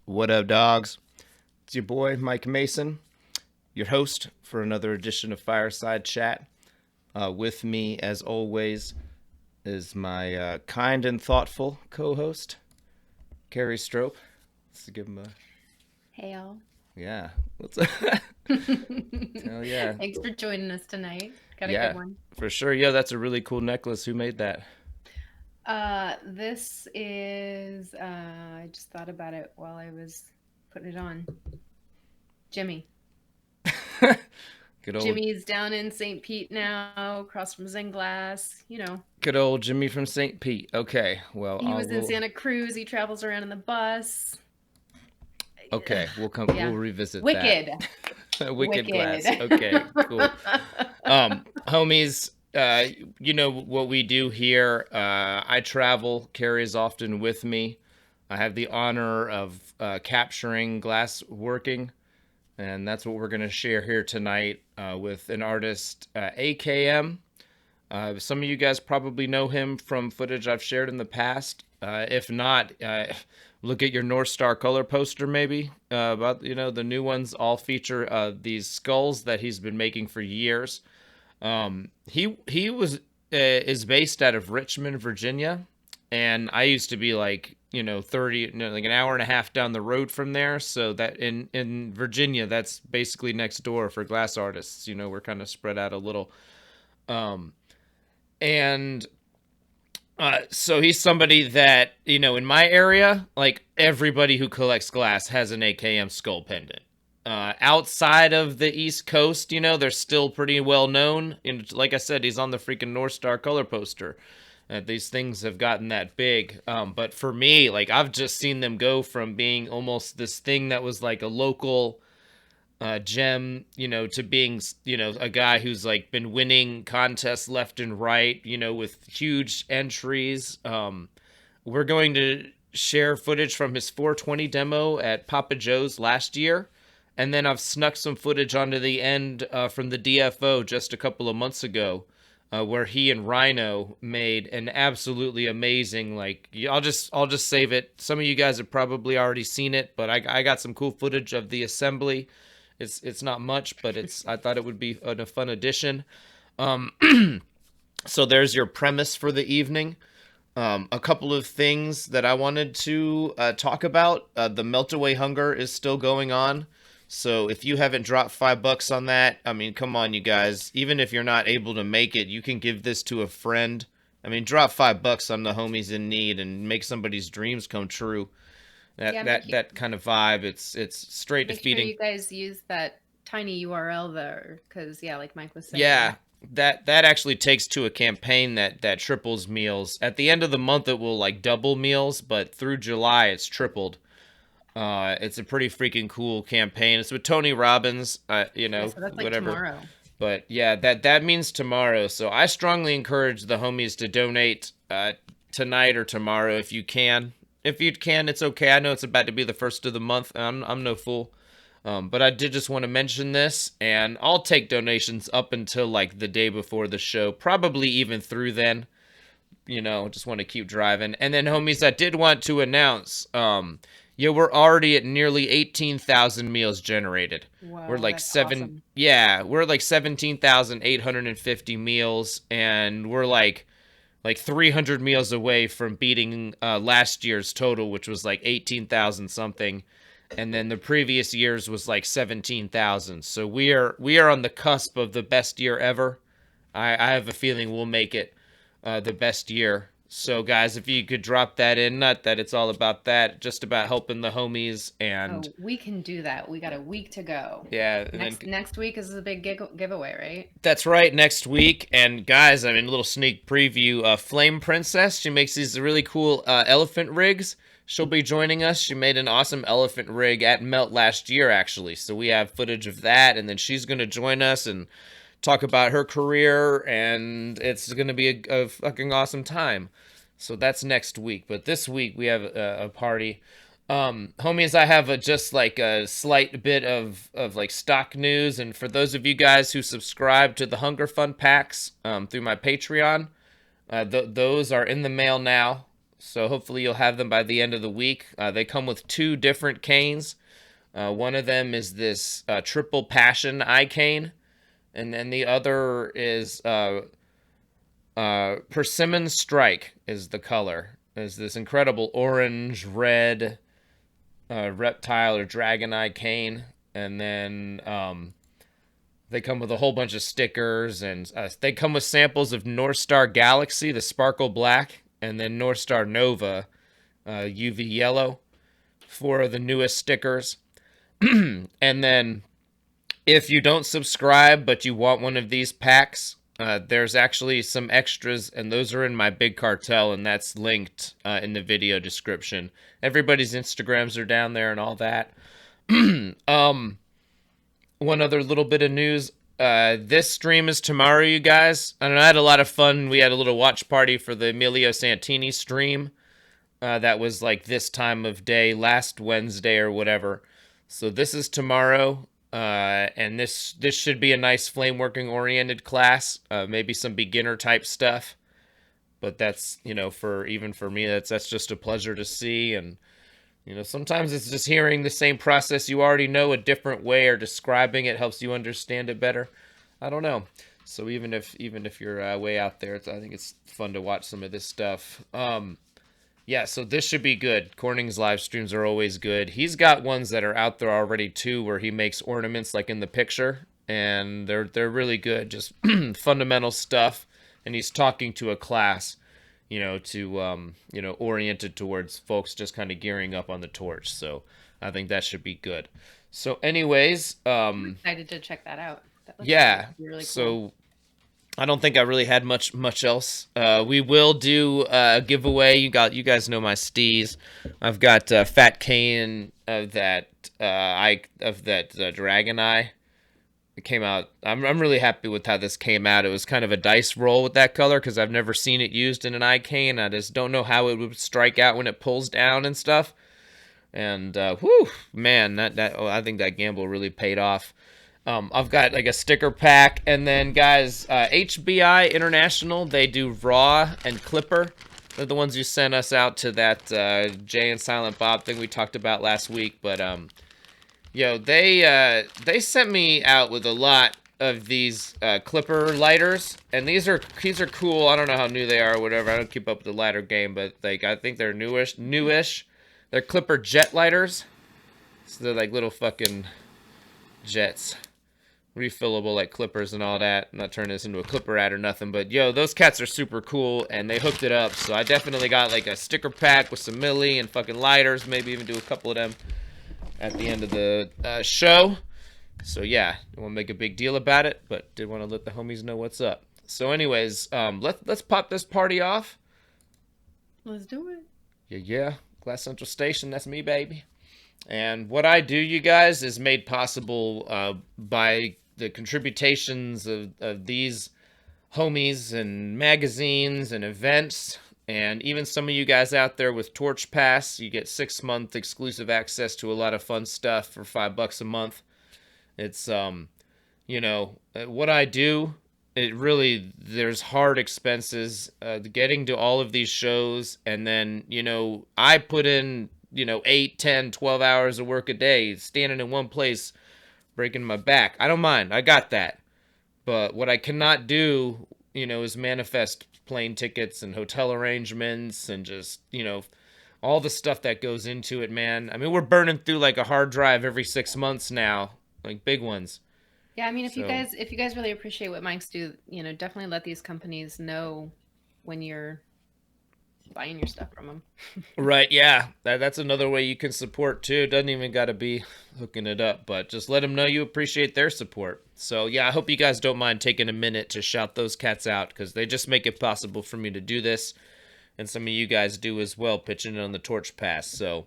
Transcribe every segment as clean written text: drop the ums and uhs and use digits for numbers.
What up, dogs? It's your boy, Mike Mason, your host for another edition of Fireside Chat. With me, as always, is my kind and thoughtful co-host, Carrie Strope. Let's give him a... Hey, y'all. Yeah. What's up? Hell yeah. Thanks for joining us tonight. Got a Yeah, good one. for sure. Yeah, that's a really cool necklace. Who made that? This is, I just thought about it while I was putting it on. Jimmy. Good old, Jimmy's down in St. Pete now, across from Zen Glass. good old Jimmy from St. Pete. Okay, well, He was in Santa Cruz. He travels around in the bus. Okay, Yeah. we'll revisit Wicked. that. Wicked glass. Wicked. Okay, cool. Homies, you know what we do here. I travel. Carrie is often with me. I have the honor of capturing glass working, and that's what we're going to share here tonight with an artist, AKM. Some of you guys probably know him from footage I've shared in the past. If not, look at your Northstar color poster maybe. About the new ones all feature these skulls that he's been making for years. He was is based out of Richmond, Virginia, and I used to be like 30, like an hour and a half down the road from there. So that in Virginia, that's basically next door for glass artists. We're kind of spread out a little. And so he's somebody that, in my area, like everybody who collects glass has an AKM Skull Pendant. Outside of the East Coast, they're still pretty well known. And like I said, he's on the freaking Northstar color poster. These things have gotten that big. But for me, like I've just seen them go from being almost this thing that was like a local gem, to being, a guy who's like been winning contests left and right, with huge entries. We're going to share footage from his 420 demo at Papa Joe's last year. And then I've snuck some footage onto the end from the DFO just a couple of months ago, where he and Ryno made an absolutely amazing, like, I'll just save it. Some of you guys have probably already seen it, but I got some cool footage of the assembly. It's not much, but I thought it would be a fun addition. So there's your premise for the evening. A couple of things that I wanted to talk about. The Melt Away Hunger is still going on. So if you haven't dropped $5 on that, I mean, come on, you guys. Even if you're not able to make it, you can give this to a friend. I mean, drop $5 on the homies in need and make somebody's dreams come true. That kind of vibe. It's straight Make defeating. sure you guys use that tiny URL there, because like Mike was saying. Yeah, that actually takes to a campaign that triples meals. At the end of the month, it will like double meals, but through July, it's tripled. It's a pretty freaking cool campaign. It's with Tony Robbins, So that's like whatever. tomorrow. But yeah, that means tomorrow. So I strongly encourage the homies to donate tonight or tomorrow if you can. If you can, it's okay. I know it's about to be the first of the month. I'm no fool. But I did just want to mention this, and I'll take donations up until like the day before the show, probably even through then. Just want to keep driving. And then, homies, I did want to announce, we're already at nearly 18,000 meals generated. Wow, We're like that's awesome. we're like 17,850 meals, and we're like 300 meals away from beating last year's total, which was like 18,000 something. And then the previous year's was like 17,000. So we are on the cusp of the best year ever. I have a feeling we'll make it the best year. So guys, if you could drop that in, not that it's all about that, just about helping the homies. And we can do that. We got a week to go. Yeah, Next week is a big giveaway, right? That's right, next week. And guys, I mean, a little sneak preview. Flame Princess, she makes these really cool elephant rigs. She'll be joining us. She made an awesome elephant rig at Melt last year, actually. So we have footage of that, and then she's going to join us and talk about her career, and it's going to be a fucking awesome time. So that's next week. But this week we have a party. Homies, I have just like a slight bit of like stock news, and for those of you guys who subscribe to the Hunger Fund packs through my Patreon, those are in the mail now. So hopefully you'll have them by the end of the week. They come with 2 different canes. One of them is this triple passion eye cane, and then the other is persimmon strike is the color. Is this incredible orange red reptile or dragon eye cane, and then they come with a whole bunch of stickers, and they come with samples of Northstar Galaxy, the sparkle black, and then Northstar Nova, UV yellow, 4 of the newest stickers. And then if you don't subscribe but you want one of these packs, there's actually some extras, and those are in my big cartel, and that's linked in the video description. Everybody's Instagrams are down there and all that. One other little bit of news. This stream is tomorrow, you guys. I don't know, I had a lot of fun. We had a little watch party for the Emilio Santini stream. That was like this time of day, last Wednesday or whatever. So this is tomorrow. And this should be a nice flameworking oriented class. Maybe some beginner type stuff. But that's, even for me, that's just a pleasure to see. And sometimes it's just hearing the same process you already know a different way, or describing it helps you understand it better. I don't know. So even if you're way out there, I think it's fun to watch some of this stuff. Yeah, so this should be good. Corning's live streams are always good. He's got ones that are out there already too, where he makes ornaments like in the picture, and they're really good, just fundamental stuff. And he's talking to a class, oriented towards folks just kind of gearing up on the torch. So I think that should be good. So anyways, I'm excited to check that out. Yeah. Really cool. So I don't think I really had much else. We will do a giveaway. You guys know my steez. I've got Fat Cane of that Dragon Eye. It came out. I'm really happy with how this came out. It was kind of a dice roll with that color because I've never seen it used in an eye cane. I just don't know how it would strike out when it pulls down and stuff. And man, I think that gamble really paid off. I've got like a sticker pack, and then guys, HBI International, they do raw and clipper. They're the ones who sent us out to that Jay and Silent Bob thing we talked about last week. But they sent me out with a lot of these clipper lighters, and these are cool. I don't know how new they are or whatever. I don't keep up with the lighter game, but like I think they're newish. They're clipper jet lighters, so they're like little fucking jets. Refillable like clippers and all that. I'm not turning this into a clipper ad or nothing, but those cats are super cool, and they hooked it up. So I definitely got like a sticker pack with some milli and fucking lighters. Maybe even do a couple of them at the end of the show. So yeah, I won't make a big deal about it, but did want to let the homies know what's up. So anyways, let's pop this party off. Let's do it. Yeah. Glass Central Station, that's me, baby. And what I do, you guys, is made possible by the contributions of these homies and magazines and events, and even some of you guys out there with Torch Pass. You get 6-month exclusive access to a lot of fun stuff for $5 a month. It's what I do. It really, there's hard expenses getting to all of these shows, and then I put in 8, 10, 12 hours of work a day, standing in one place, breaking my back. I don't mind. I got that. But what I cannot do, is manifest plane tickets and hotel arrangements and just, all the stuff that goes into it, man. I mean, we're burning through like a hard drive every 6 months now, like big ones. Yeah, I mean, if you guys really appreciate what Mike's do, definitely let these companies know when you're buying your stuff from them. Right, yeah. That's another way you can support too. It doesn't even got to be hooking it up, but just let them know you appreciate their support. So yeah, I hope you guys don't mind taking a minute to shout those cats out, because they just make it possible for me to do this, and some of you guys do as well, pitching in on the Torch Pass. So,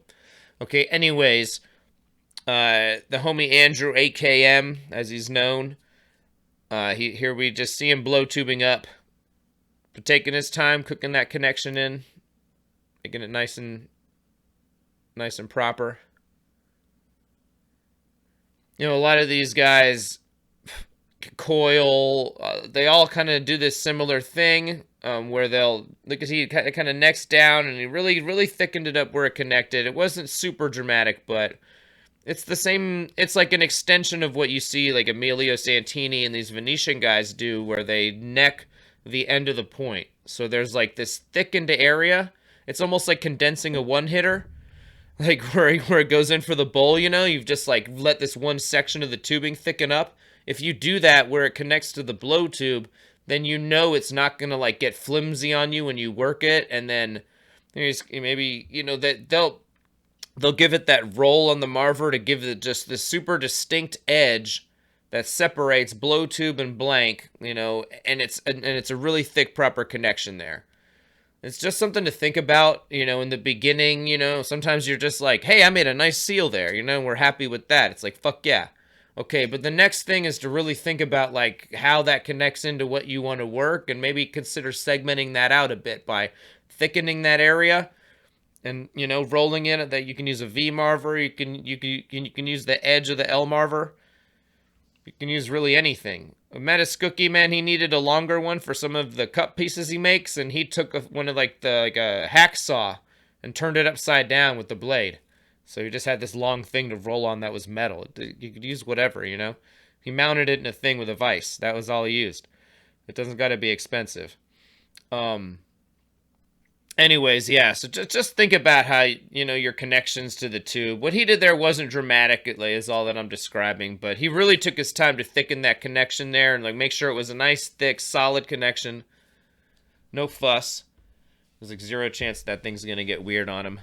okay, anyways, the homie Andrew AKM, as he's known, here we just see him blow tubing up, but taking his time, cooking that connection in, making it nice and proper. A lot of these guys, Coil, they all kind of do this similar thing. where they'll look at he kind of necks down, and he really thickened it up where it connected. It wasn't super dramatic, but it's the same. It's like an extension of what you see like Emilio Santini and these Venetian guys do, where they neck the end of the point. So there's like this thickened area. It's almost like condensing a one hitter, like where it goes in for the bowl. You've just like let this one section of the tubing thicken up. If you do that where it connects to the blow tube, then it's not gonna like get flimsy on you when you work it, and then maybe that they'll give it that roll on the marver to give it just this super distinct edge that separates blow tube and blank, and it's a really thick proper connection there. It's just something to think about, in the beginning. Sometimes you're just like, hey, I made a nice seal there, and we're happy with that. It's like, fuck yeah. Okay, but the next thing is to really think about like how that connects into what you want to work, and maybe consider segmenting that out a bit by thickening that area, and rolling in it. That you can use a V marver, you can use the edge of the L marver. You can use really anything. Matascookie, man, he needed a longer one for some of the cup pieces he makes, and he took one of like a hacksaw and turned it upside down with the blade. So he just had this long thing to roll on that was metal. You could use whatever, He mounted it in a thing with a vise. That was all he used. It doesn't got to be expensive. Anyways, yeah, so just think about how, your connections to the tube. What he did there wasn't dramatic, is all that I'm describing, but he really took his time to thicken that connection there and like make sure it was a nice, thick, solid connection. No fuss. There's like zero chance that thing's going to get weird on him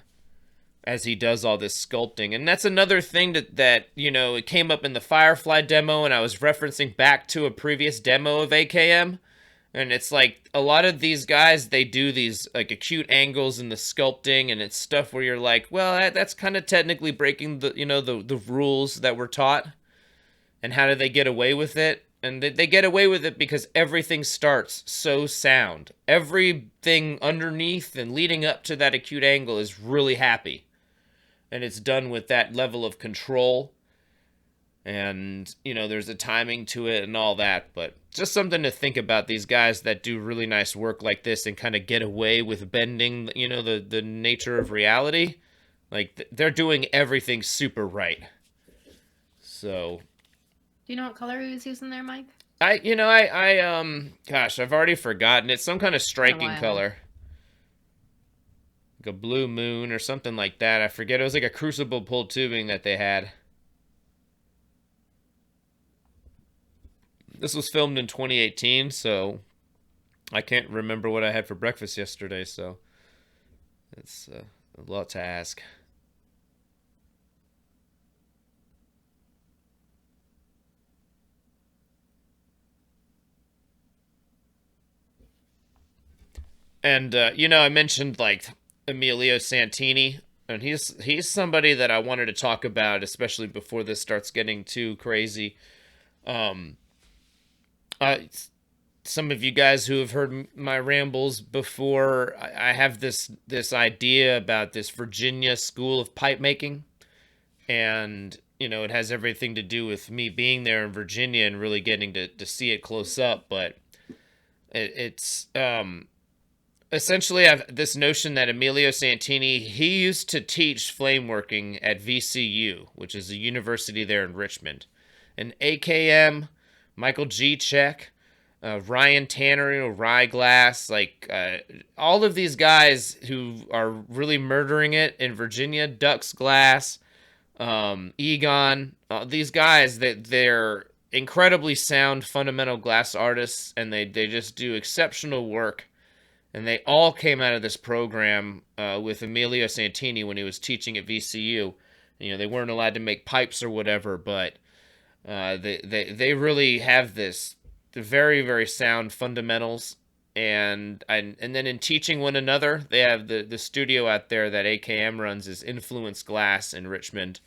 as he does all this sculpting. And that's another thing that it came up in the Firefly demo, and I was referencing back to a previous demo of AKM. And it's like a lot of these guys, they do these like acute angles in the sculpting, and it's stuff where you're like, well, that's kind of technically breaking the rules that we're taught. And how do they get away with it? And they get away with it because everything starts so sound. Everything underneath and leading up to that acute angle is really happy. And it's done with that level of control. And, there's a timing to it and all that. But just something to think about, these guys that do really nice work like this and kind of get away with bending, the nature of reality. Like, they're doing everything super right. So. Do you know what color he was using there, Mike? Gosh, I've already forgotten. It's some kind of striking color. Like a blue moon or something like that. I forget. It was like a crucible pulled tubing that they had. This was filmed in 2018, so I can't remember what I had for breakfast yesterday, so it's a lot to ask. And, I mentioned, like, Emilio Santini, and he's somebody that I wanted to talk about, especially before this starts getting too crazy. Some of you guys who have heard my rambles before, I have this idea about this Virginia School of Pipe Making, and it has everything to do with me being there in Virginia and really getting to see it close up. But it's essentially, I have this notion that Emilio Santini, he used to teach flameworking at VCU, which is a university there in Richmond, and AKM, Michael G. Check, Ryan Tanner, Rye Glass, like all of these guys who are really murdering it in Virginia, Ducks Glass, Egon, these guys, they're incredibly sound fundamental glass artists, and they just do exceptional work. And they all came out of this program with Emilio Santini when he was teaching at VCU. They weren't allowed to make pipes or whatever, but they really have this very, very sound fundamentals. And then in teaching one another, they have the studio out there that AKM runs is Influence Glass in Richmond.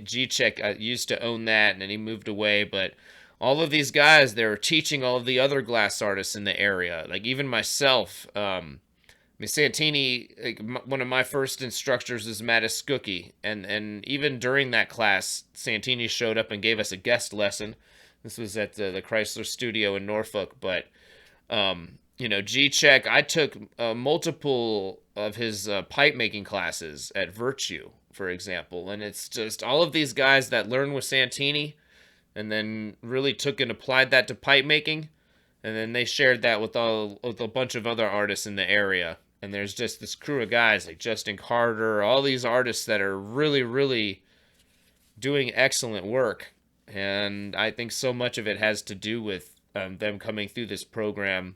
G-Check used to own that, and then he moved away, but all of these guys, they're teaching all of the other glass artists in the area. Like even myself, Santini, like one of my first instructors is Matascookie, and even during that class, Santini showed up and gave us a guest lesson. This was at the Chrysler studio in Norfolk, but G-Check, I took multiple of his pipe making classes at Virtue, for example. And it's just all of these guys that learned with Santini and then really took and applied that to pipe making. And then they shared that with with a bunch of other artists in the area. And there's just this crew of guys like Justin Carter, all these artists that are really, really doing excellent work. And I think so much of it has to do with them coming through this program.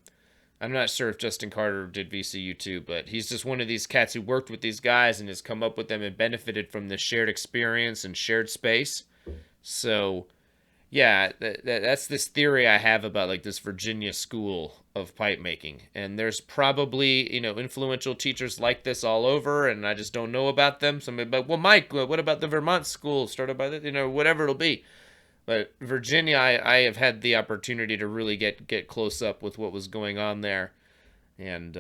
I'm not sure if Justin Carter did VCU too, but he's just one of these cats who worked with these guys and has come up with them and benefited from the shared experience and shared space. So, yeah, that's this theory I have about like this Virginia school of pipe making. And there's probably, influential teachers like this all over, and I just don't know about them. Somebody, but well, Mike, what about the Vermont school started by the, whatever it'll be. But Virginia, I have had the opportunity to really get close up with what was going on there. And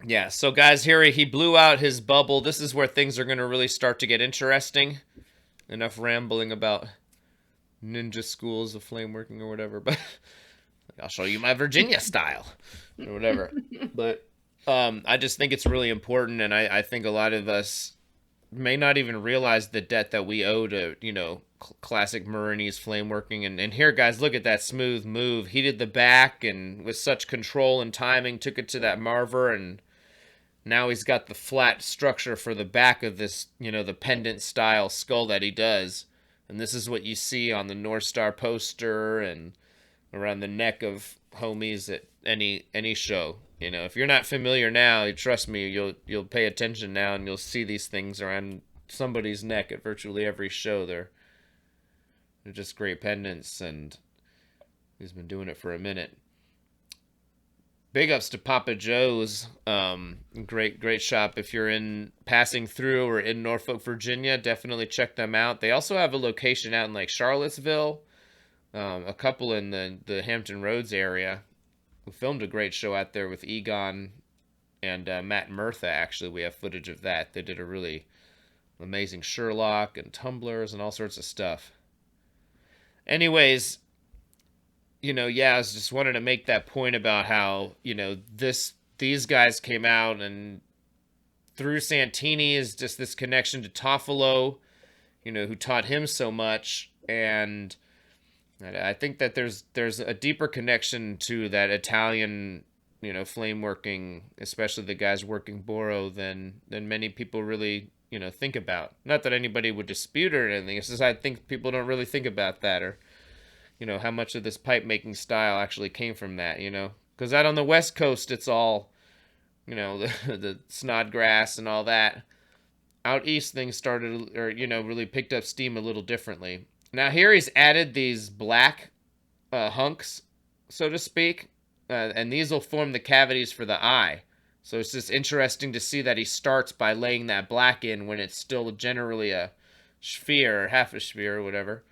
yeah, so guys, here he blew out his bubble. This is where things are going to really start to get interesting. Enough rambling about ninja schools of flame working or whatever, but I'll show you my Virginia style or whatever. But I just think it's really important, and I think a lot of us may not even realize the debt that we owe to, classic Maroney's flame working. And here, guys, look at that smooth move. He did the back and with such control and timing took it to that Marver, and now he's got the flat structure for the back of this, the pendant style skull that he does. And this is what you see on the Northstar poster and around the neck of homies at any show. If you're not familiar now, trust me, you'll pay attention now and you'll see these things around somebody's neck at virtually every show. They're just great pendants, and he's been doing it for a minute. Big ups to Papa Joe's. Great shop. If you're passing through or in Norfolk, Virginia, definitely check them out. They also have a location out in like Charlottesville, a couple in the Hampton Roads area. We filmed a great show out there with Egon and Matt Murtha. Actually, we have footage of that. They did a really amazing Sherlock and tumblers and all sorts of stuff. Anyways, I just wanted to make that point about how, these guys came out, and through Santini is just this connection to Toffolo, who taught him so much. And I think that there's a deeper connection to that Italian, flame working, especially the guys working Boro, than many people really, think about. Not that anybody would dispute it or anything. It's just I think people don't really think about that, or how much of this pipe making style actually came from that, because out on the West Coast, it's all, the Snodgrass and all that. Out East, things started, or, really picked up steam a little differently. Now here he's added these black hunks, so to speak, and these will form the cavities for the eye. So it's just interesting to see that he starts by laying that black in when it's still generally a sphere or half a sphere or whatever.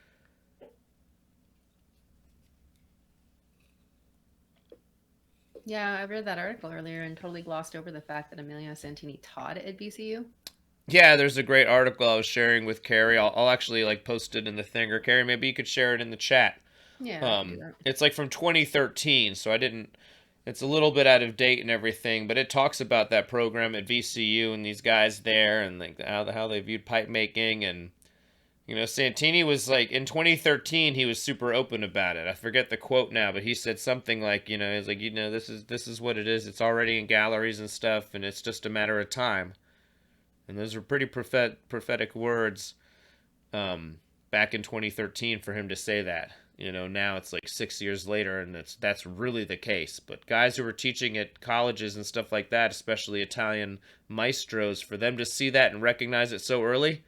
Yeah, I read that article earlier and totally glossed over the fact that Emilio Santini taught at VCU. Yeah, there's a great article I was sharing with Carrie. I'll actually post it in the thing, or Carrie, maybe you could share it in the chat. Yeah, it's from 2013, so it's a little bit out of date and everything, but it talks about that program at VCU and these guys there and how they viewed pipe making. And Santini was in 2013 he was super open about it. I forget the quote now, but he said something like, he's like, this is what it is. It's already in galleries and stuff, and it's just a matter of time. And those are pretty prophetic words back in 2013 for him to say that. Now it's 6 years later, and that's really the case. But guys who were teaching at colleges and stuff like that, especially Italian maestros, for them to see that and recognize it so early,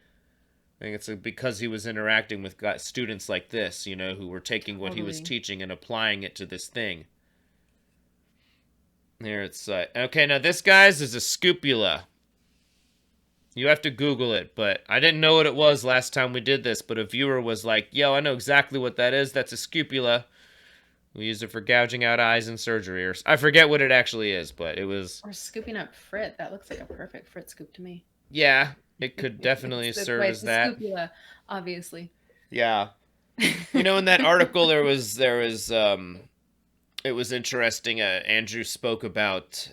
I think it's because he was interacting with students like this, who were taking what he was teaching and applying it to this thing. There it's okay. Now this, guys, is a scupula. You have to Google it, but I didn't know what it was last time we did this, but a viewer was like, yo, I know exactly what that is. That's a scupula. We use it for gouging out eyes in surgery. Or I forget what it actually is, but it was... Or scooping up frit. That looks like a perfect frit scoop to me. Yeah, it could definitely serve as that. Scupula, obviously. Yeah. In that article, there was it was interesting. Andrew spoke about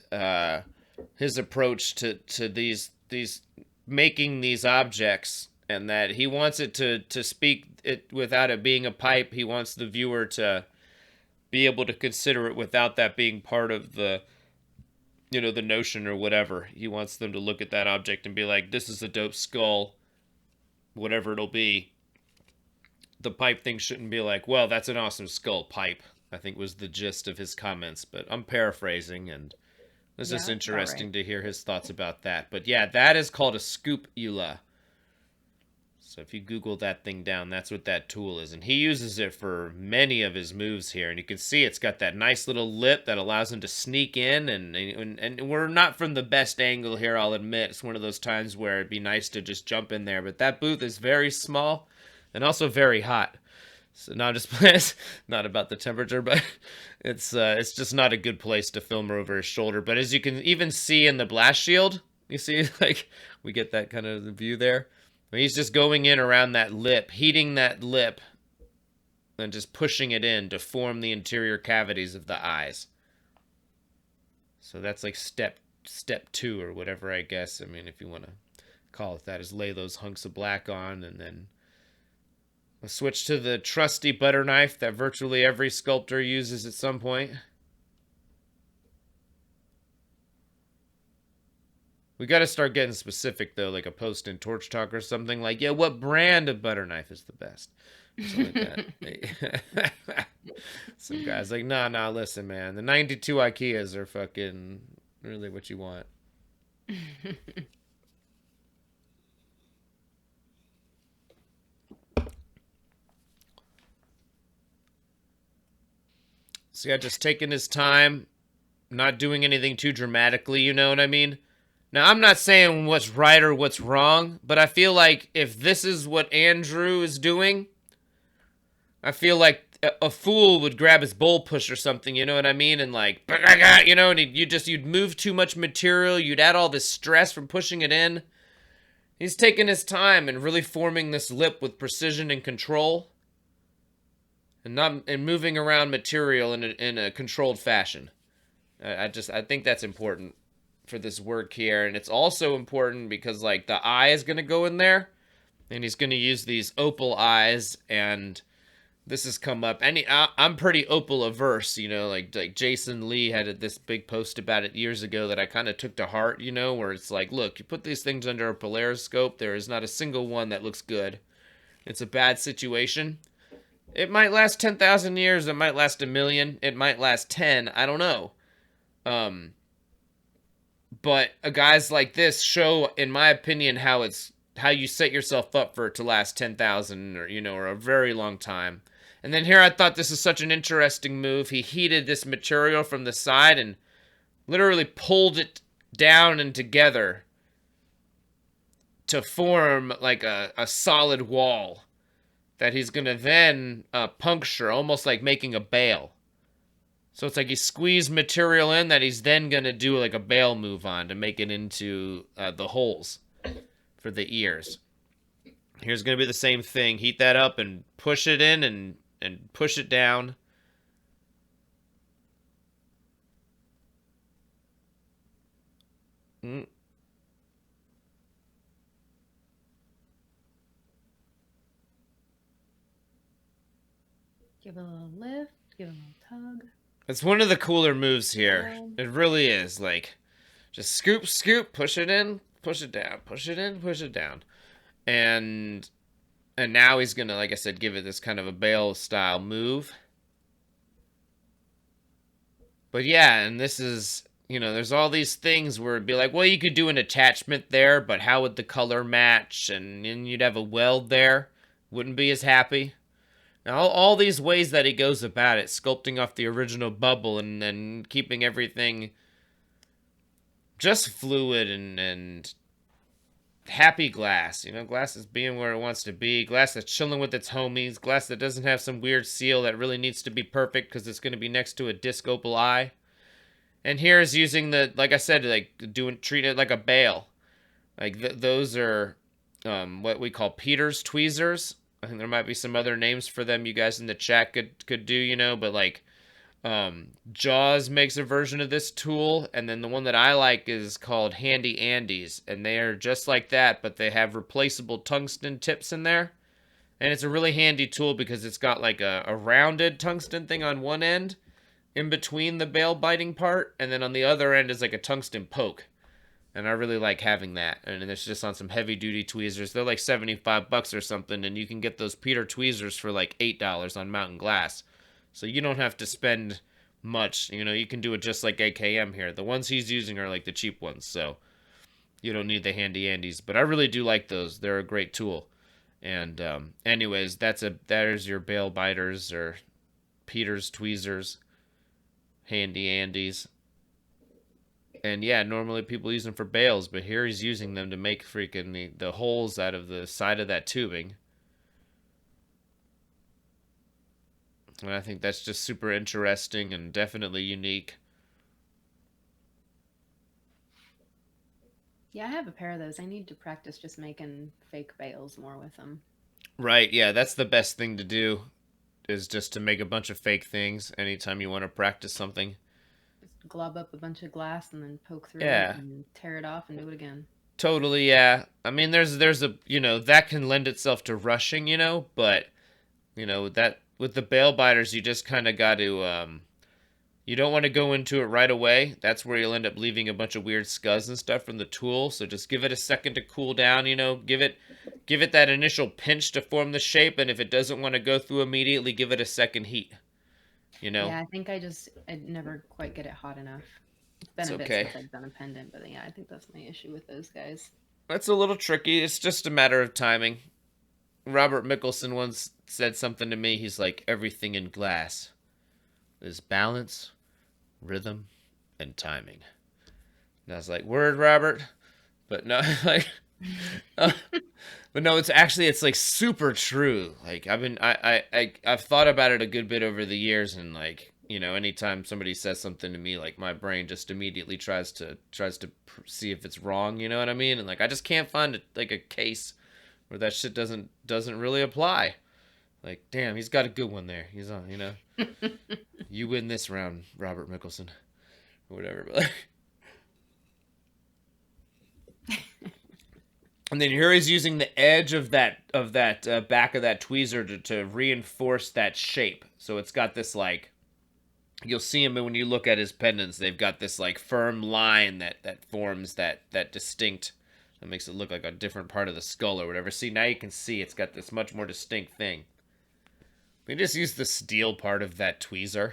his approach to these making these objects, and that he wants it to speak it without it being a pipe. He wants the viewer to be able to consider it without that being part of the, the notion or whatever. He wants them to look at that object and be like, this is a dope skull, whatever it'll be. The pipe thing shouldn't be like, well, that's an awesome skull pipe, I think was the gist of his comments, but I'm paraphrasing, and it's just interesting to hear his thoughts about that. But yeah, that is called a scoopula. So if you Google that thing down, that's what that tool is. And he uses it for many of his moves here. And you can see it's got that nice little lip that allows him to sneak in. And we're not from the best angle here, I'll admit. It's one of those times where it'd be nice to just jump in there. But that booth is very small and also very hot. So not just it's not about the temperature, but it's just not a good place to film over his shoulder. But as you can even see in the blast shield, you see, like, we get that kind of view there. He's just going in around that lip, heating that lip, and just pushing it in to form the interior cavities of the eyes. So that's like step 2 or whatever, I guess. I mean, if you want to call it that, is lay those hunks of black on, and then we'll switch to the trusty butter knife that virtually every sculptor uses at some point. We got to start getting specific, though, like a post in Torch Talk or something. Like, yeah, what brand of butter knife is the best? Something like that. Some guy's like, nah, listen, man. The 92 Ikeas are fucking really what you want. So yeah, just taking his time, not doing anything too dramatically, you know what I mean? Now, I'm not saying what's right or what's wrong, but I feel like if this is what Andrew is doing, I feel like a fool would grab his bowl push or something, you know what I mean? And like, you know, and you'd move too much material, you'd add all this stress from pushing it in. He's taking his time and really forming this lip with precision and control, and moving around material in a controlled fashion. I think that's important for this work here. And it's also important because, like, the eye is going to go in there, and he's going to use these opal eyes, and this has come up. I'm pretty opal averse, you know, like Jason Lee had this big post about it years ago that I kind of took to heart, you know, where it's like, look, you put these things under a polariscope, there is not a single one that looks good. It's a bad situation. It might last 10,000 years, it might last 1,000,000, it might last 10, I don't know. But guys like this show, in my opinion, how you set yourself up for it to last 10,000 or, you know, or a very long time. And then here I thought this is such an interesting move. He heated this material from the side and literally pulled it down and together to form like a solid wall that he's going to then puncture, almost like making a bail. So it's like he squeezed material in that he's then going to do like a bail move on to make it into the holes for the ears. Here's going to be the same thing. Heat that up and push it in and push it down. Mm. Give it a little lift, give it a little tug. It's one of the cooler moves here. It really is. Like, just scoop, push it in, push it down, push it in, push it down. And now he's going to, like I said, give it this kind of a bail style move. But yeah, and this is, you know, there's all these things where it'd be like, well, you could do an attachment there, but how would the color match? And you'd have a weld there. Wouldn't be as happy. Now, all these ways that he goes about it, sculpting off the original bubble and then keeping everything just fluid and happy glass. You know, glass is being where it wants to be. Glass that's chilling with its homies. Glass that doesn't have some weird seal that really needs to be perfect because it's going to be next to a disc opal eye. And here is using the, like I said, like treat it like a bail. Like those are what we call Peter's tweezers. I think there might be some other names for them you guys in the chat could do, you know, but like Jaws makes a version of this tool, and then the one that I like is called Handy Andes, and they are just like that, but they have replaceable tungsten tips in there. And it's a really handy tool because it's got like a rounded tungsten thing on one end in between the bail biting part, and then on the other end is like a tungsten poke. And I really like having that. And it's just on some heavy duty tweezers. They're like 75 bucks or something, and you can get those Peter tweezers for like $8 on Mountain Glass. So you don't have to spend much. You know, you can do it just like AKM here. The ones he's using are like the cheap ones, so you don't need the Handy Andes. But I really do like those. They're a great tool. And anyways, there's your bail biters or Peter's tweezers, Handy Andes. And yeah, normally people use them for bales, but here he's using them to make freaking the holes out of the side of that tubing. And I think that's just super interesting and definitely unique. Yeah, I have a pair of those. I need to practice just making fake bales more with them. Right, yeah, that's the best thing to do, is just to make a bunch of fake things anytime you want to practice something. Just glob up a bunch of glass and then poke through Yeah. it and tear it off and do it again. Totally, yeah. I mean, there's a, that can lend itself to rushing, but that with the bail biters, you just kind of got to you don't want to go into it right away. That's where you'll end up leaving a bunch of weird scuzz and stuff from the tool. So just give it a second to cool down, give it that initial pinch to form the shape, and if it doesn't want to go through immediately, give it a second heat. Yeah, I think I never quite get it hot enough. It's been a bit since I've done a pendant, but yeah, I think that's my issue with those guys. That's a little tricky. It's just a matter of timing. Robert Mickelson once said something to me. He's like, everything in glass is balance, rhythm, and timing. And I was like, word, Robert? But no, like, but no, it's like super true. Like I've thought about it a good bit over the years, and like, anytime somebody says something to me, like my brain just immediately tries to see if it's wrong. You know what I mean? And like, I just can't find a case where that shit doesn't really apply. Like, damn, he's got a good one there. He's on, You win this round, Robert Mickelson, or whatever. But and then here he's using the edge of that back of that tweezer to reinforce that shape. So it's got this like, you'll see him when you look at his pendants. They've got this like firm line that forms that distinct. That makes it look like a different part of the skull or whatever. See, now you can see it's got this much more distinct thing. We just use the steel part of that tweezer.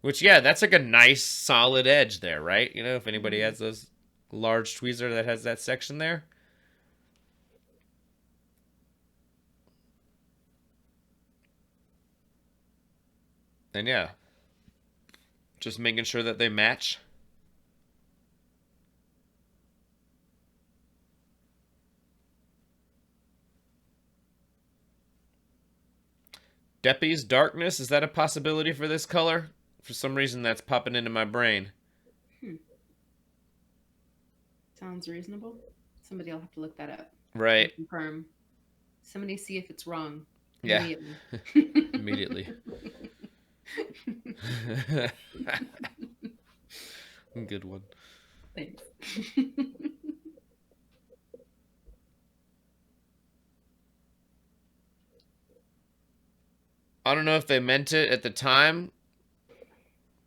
Which, yeah, that's like a nice, solid edge there, right? If anybody has those large tweezer that has that section there. And yeah, just making sure that they match. Deppy's Darkness, is that a possibility for this color? For some reason, that's popping into my brain. Sounds reasonable. Somebody will have to look that up. Right. Confirm. Somebody see if it's wrong. Yeah. Immediately. Good one. Thanks. I don't know if they meant it at the time,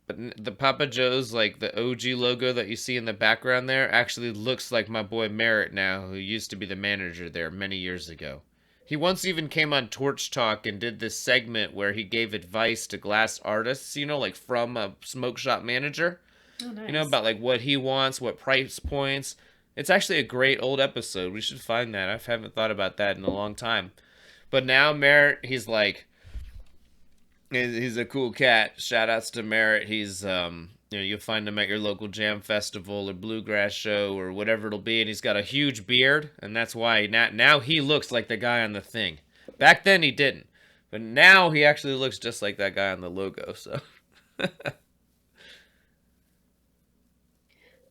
but the Papa Joe's, like the OG logo that you see in the background there, actually looks like my boy Merritt now, who used to be the manager there many years ago. He once even came on Torch Talk and did this segment where he gave advice to glass artists, like from a smoke shop manager. Oh, nice. About like what he wants, what price points. It's actually a great old episode. We should find that. I haven't thought about that in a long time. But now Merritt, he's a cool cat. Shout outs to Merritt. He's you'll find him at your local jam festival or bluegrass show or whatever it'll be, and he's got a huge beard, and that's why now he looks like the guy on the thing. Back then he didn't, but now he actually looks just like that guy on the logo. So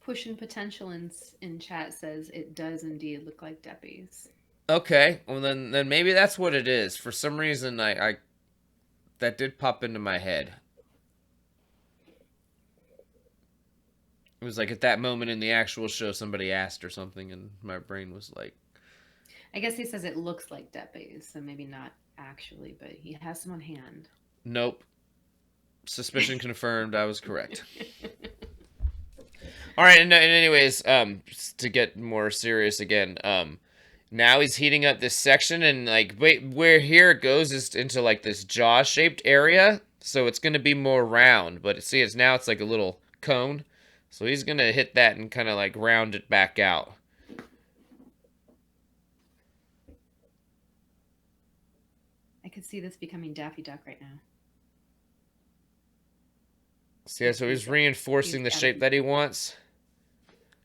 Pushing Potential in chat says it does indeed look like Deppy's. Okay, well then maybe that's what it is. For some reason I that did pop into my head. was like at that moment in the actual show, somebody asked or something, and my brain was like, I guess he says it looks like Depe, so maybe not actually, but he has some on hand. nope. Suspicion confirmed. I was correct. All right, and anyways, to get more serious again, now he's heating up this section, and like, wait, where here it goes is into like this jaw-shaped area, so it's gonna be more round. But see, it's like a little cone, so he's gonna hit that and kind of like round it back out. I could see this becoming Daffy Duck right now. So yeah, so he's reinforcing the shape that he wants.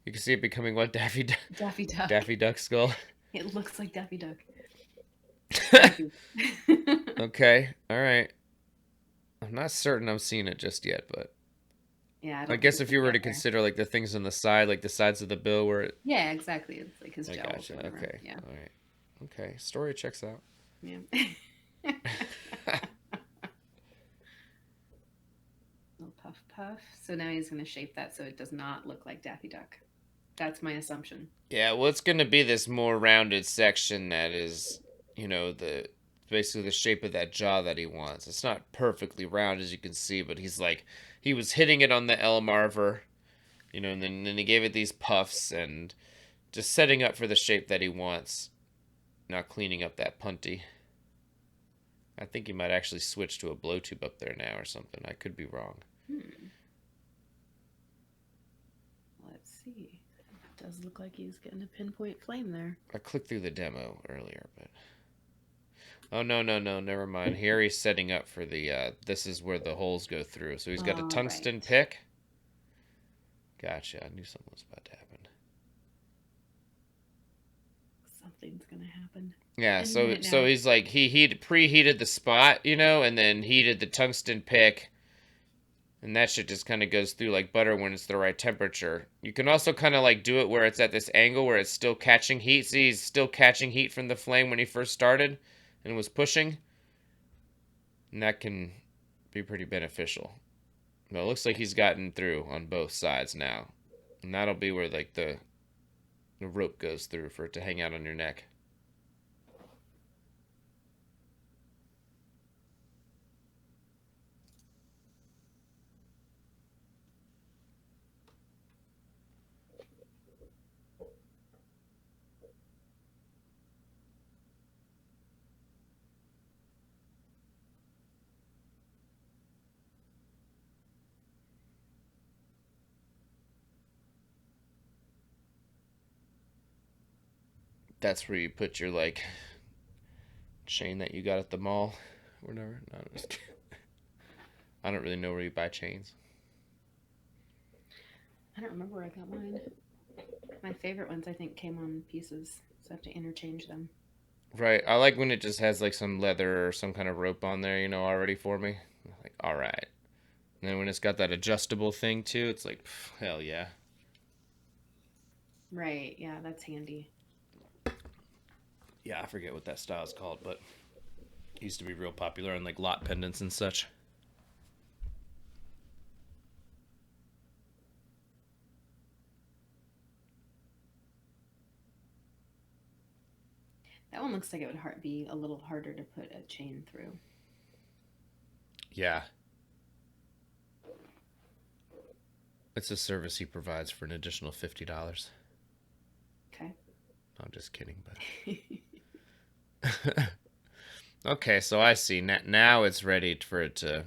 You can see it becoming what, Daffy Duck? Daffy Duck. Daffy Duck skull. It looks like Daffy Duck. Okay, all right. I'm not certain I'm seeing it just yet, but yeah, I guess if you were to consider like the things on the side, like the sides of the bill where it... Yeah, exactly. It's like his jaw. Gotcha. Okay. Yeah. All right. Okay. Story checks out. Yeah. Little puff puff. So now he's going to shape that so it does not look like Daffy Duck. That's my assumption. Yeah, well, it's going to be this more rounded section that is, you know, basically the shape of that jaw that he wants. It's not perfectly round, as you can see, but he was hitting it on the L marver, you know, and then he gave it these puffs and just setting up for the shape that he wants, not cleaning up that punty. I think he might actually switch to a blow tube up there now or something. I could be wrong. Let's see. It does look like he's getting a pinpoint flame there. I clicked through the demo earlier, but... Oh, no, never mind. Here he's setting up for the, this is where the holes go through. So he's got a tungsten pick. Gotcha, I knew something was about to happen. Something's gonna happen. Yeah, so he's like, he preheated the spot, you know, and then heated the tungsten pick. And that shit just kind of goes through like butter when it's the right temperature. You can also kind of like do it where it's at this angle where it's still catching heat. See, he's still catching heat from the flame when he first started and was pushing. And that can be pretty beneficial. Well, it looks like he's gotten through on both sides now. And that'll be where like the rope goes through for it to hang out on your neck. That's where you put your, like, chain that you got at the mall or whatever. No, I'm just kidding. I don't really know where you buy chains. I don't remember where I got mine. My favorite ones, I think, came on pieces, so I have to interchange them. Right. I like when it just has, like, some leather or some kind of rope on there, you know, already for me. Like, all right. And then when it's got that adjustable thing, too, it's like, hell yeah. Right. Yeah, that's handy. Yeah, I forget what that style is called, but it used to be real popular in like lot pendants and such. That one looks like it would be a little harder to put a chain through. Yeah. It's a service he provides for an additional $50. Okay. I'm just kidding, but... Okay, so I see. Now it's ready for it to...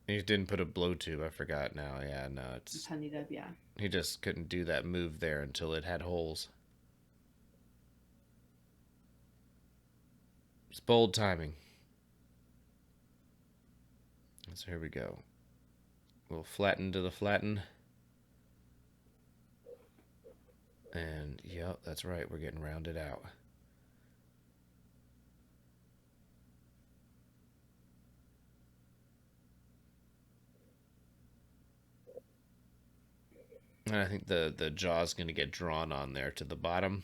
He didn't put a blow tube. I forgot now. Yeah, no, it's... Honeyed up, yeah. He just couldn't do that move there until it had holes. It's bold timing. So here we go. We'll flatten to the flatten. And, yep, that's right. We're getting rounded out. And I think the jaw's going to get drawn on there to the bottom.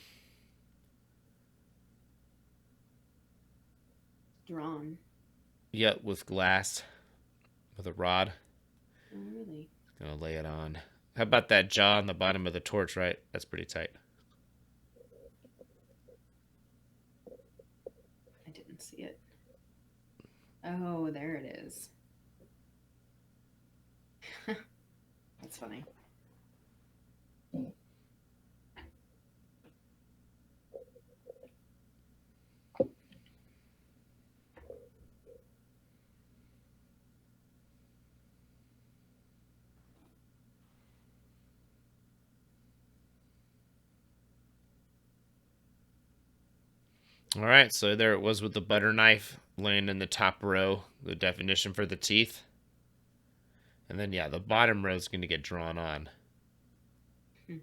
Drawn? Yep, with glass. With a rod. Oh, really? Gonna lay it on. How about that jaw on the bottom of the torch, right? That's pretty tight. I didn't see it. Oh, there it is. That's funny. All right, so there it was with the butter knife laying in the top row, the definition for the teeth. And then, yeah, the bottom row is going to get drawn on. Hmm.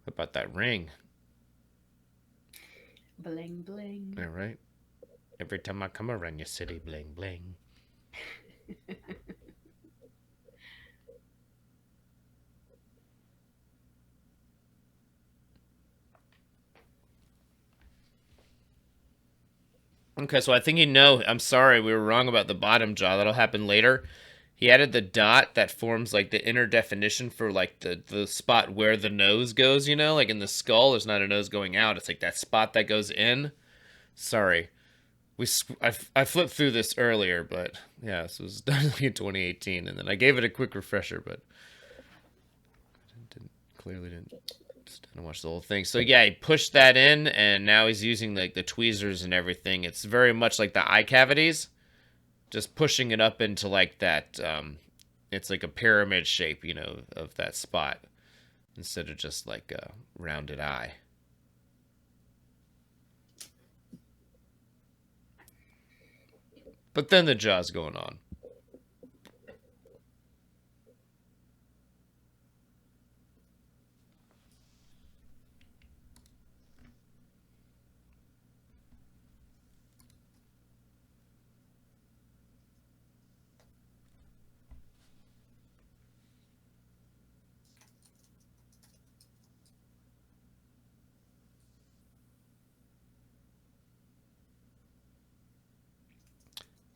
How about that ring? Bling, bling. All right. Every time I come around your city, bling, bling. Okay, so I think I'm sorry, we were wrong about the bottom jaw. That'll happen later. He added the dot that forms like the inner definition for like the spot where the nose goes, like in the skull, there's not a nose going out. It's like that spot that goes in. Sorry. I flipped through this earlier, but yeah, this was done in 2018, and then I gave it a quick refresher, but clearly didn't watch the whole thing. So yeah, he pushed that in, and now he's using like the tweezers and everything. It's very much like the eye cavities, just pushing it up into like that. It's like a pyramid shape, of that spot, instead of just like a rounded eye. But then the jaw's going on.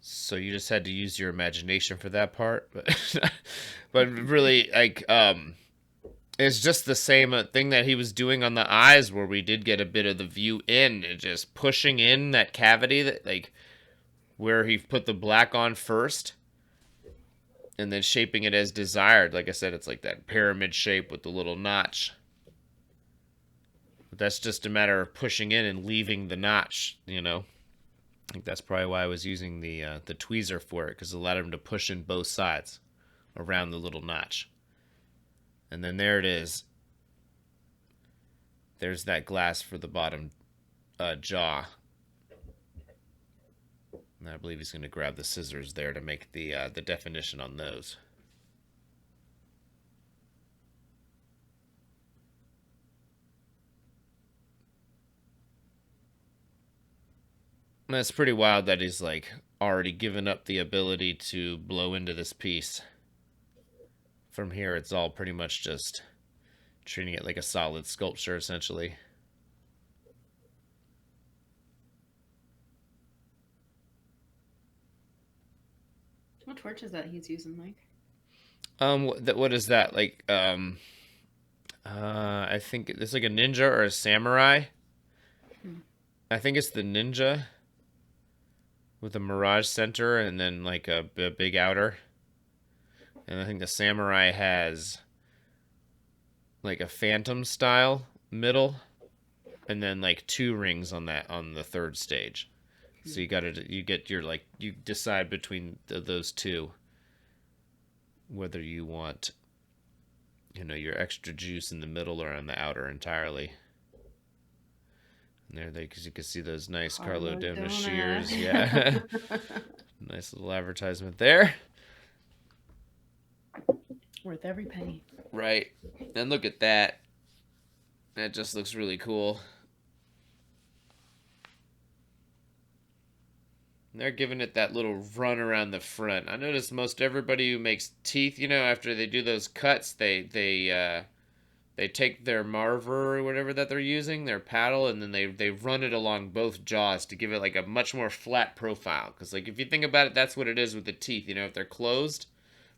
So you just had to use your imagination for that part, but really, like, it's just the same thing that he was doing on the eyes, where we did get a bit of the view in, and just pushing in that cavity, that like where he put the black on first, and then shaping it as desired. Like I said, it's like that pyramid shape with the little notch. But that's just a matter of pushing in and leaving the notch, I think that's probably why I was using the tweezer for it, because it allowed him to push in both sides around the little notch. And then there it is. There's that glass for the bottom jaw. And I believe he's going to grab the scissors there to make the definition on those. And it's pretty wild that he's like already given up the ability to blow into this piece. From here, it's all pretty much just treating it like a solid sculpture, essentially. What torch is that he's using, Mike? What is that? Like, I think it's like a ninja or a samurai. I think it's the ninja with a mirage center and then like a big outer. And I think the samurai has like a phantom style middle, and then like 2 rings on the third stage. So you decide between those two whether you want your extra juice in the middle or on the outer entirely. And there because you can see those nice Carlo Dona shears. Yeah. Nice little advertisement there. Worth every penny. Right. And look at that. That just looks really cool. They're giving it that little run around the front. I noticed most everybody who makes teeth, after they do those cuts, they they take their marver or whatever that they're using, their paddle, and then they run it along both jaws to give it like a much more flat profile. Because like if you think about it, that's what it is with the teeth. You know, if they're closed,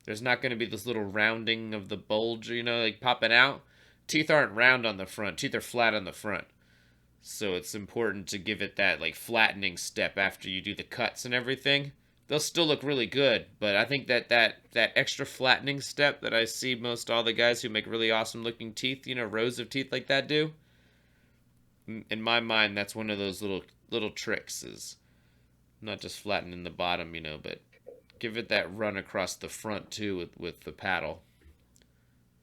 there's not going to be this little rounding of the bulge, you know, like popping out. Teeth aren't round on the front. Teeth are flat on the front. So it's important to give it that like flattening step after you do the cuts and everything. They'll still look really good, but I think that extra flattening step that I see most all the guys who make really awesome looking teeth, you know, rows of teeth like that do. In my mind, that's one of those little tricks is not just flattening the bottom, you know, but give it that run across the front too with the paddle.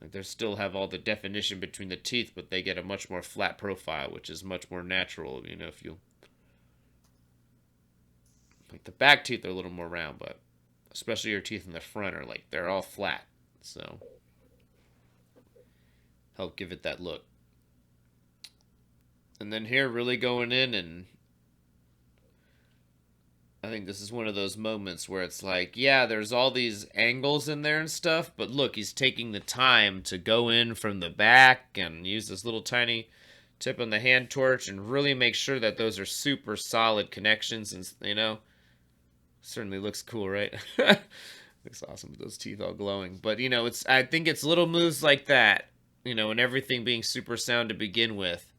Like they still have all the definition between the teeth, but they get a much more flat profile, which is much more natural, you know, if you like the back teeth are a little more round, but especially your teeth in the front are like they're all flat. So help give it that look. And then here really going in, and I think this is one of those moments where it's like, yeah, there's all these angles in there and stuff, but look, he's taking the time to go in from the back and use this little tiny tip on the hand torch and really make sure that those are super solid connections, and you know, certainly looks cool, right? Looks awesome with those teeth all glowing. But you know, I think it's little moves like that, you know, and everything being super sound to begin with.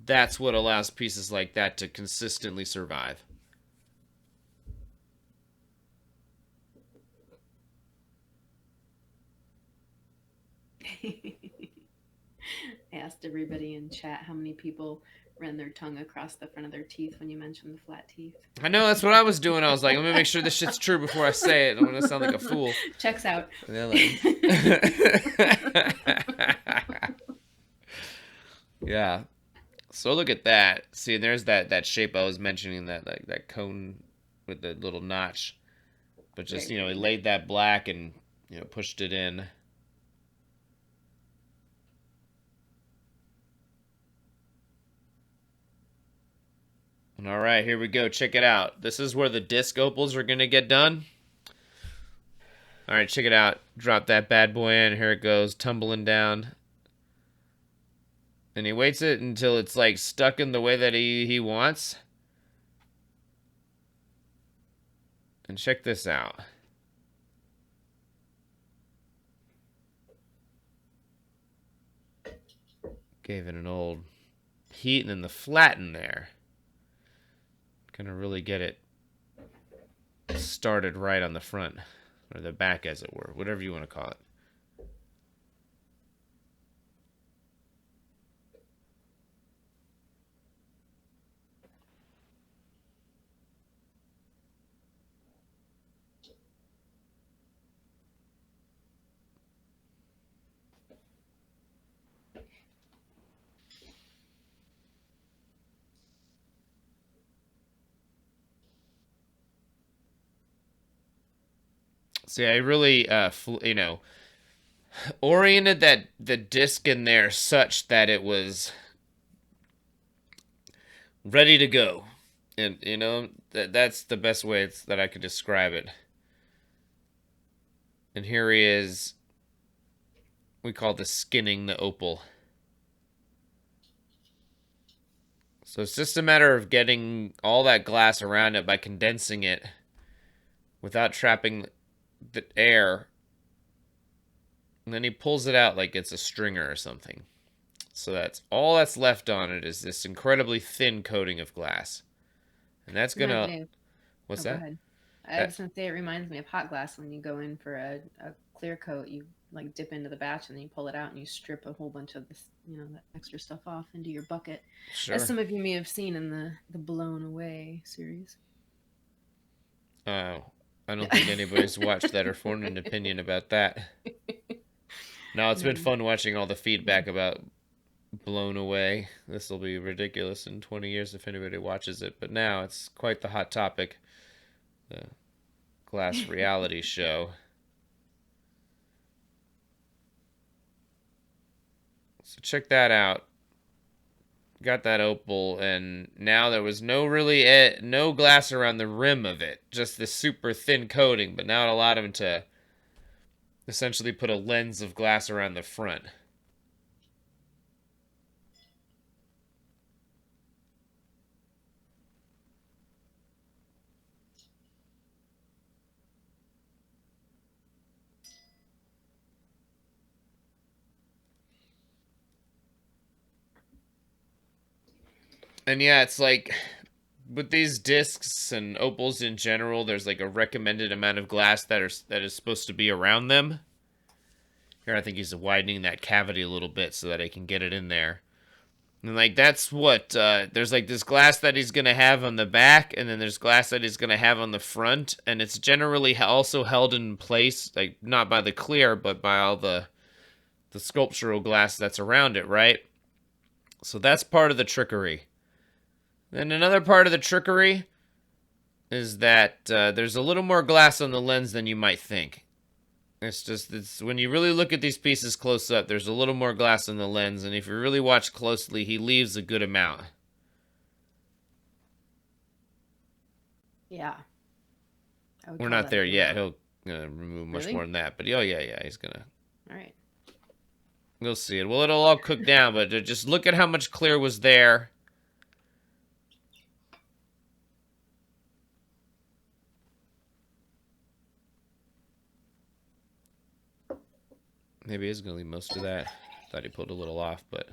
That's what allows pieces like that to consistently survive. I asked everybody in chat how many people ran their tongue across the front of their teeth when you mentioned the flat teeth. I know, that's what I was doing. I was like, let me make sure this shit's true before I say it. I'm gonna sound like a fool. Checks out. Yeah. So look at that. See, there's that shape I was mentioning, that like that cone with the little notch. But just, you know, he laid that black and, you know, pushed it in. All right, here we go. Check it out. This is where the disc opals are going to get done. All right, check it out. Drop that bad boy in. Here it goes, tumbling down. And he waits it until it's like stuck in the way that he wants. And check this out. Gave it an old heat and then the flatten there. Gonna really get it started right on the front, or the back as it were, whatever you want to call it. See, I really, you know, oriented the disc in there such that it was ready to go, and you know that's the best way that I could describe it. And here he is. We call this skinning the opal. So it's just a matter of getting all that glass around it by condensing it without trapping the air. And then he pulls it out like it's a stringer or something. So that's all that's left on it is this incredibly thin coating of glass. And that's gonna... What's that? Go ahead. I was gonna say it reminds me of hot glass when you go in for a clear coat. You like dip into the batch and then you pull it out and you strip a whole bunch of this, you know, that extra stuff off into your bucket. Sure. As some of you may have seen in the Blown Away series. Oh, I don't think anybody's watched that or formed an opinion about that. No, it's been fun watching all the feedback about Blown Away. This will be ridiculous in 20 years if anybody watches it, but now it's quite the hot topic. The glass reality show. So check that out. Got that opal, and now there was no glass around the rim of it, just this super thin coating, but now it allowed him to essentially put a lens of glass around the front. And yeah, it's like with these discs and opals in general, there's like a recommended amount of glass that is supposed to be around them. Here, I think he's widening that cavity a little bit so that I can get it in there. And like that's what there's like this glass that he's gonna have on the back, and then there's glass that he's gonna have on the front, and it's generally also held in place, like not by the clear, but by all the sculptural glass that's around it, right? So that's part of the trickery. Then another part of the trickery is that there's a little more glass on the lens than you might think. It's when you really look at these pieces close up, there's a little more glass on the lens, and if you really watch closely, he leaves a good amount. Yeah. We're not there yet. He'll remove much more than that, but oh yeah, he's gonna. All right. We'll see it. Well, it'll all cook down, but just look at how much clear was there. Maybe he's going to leave most of that. Thought he pulled a little off, but...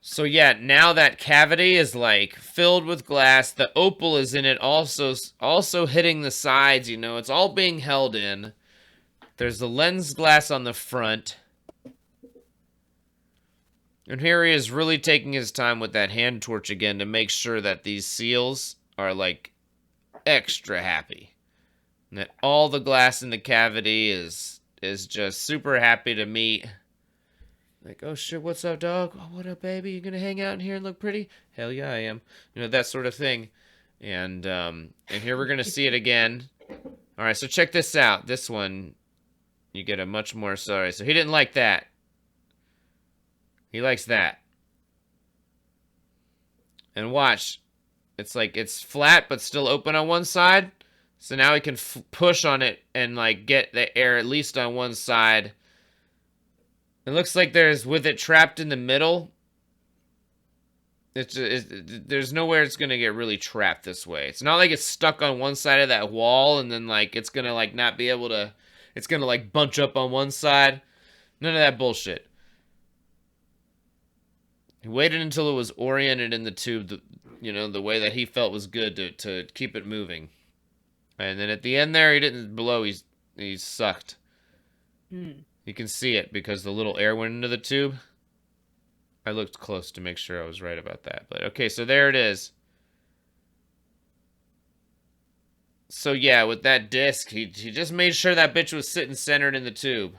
So yeah, now that cavity is like filled with glass. The opal is in it also hitting the sides, you know. It's all being held in. There's the lens glass on the front. And here he is really taking his time with that hand torch again to make sure that these seals are like extra happy. And that all the glass in the cavity is just super happy to meet. Like, oh shit, what's up, dog? Oh, what up, baby? You gonna hang out in here and look pretty? Hell yeah, I am. You know, that sort of thing. And here we're gonna see it again. All right, so check this out. This one, you get a much more, sorry. So he didn't like that. He likes that. And watch. It's like, it's flat, but still open on one side. So now he can push on it and like get the air at least on one side. It looks like with it trapped in the middle. There's nowhere it's going to get really trapped this way. It's not like it's stuck on one side of that wall and then like it's going to like not be able to, it's going to like bunch up on one side. None of that bullshit. He waited until it was oriented in the tube, you know, the way that he felt was good to keep it moving. And then at the end there, he didn't blow. He sucked. You can see it because the little air went into the tube. I looked close to make sure I was right about that. But okay, so there it is. So yeah, with that disc, he just made sure that bitch was sitting centered in the tube.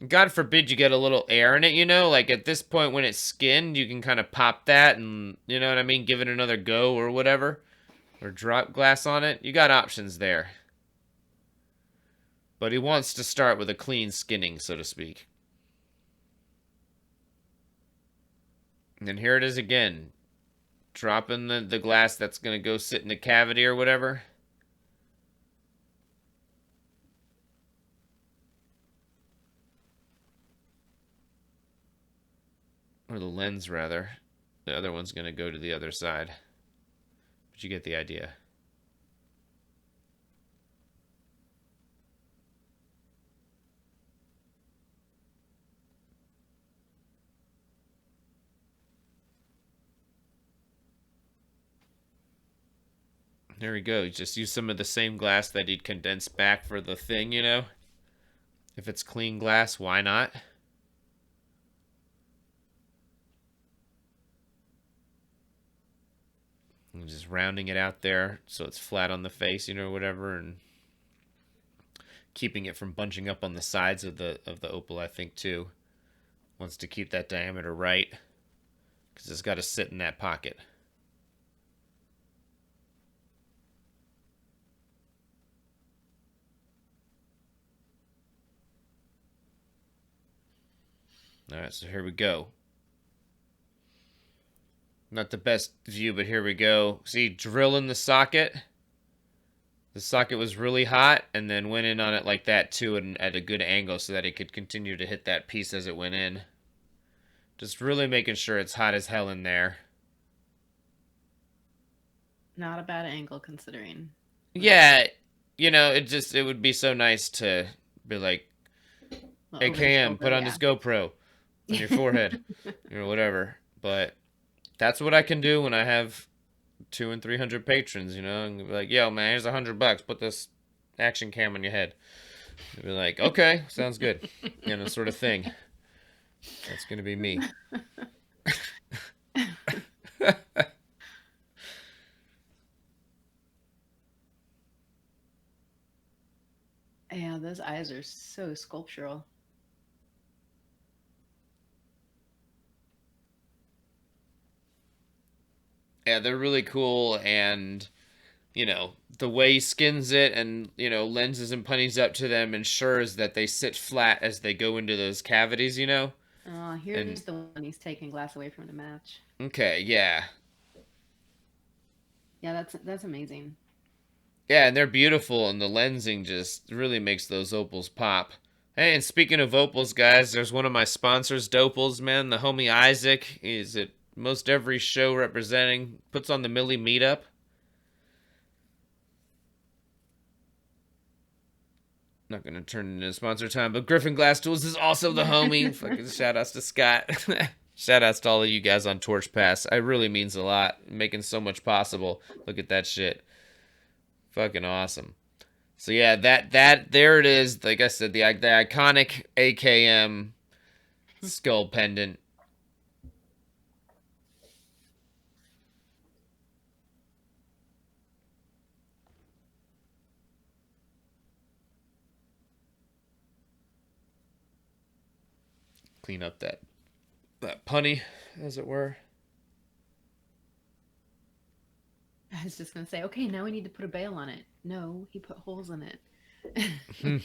God forbid you get a little air in it, you know? Like at this point when it's skinned, you can kind of pop that and, you know what I mean? Give it another go or whatever. Or drop glass on it. You got options there. But he wants to start with a clean skinning, so to speak. And then here it is again. Dropping the glass that's going to go sit in the cavity or whatever. Or the lens, rather. The other one's going to go to the other side. But you get the idea. There we go. Just use some of the same glass that he'd condensed back for the thing, you know? If it's clean glass, why not? And just rounding it out there so it's flat on the face, you know, whatever, and keeping it from bunching up on the sides of the opal, I think, too. Wants to keep that diameter right because it's got to sit in that pocket. All right, so here we go. Not the best view, but here we go. See, drilling the socket. The socket was really hot, and then went in on it like that, too, and at a good angle so that it could continue to hit that piece as it went in. Just really making sure it's hot as hell in there. Not a bad angle, considering. Yeah, you know, it would be so nice to be like, AKM, put on this GoPro. on your forehead, or whatever. But that's what I can do when I have 200 and 300 patrons, and be like, yo, man, here's $100. Put this action cam on your head. You'd be like, okay, sounds good. Sort of thing. That's gonna be me. Yeah, those eyes are so sculptural. Yeah, they're really cool, and the way he skins it and lenses and punnies up to them ensures that they sit flat as they go into those cavities. Oh, And here's the one he's taking glass away from the match. okay, yeah. Yeah, that's amazing. Yeah, and they're beautiful, and the lensing just really makes those opals pop. Hey, and speaking of opals, guys, there's one of my sponsors, Dopals, man. The homie Isaac is at most every show representing, puts on the Millie Meetup. Not going to turn into sponsor time, but Griffin Glass Tools is also the homie. Fucking shout outs to Scott. Shout outs to all of you guys on Torch Pass. It really means a lot. Making so much possible. Look at that shit. Fucking awesome. So yeah, that there it is. Like I said, the iconic AKM Skull Pendant. Clean up that punny, as it were. I was just gonna say, okay, now we need to put a bail on it. No, he put holes in it. And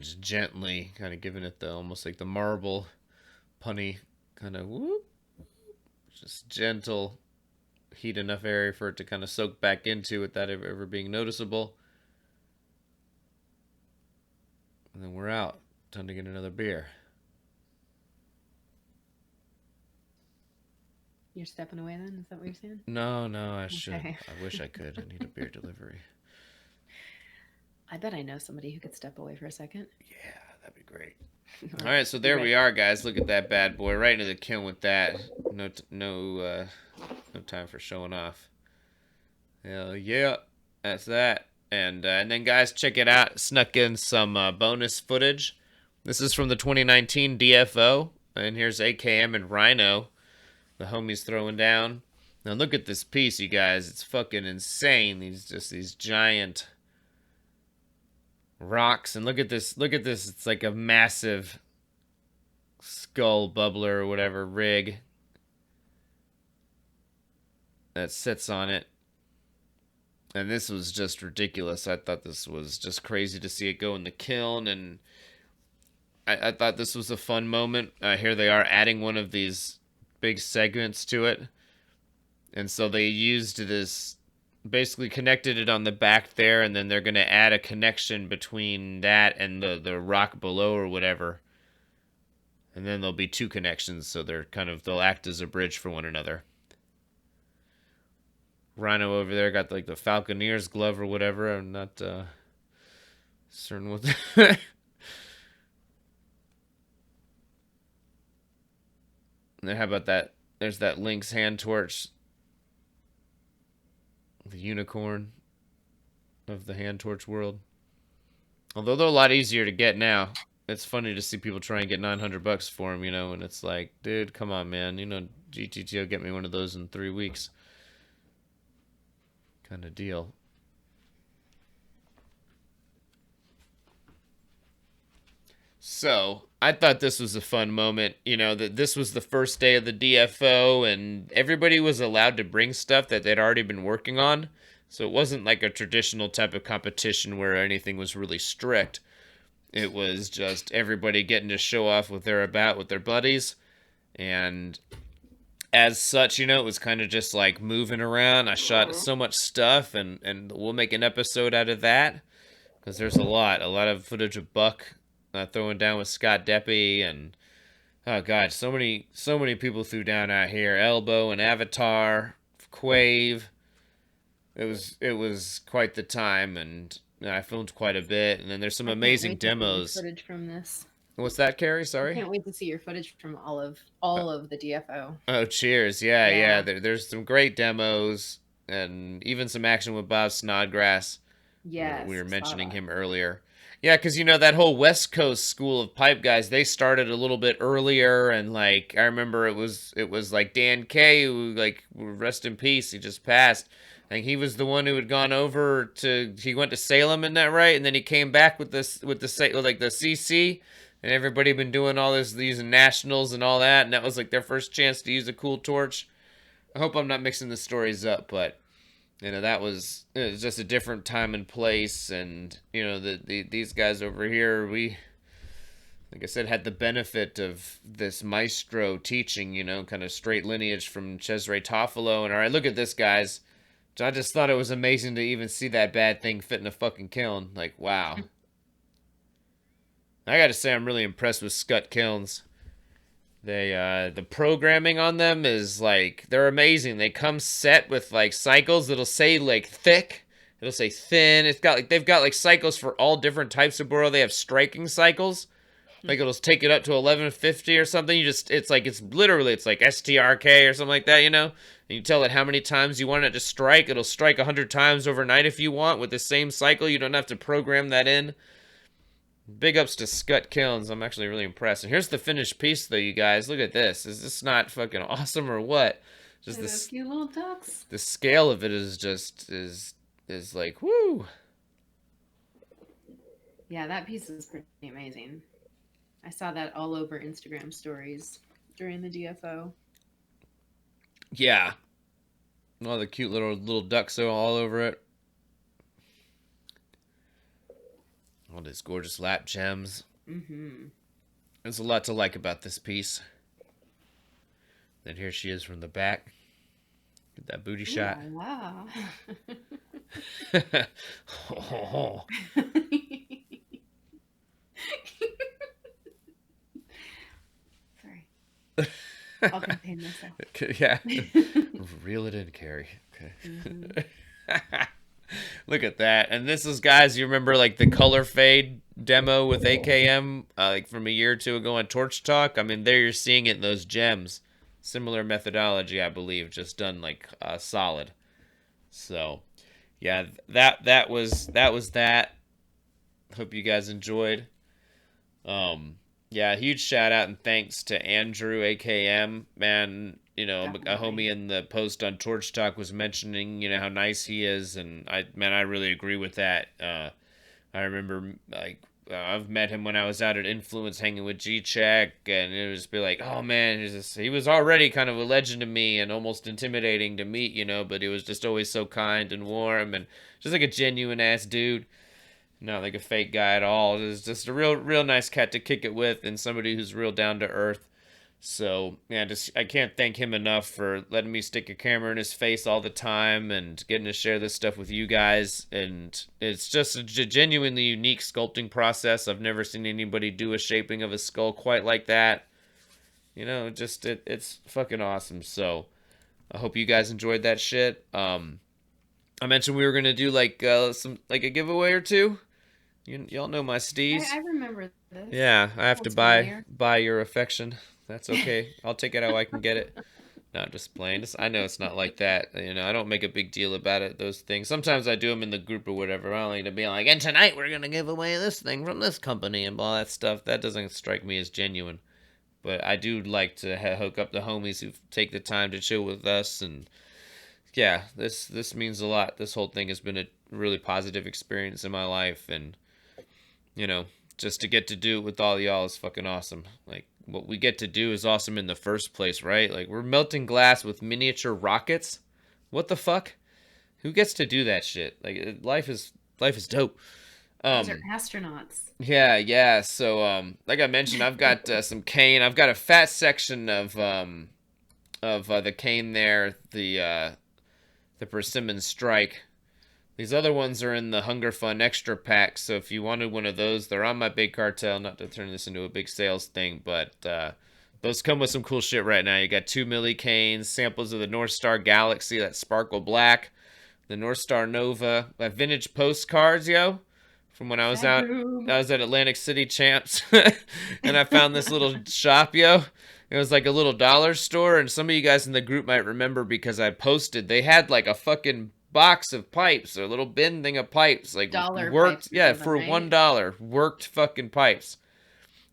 just gently kind of giving it the almost like the marble punny kind of whoop. Just gentle, heat enough area for it to kind of soak back into without ever being noticeable. And then we're out. Time to get another beer. You're stepping away then? Is that what you're saying? No, I should. I wish I could. I need a beer delivery. I bet I know somebody who could step away for a second. Yeah, that'd be great. All right, so there we are, guys. Look at that bad boy, right into the kiln with that. No time for showing off. Hell yeah, that's that. And then, guys, check it out. Snuck in some bonus footage. This is from the 2019 DFO, and here's AKM and Ryno. The homies throwing down. Now look at this piece, you guys. It's fucking insane. These giant rocks, and look at this. Look at this. It's like a massive skull bubbler or whatever rig that sits on it. And this was just ridiculous. I thought this was just crazy to see it go in the kiln, and I thought this was a fun moment. Here they are adding one of these big segments to it, and so they used this, basically connected it on the back there, and then they're going to add a connection between that and the rock below or whatever, and then there'll be two connections, so they'll act as a bridge for one another. Ryno over there got like the Falconeer's glove or whatever. I'm not certain what How about that? There's that Link's hand torch. The unicorn of the hand torch world. Although they're a lot easier to get now. It's funny to see people try and get $900 for them, and it's like, dude, come on, man. GTT will get me one of those in 3 weeks. Kind of deal. So, I thought this was a fun moment, that this was the first day of the DFO, and everybody was allowed to bring stuff that they'd already been working on. So it wasn't like a traditional type of competition where anything was really strict. It was just everybody getting to show off what they're about with their buddies. And as such, it was kind of just like moving around. I shot so much stuff, and we'll make an episode out of that, because there's a lot of footage of Buck throwing down with Scott Deppy, and oh god, so many people threw down out here. Elbow and Avatar, Quave. It was quite the time, and I filmed quite a bit, and then there's some I can't amazing wait to see your demos. footage from this. What's that, Carrie? I Sorry. can't wait to see your footage from all of the DFO. Oh, cheers! Yeah, yeah. Yeah. There's some great demos, and even some action with Bob Snodgrass. We Yes, were I saw mentioning that. him earlier. Yeah, because that whole West Coast school of pipe guys, they started a little bit earlier, and like I remember it was like Dan Kay, who like rest in peace, he just passed. I think he was the one who had gone over he went to Salem, isn't that right? And then he came back with the CC, and everybody been doing all these nationals and all that, and that was like their first chance to use a cool torch. I hope I'm not mixing the stories up, but that was, it was just a different time and place, and these guys over here, we, like I said, had the benefit of this maestro teaching, kind of straight lineage from Cesare Toffolo. And all right, look at this, guys. I just thought it was amazing to even see that bad thing fit in a fucking kiln. Like, wow. I gotta say, I'm really impressed with Scut Kilns. The programming on them is like, they're amazing. They come set with like cycles that'll say like thick, it'll say thin. They've got like cycles for all different types of burrow. They have striking cycles. Like it'll take it up to 1150 or something. It's like STRK or something like that, And you tell it how many times you want it to strike. It'll strike 100 times overnight if you want with the same cycle. You don't have to program that in. Big ups to Scut Kilns. I'm actually really impressed. And here's the finished piece, though, you guys. Look at this. Is this not fucking awesome or what? Just those cute little ducks. The scale of it is just is like woo. Yeah, that piece is pretty amazing. I saw that all over Instagram stories during the DFO. Yeah. All the cute little ducks are all over it. All these gorgeous lap gems. Mm-hmm. There's a lot to like about this piece. Then here she is from the back. Get that booty shot. Wow. Oh. Sorry. I'll contain myself. Yeah. Reel it in, Carrie. Okay. Mm-hmm. Look at that. And this is, guys, you remember like the color fade demo with AKM like from a year or two ago on Torch Talk? I mean, there you're seeing it in those gems. Similar methodology, I believe, just done like solid. So, yeah, that was that. Hope you guys enjoyed. Yeah, huge shout out and thanks to Andrew AKM, man. Definitely. A homie in the post on Torch Talk was mentioning, how nice he is, and I really agree with that. I remember, like, I've met him when I was out at Influence hanging with G-Check, and it was be like, oh man, he was already kind of a legend to me and almost intimidating to meet, but he was just always so kind and warm and just like a genuine ass dude. Not like a fake guy at all. It was just a real nice cat to kick it with, and somebody who's real down to earth. So, yeah, I can't thank him enough for letting me stick a camera in his face all the time and getting to share this stuff with you guys. And it's just a genuinely unique sculpting process. I've never seen anybody do a shaping of a skull quite like that. It's fucking awesome. So, I hope you guys enjoyed that shit. I mentioned we were going to do like a giveaway or two. Y'all know my steez. I remember this. Yeah, I have to buy your affection. That's okay. I'll take it how I can get it. No, I'm just playing. I know it's not like that. I don't make a big deal about it, those things. Sometimes I do them in the group or whatever. I don't like to be like, and tonight we're going to give away this thing from this company and all that stuff. That doesn't strike me as genuine. But I do like to hook up the homies who take the time to chill with us. And yeah, this means a lot. This whole thing has been a really positive experience in my life. And, just to get to do it with all y'all is fucking awesome. Like, what we get to do is awesome in the first place, right? Like, we're melting glass with miniature rockets. What the fuck? Who gets to do that shit? Like, life is dope. Those are astronauts. Yeah. So, like I mentioned, I've got some cane. I've got a fat section of the cane there, the Persimmon Strike. These other ones are in the Hunger Fun Extra Pack, so if you wanted one of those, they're on my Big Cartel. Not to turn this into a big sales thing, but those come with some cool shit right now. You got 2 milli canes, samples of the Northstar Galaxy, that sparkle black, the Northstar Nova, vintage postcards, yo. from when I was Sad out. room. I was at Atlantic City Champs, and I found this little shop, yo. It was like a little dollar store, and some of you guys in the group might remember because I posted. They had like a fucking box of pipes, or a little bin thing of pipes, like Dollar worked, pipes or yeah, something, for right? $1, worked fucking pipes.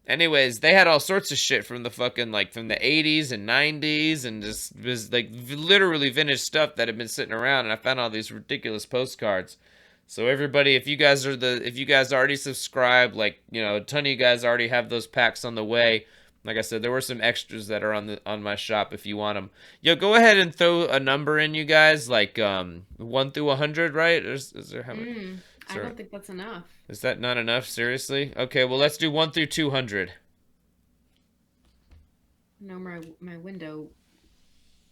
Anyways, they had all sorts of shit from the fucking like from the 80s and 90s and just was like literally vintage stuff that had been sitting around, and I found all these ridiculous postcards. So everybody, if you guys already subscribed, like, you know, a ton of you guys already have those packs on the way. Like I said, there were some extras that are on my shop if you want them. Yo, go ahead and throw a number in, you guys, like 1 through 100, right? Is there how many? I don't think that's enough. Is that not enough? Seriously? Okay, well, let's do 1 through 200. No, my window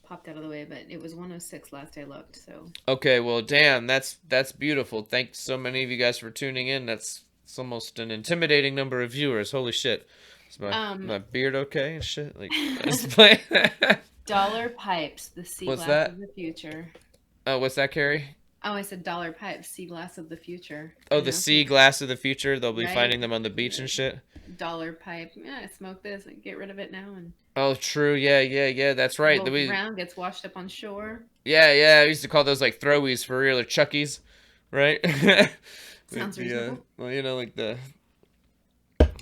popped out of the way, but it was 106 last I looked, so. Okay, well, damn, that's beautiful. Thanks so many of you guys for tuning in. It's almost an intimidating number of viewers. Holy shit. Is my beard okay and shit? Like, let's play. Dollar pipes, the sea What's glass that? of the future. Oh, what's that, Carrie? Oh, I said dollar pipes, sea glass of the future. Oh, the sea glass of the future. They'll be Right? finding them on the beach and shit. Dollar pipe. Yeah, smoke this and get rid of it now. And oh, true. Yeah. That's right. rolls around, gets washed up on shore. Yeah. I used to call those like throwies for real, or chuckies, right? Sounds reasonable. Well, you know, like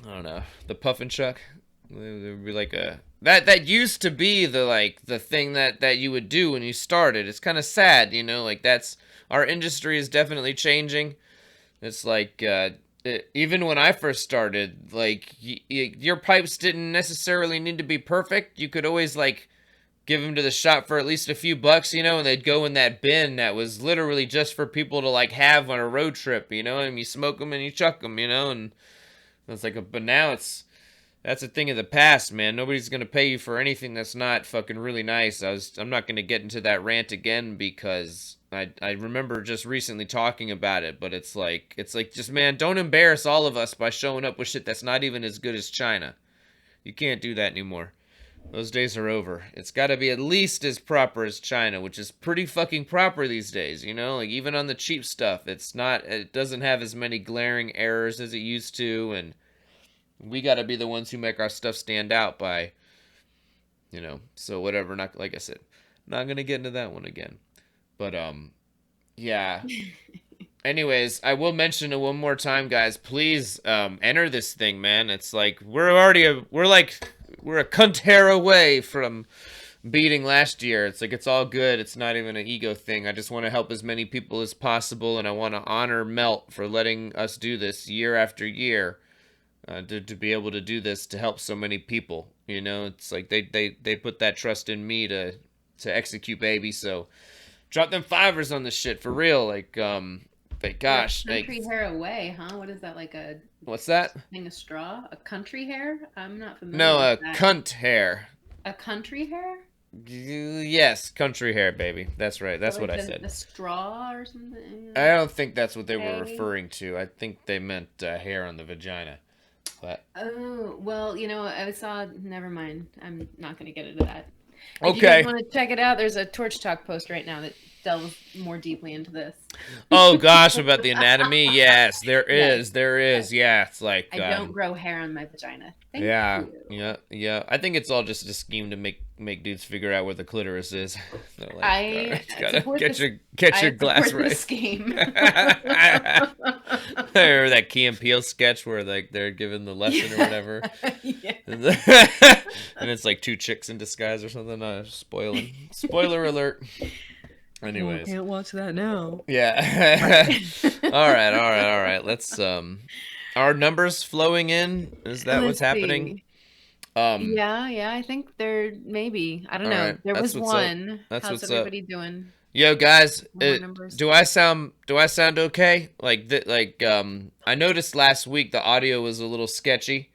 I don't know, the puff and chuck. There would be like a that used to be the thing that you would do when you started. It's kind of sad, you know, like that's our industry is definitely changing. It's like even when I first started, like your pipes didn't necessarily need to be perfect. You could always like give them to the shop for at least a few bucks, you know, and they'd go in that bin that was literally just for people to like have on a road trip, you know, and you smoke them and you chuck them, you know, and it's like but now that's a thing of the past, man. Nobody's gonna pay you for anything that's not fucking really nice. I'm not gonna get into that rant again because I remember just recently talking about it, but it's like just, man, don't embarrass all of us by showing up with shit that's not even as good as China. You can't do that anymore. Those days are over. It's got to be at least as proper as China, which is pretty fucking proper these days, you know? Like, even on the cheap stuff, it doesn't have as many glaring errors as it used to, and we got to be the ones who make our stuff stand out by, you know, so whatever. Not, like I said, not going to get into that one again. But, yeah. Anyways, I will mention it one more time, guys. Please, enter this thing, man. It's like, we're a cunt hair away from beating last year. It's like, it's all good. It's not even an ego thing. I just want to help as many people as possible, and I want to honor Melt for letting us do this year after year, to be able to do this to help so many people. You know, it's like they put that trust in me to execute, baby. So drop them $5 on this shit for real. Like, gosh, country hair away, huh? What is that, like a what's that? Thing of straw? A country hair? I'm not familiar. No, with a cunt hair. A country hair? Yes, country hair, baby. That's right. That's what I said. A straw or something? I don't think that's what they were referring to. I think they meant hair on the vagina. But oh, well, you know, I saw. Never mind. I'm not going to get into that. Okay. If you guys want to check it out, there's a Torch Talk post right now that delves more deeply into this. Oh gosh, about the anatomy? Yes, there is. There is. Yeah, it's like I don't grow hair on my vagina. Thank you. Yeah. I think it's all just a scheme to make dudes figure out where the clitoris is. Like, I gotta get your glass right. Scheme. Or that Key and Peele sketch where like they're given the lesson or whatever. Yeah. And it's like two chicks in disguise or something. Spoiler alert. Anyways, can't watch that now. Yeah. all right. Let's our numbers flowing in. Is that what's happening? Yeah. I think there maybe. I don't know. Right. There was one. How's everybody doing? Yo, guys, do I sound okay? I noticed last week the audio was a little sketchy,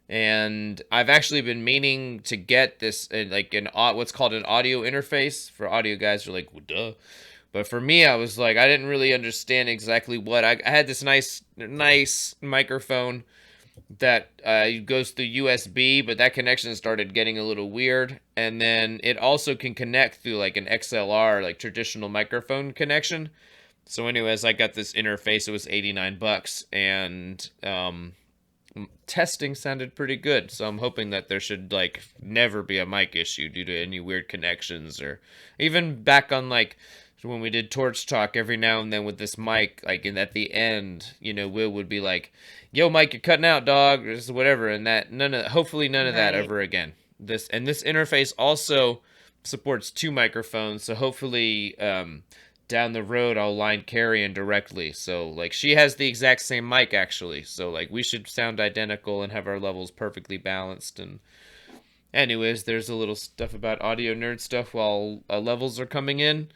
and I've actually been meaning to get this what's called an audio interface. For audio guys, are like, well, duh. But for me, I was like, I didn't really understand exactly what I had this nice microphone that goes through USB, but that connection started getting a little weird. And then it also can connect through like an XLR, like traditional microphone connection. So anyways, I got this interface. It was $89, and testing sounded pretty good. So I'm hoping that there should like never be a mic issue due to any weird connections, or even back on like when we did Torch Talk every now and then with this mic, like, and at the end, Will would be like, "Yo, Mike, you're cutting out, dog," or whatever, and that hopefully none of that ever again. This interface also supports 2 microphones, so hopefully down the road I'll line Carrie in directly. So like she has the exact same mic actually, so like we should sound identical and have our levels perfectly balanced. And anyways, there's a little stuff about audio nerd stuff while levels are coming in.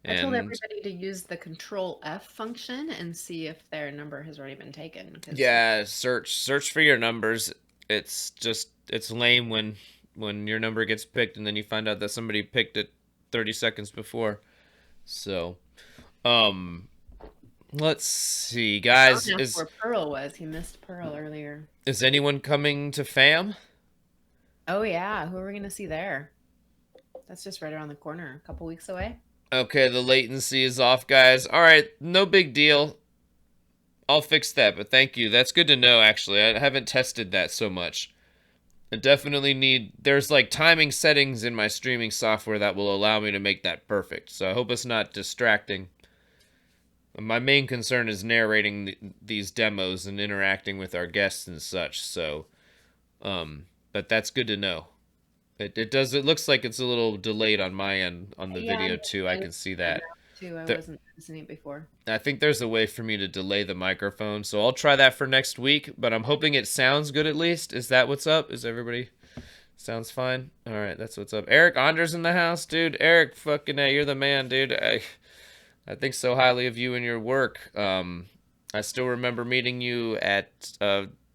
I told everybody to use the Control F function and see if their number has already been taken. Yeah, search for your numbers. It's lame when your number gets picked and then you find out that somebody picked it 30 seconds before. So, let's see, guys. I don't know where Pearl was. He missed Pearl earlier. Is anyone coming to FAM? Oh yeah, who are we gonna see there? That's just right around the corner, a couple weeks away. Okay, the latency is off, guys. All right, no big deal. I'll fix that, but thank you. That's good to know, actually. I haven't tested that so much. I definitely need... There's, like, timing settings in my streaming software that will allow me to make that perfect. So I hope it's not distracting. My main concern is narrating these demos and interacting with our guests and such, so... but that's good to know. It looks like it's a little delayed on my end on the video too. I can see that. Too. I wasn't listening before. I think there's a way for me to delay the microphone, so I'll try that for next week, but I'm hoping it sounds good at least. Is that what's up? Is everybody sounds fine? All right, that's what's up. Eric Anders in the house, dude. Eric, fucking A, you're the man, dude. I think so highly of you and your work. I still remember meeting you at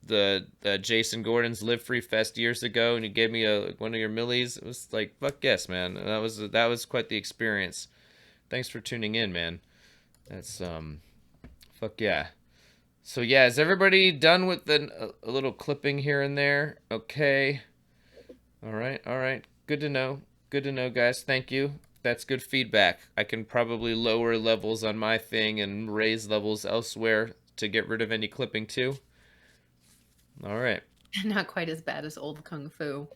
the Jason Gordon's Live Free Fest years ago, and you gave me one of your millies. It was like, fuck yes, man. That was quite the experience. Thanks for tuning in, man. That's fuck yeah. So yeah, is everybody done with a little clipping here and there? Okay. All right. Good to know. Good to know, guys. Thank you. That's good feedback. I can probably lower levels on my thing and raise levels elsewhere to get rid of any clipping too. All right. Not quite as bad as old Kung Fu.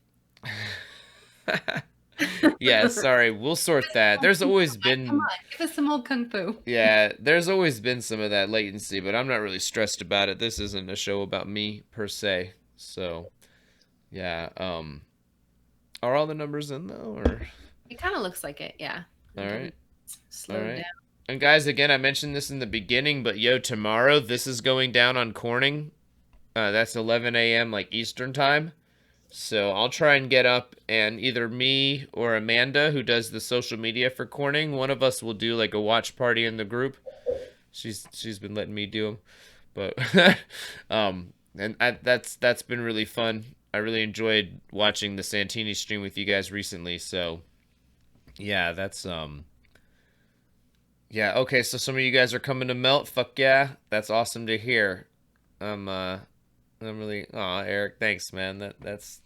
Yeah, sorry. We'll sort that. There's always been... Come on, give us some old Kung Fu. Yeah, there's always been some of that latency, but I'm not really stressed about it. This isn't a show about me, per se. So, yeah. Are all the numbers in, though? Or... It kind of looks like it, yeah. All right. Slow down. And guys, again, I mentioned this in the beginning, but yo, tomorrow, this is going down on Corning. That's 11 a.m. like Eastern time. So I'll try and get up, and either me or Amanda, who does the social media for Corning, one of us will do like a watch party in the group. She's been letting me do them, but that's been really fun. I really enjoyed watching the Santini stream with you guys recently. So yeah, that's yeah, okay. So some of you guys are coming to Melt. Fuck yeah, that's awesome to hear. I'm really, Eric, thanks, man. That's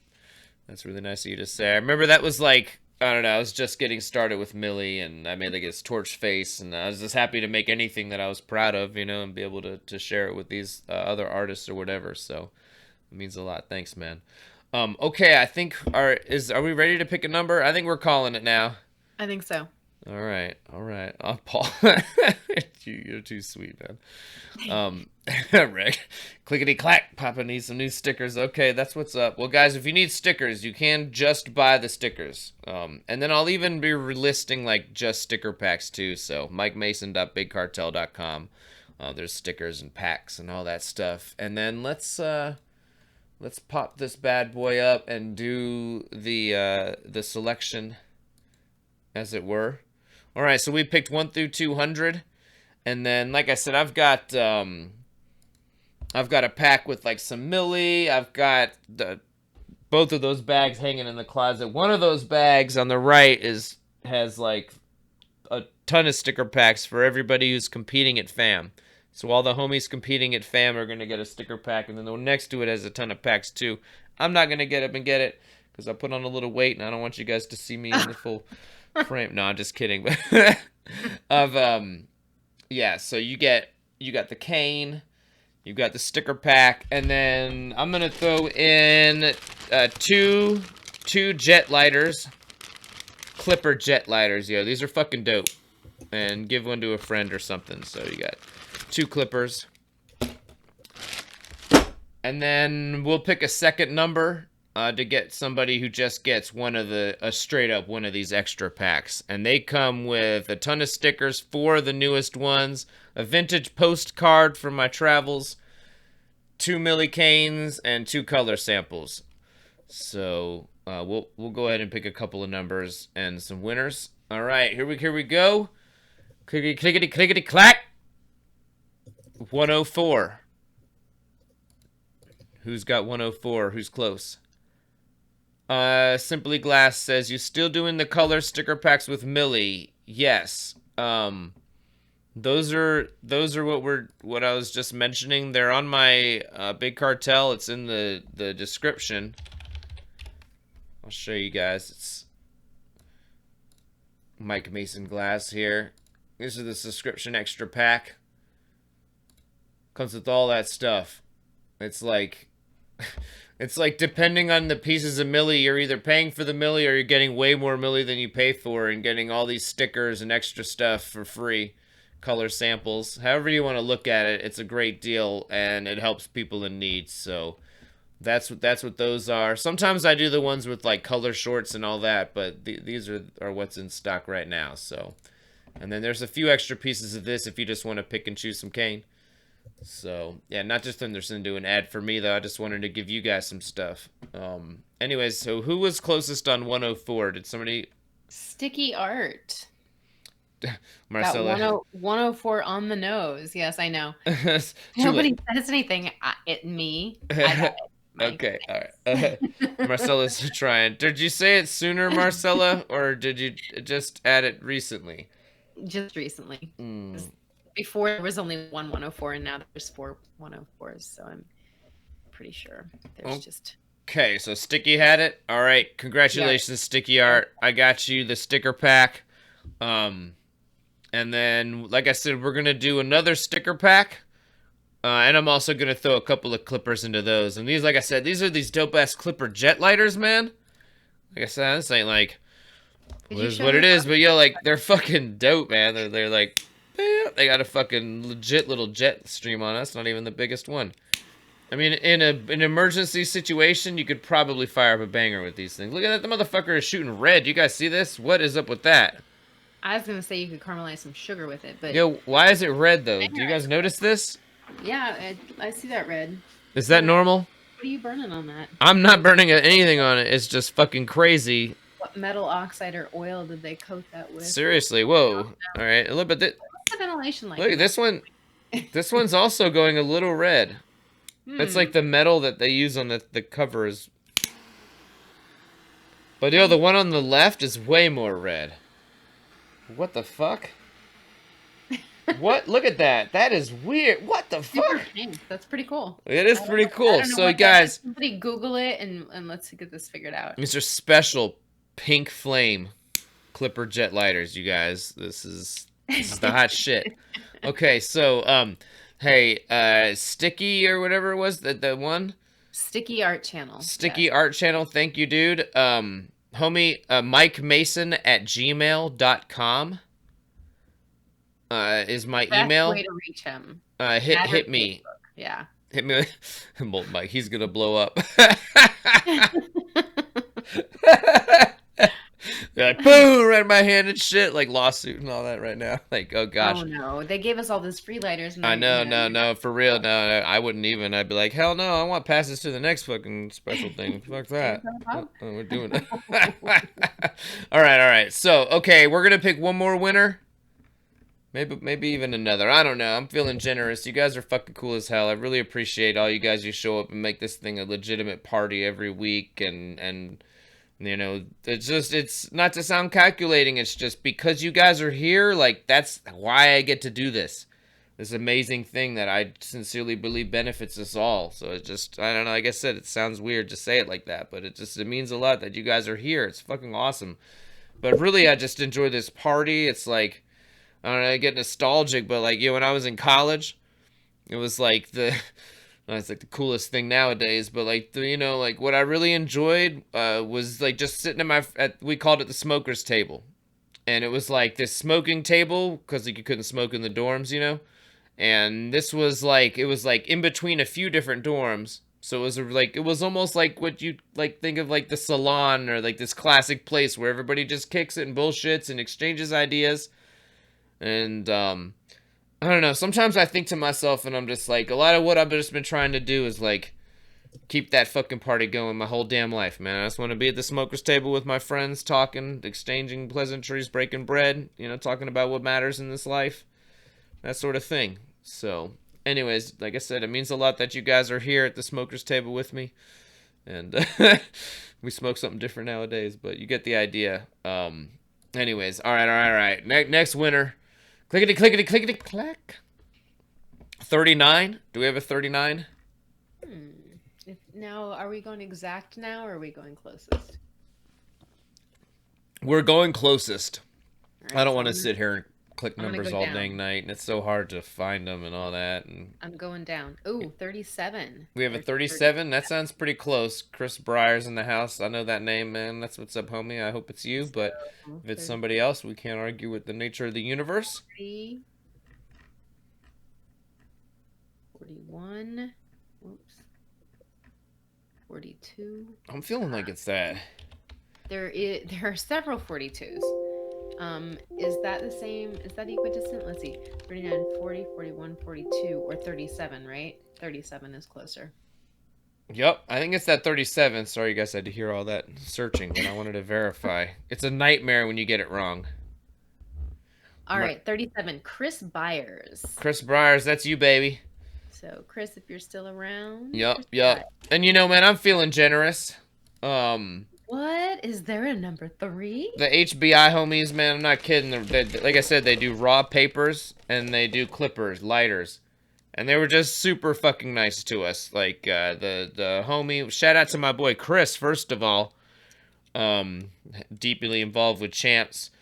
really nice of you to say. I remember that was like, I don't know, I was just getting started with Millie, and I made like his torch face, and I was just happy to make anything that I was proud of, and be able to share it with these other artists or whatever. So it means a lot. Thanks, man. Okay, I think are we ready to pick a number? I think we're calling it now. I think so. All right. Oh, Paul, you're too sweet, man. Rick, clickety clack. Papa needs some new stickers. Okay, that's what's up. Well, guys, if you need stickers, you can just buy the stickers. And then I'll even be listing like just sticker packs too. So MikeMason.BigCartel.com. There's stickers and packs and all that stuff. And then let's pop this bad boy up and do the selection, as it were. All right, so we picked 1 through 200, and then, like I said, I've got a pack with like some Millie. I've got both of those bags hanging in the closet. One of those bags on the right has like a ton of sticker packs for everybody who's competing at FAM. So all the homies competing at FAM are gonna get a sticker pack, and then the one next to it has a ton of packs too. I'm not gonna get up and get it because I put on a little weight, and I don't want you guys to see me in the full frame. No, I'm just kidding. But Yeah, so you got the cane, you got the sticker pack, and then I'm gonna throw in two jet lighters, clipper jet lighters. Yo, these are fucking dope. And give one to a friend or something. So you got 2 clippers. And then we'll pick a second number to get somebody who just gets straight up one of these extra packs. And they come with a ton of stickers, 4 of the newest ones, a vintage postcard from my travels, 2 milli canes, and 2 color samples. So we'll go ahead and pick a couple of numbers and some winners. All right, here we go. Clickety clickety clack. 104. Who's got 104? Who's close? Simply Glass says, you still doing the color sticker packs with Millie? Yes. Those are what I was just mentioning. They're on my Big Cartel. It's in the description. I'll show you guys. It's Mike Mason Glass here. This is the subscription extra pack. Comes with all that stuff. It's like depending on the pieces of milli, you're either paying for the milli or you're getting way more milli than you pay for and getting all these stickers and extra stuff for free. Color samples. However you want to look at it, it's a great deal and it helps people in need. So that's what those are. Sometimes I do the ones with like color shorts and all that, but these are what's in stock right now. So, and then there's a few extra pieces of this if you just want to pick and choose some cane. So yeah, not just Henderson do an ad for me though. I just wanted to give you guys some stuff. Anyways, so who was closest on 104? Did somebody? Sticky art. Marcella. 104 on the nose. Yes, I know. Nobody says anything. Me. I got it. Okay, all right. Marcella's trying. Did you say it sooner, Marcella, or did you just add it recently? Just recently. Before there was only 1 104, and now there's 4 104s. So I'm pretty sure there's just. Okay, so Sticky had it. All right, congratulations, yeah. Sticky Art. I got you the sticker pack. And then, like I said, we're gonna do another sticker pack. And I'm also going to throw a couple of clippers into those. And these, like I said, these are these dope-ass clipper jet lighters, man. Like I said, this ain't like, what it is. But, yo, like, they're fucking dope, man. They're like, they got a fucking legit little jet stream on us. Not even the biggest one. I mean, in an emergency situation, you could probably fire up a banger with these things. Look at that. The motherfucker is shooting red. You guys see this? What is up with that? I was going to say you could caramelize some sugar with it. But yo, why is it red, though? Do you guys notice this? Yeah, I see that red. Is that normal? What are you burning on that? I'm not burning anything on it. It's just fucking crazy. What metal oxide or oil did they coat that with? Seriously, whoa. All right, a little bit. What's the ventilation like? Look at this one. This one's also going a little red. It's like the metal that they use on the covers. But yo, the one on the left is way more red. What the fuck? What? Look at that. That is weird. What the fuck? That's pretty cool. It is pretty cool. So, guys, somebody Google it and let's get this figured out. These are special pink flame clipper jet lighters, you guys. This is the hot shit. Okay, so hey, Sticky or whatever it was, the one. Sticky Art Channel. Sticky Art Channel. Thank you, dude. Homie, Mike Mason at gmail.com. Is my email. Way to reach him. Hit me. Facebook. Yeah. Hit me. Molten Mike. He's gonna blow up. Like, boom, right in my hand and shit, like lawsuit and all that right now. Like, oh gosh. Oh no, they gave us all those free lighters. I know, no, for real, no, I wouldn't even. I'd be like, hell no, I want passes to the next fucking special thing. Fuck that. We're doing it. All right. So, okay, we're gonna pick one more winner. Maybe even another. I don't know. I'm feeling generous. You guys are fucking cool as hell. I really appreciate all you guys who show up and make this thing a legitimate party every week. And you know, it's not to sound calculating. It's just because you guys are here. Like, that's why I get to do this. This amazing thing that I sincerely believe benefits us all. So it just, I don't know. Like I said, it sounds weird to say it like that, but it means a lot that you guys are here. It's fucking awesome. But really, I just enjoy this party. It's like, don't know, I get nostalgic, but like, when I was in college, it was like it's like the coolest thing nowadays, but like like what I really enjoyed was like just sitting we called it the smoker's table. And it was like this smoking table because like, you couldn't smoke in the dorms. And this was like it was like in between a few different dorms. So it was almost like what you like think of like the salon or like this classic place where everybody just kicks it and bullshits and exchanges ideas. And I don't know. Sometimes I think to myself and I'm just like, a lot of what I've just been trying to do is like keep that fucking party going my whole damn life, man. I just want to be at the smoker's table with my friends, talking, exchanging pleasantries, breaking bread, talking about what matters in this life, that sort of thing. So, anyways, like I said, it means a lot that you guys are here at the smoker's table with me. And we smoke something different nowadays, but you get the idea. Anyways, all right. Next winner. Clickety, clickety, clickety, clack. 39. Do we have a 39? Now, are we going exact now, or are we going closest? We're going closest. Right, I don't want to so sit here and click numbers all dang night, and it's so hard to find them and all that. And I'm going down. Ooh, 37. We have a 37? That sounds pretty close. Chris Breyer's in the house. I know that name, man. That's what's up, homie. I hope it's you, but if it's somebody else, we can't argue with the nature of the universe. 41. Whoops. 42. I'm feeling like it's that. There are several 42s. Is that the same? Is that equidistant? Let's see. 39, 40, 41, 42, or 37, right? 37 is closer. Yep, I think it's that 37. Sorry, you guys had to hear all that searching, but I wanted to verify. It's a nightmare when you get it wrong. All right, 37. Chris Byers. Chris Byers, that's you, baby. So, Chris, if you're still around. Yep. And man, I'm feeling generous. What? Is there a number 3? The HBI homies, man, I'm not kidding. Like I said, they do raw papers and they do clippers, lighters. And they were just super fucking nice to us. Like, the homie, shout out to my boy Chris, first of all. Deeply involved with Champs.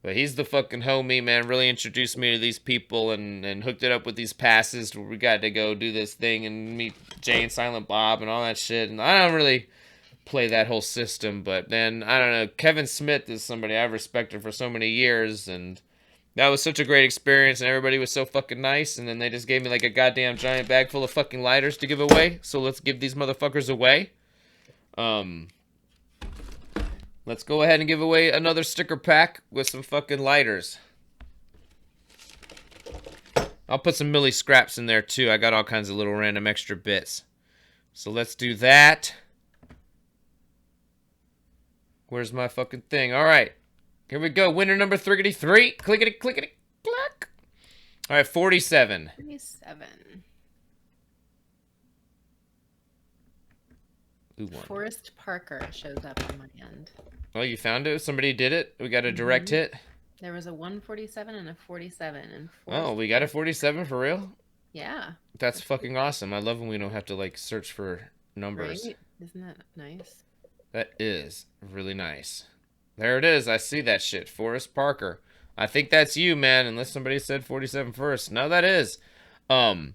But he's the fucking homie, man. Really introduced me to these people and hooked it up with these passes where we got to go do this thing and meet Jay and Silent Bob and all that shit. And I don't really play that whole system, but then, I don't know, Kevin Smith is somebody I've respected for so many years, and that was such a great experience, and everybody was so fucking nice, and then they just gave me like a goddamn giant bag full of fucking lighters to give away, so let's give these motherfuckers away. Let's go ahead and give away another sticker pack with some fucking lighters. I'll put some Millie scraps in there too. I got all kinds of little random extra bits. So let's do that. Where's my fucking thing? All right. Here we go. Winner number 33. Clickety, clickety, clack. All right, 47. 47. Who won? Forrest Parker shows up on my end. Oh, you found it? Somebody did it? We got a direct hit? There was a 147 and a 47. And oh, we got a 47 for real? Yeah. That's fucking awesome. I love when we don't have to, like, search for numbers. Right? Isn't that nice? That is really nice. There it is. I see that shit. Forrest Parker. I think that's you, man, unless somebody said 47 first. No, that is. All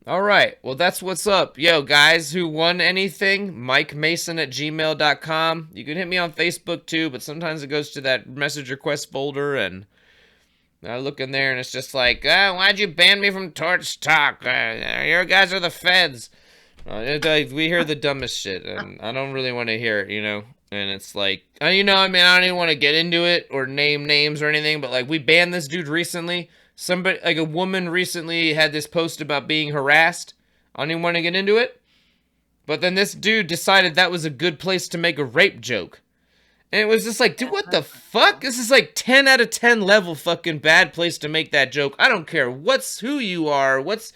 right. Well, that's what's up. Yo, guys who won anything, mikemason@gmail.com. You can hit me on Facebook, too, but sometimes it goes to that message request folder, and I look in there, and it's just like, why'd you ban me from Torch Talk? Your guys are the feds. We hear the dumbest shit, and I don't really want to hear it, And it's like, I don't even want to get into it or name names or anything, but, like, we banned this dude recently. Somebody, like a woman recently had this post about being harassed. I don't even want to get into it. But then this dude decided that was a good place to make a rape joke. And it was just like, dude, what the fuck? This is like 10 out of 10 level fucking bad place to make that joke. I don't care who you are, what's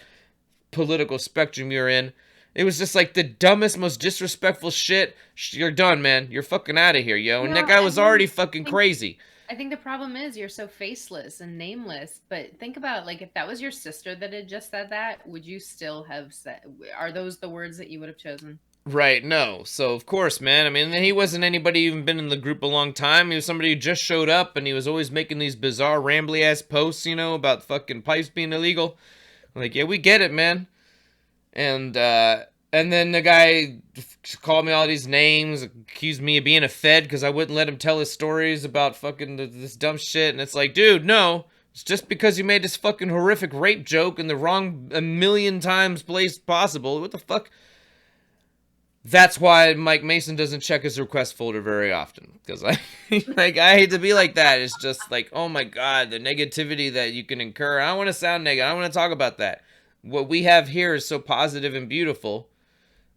political spectrum you're in. It was just like the dumbest, most disrespectful shit. You're done, man. You're fucking out of here, yo. And that guy was already fucking crazy. I think the problem is you're so faceless and nameless, but think about, like, if that was your sister that had just said that, would you still have said, are those the words that you would have chosen? Right, no. So, of course, man. I mean, he wasn't anybody even been in the group a long time. He was somebody who just showed up, and he was always making these bizarre, rambly-ass posts, you know, about fucking pipes being illegal. I'm like, yeah, we get it, man. And then the guy called me all these names, accused me of being a Fed because I wouldn't let him tell his stories about fucking this dumb shit. And it's like, dude, no. It's just because you made this fucking horrific rape joke in the wrong a million times place possible. What the fuck? That's why Mike Mason doesn't check his request folder very often. Because I hate to be like that. It's just like, oh my God, the negativity that you can incur. I don't want to sound negative. I don't want to talk about that. What we have here is so positive and beautiful.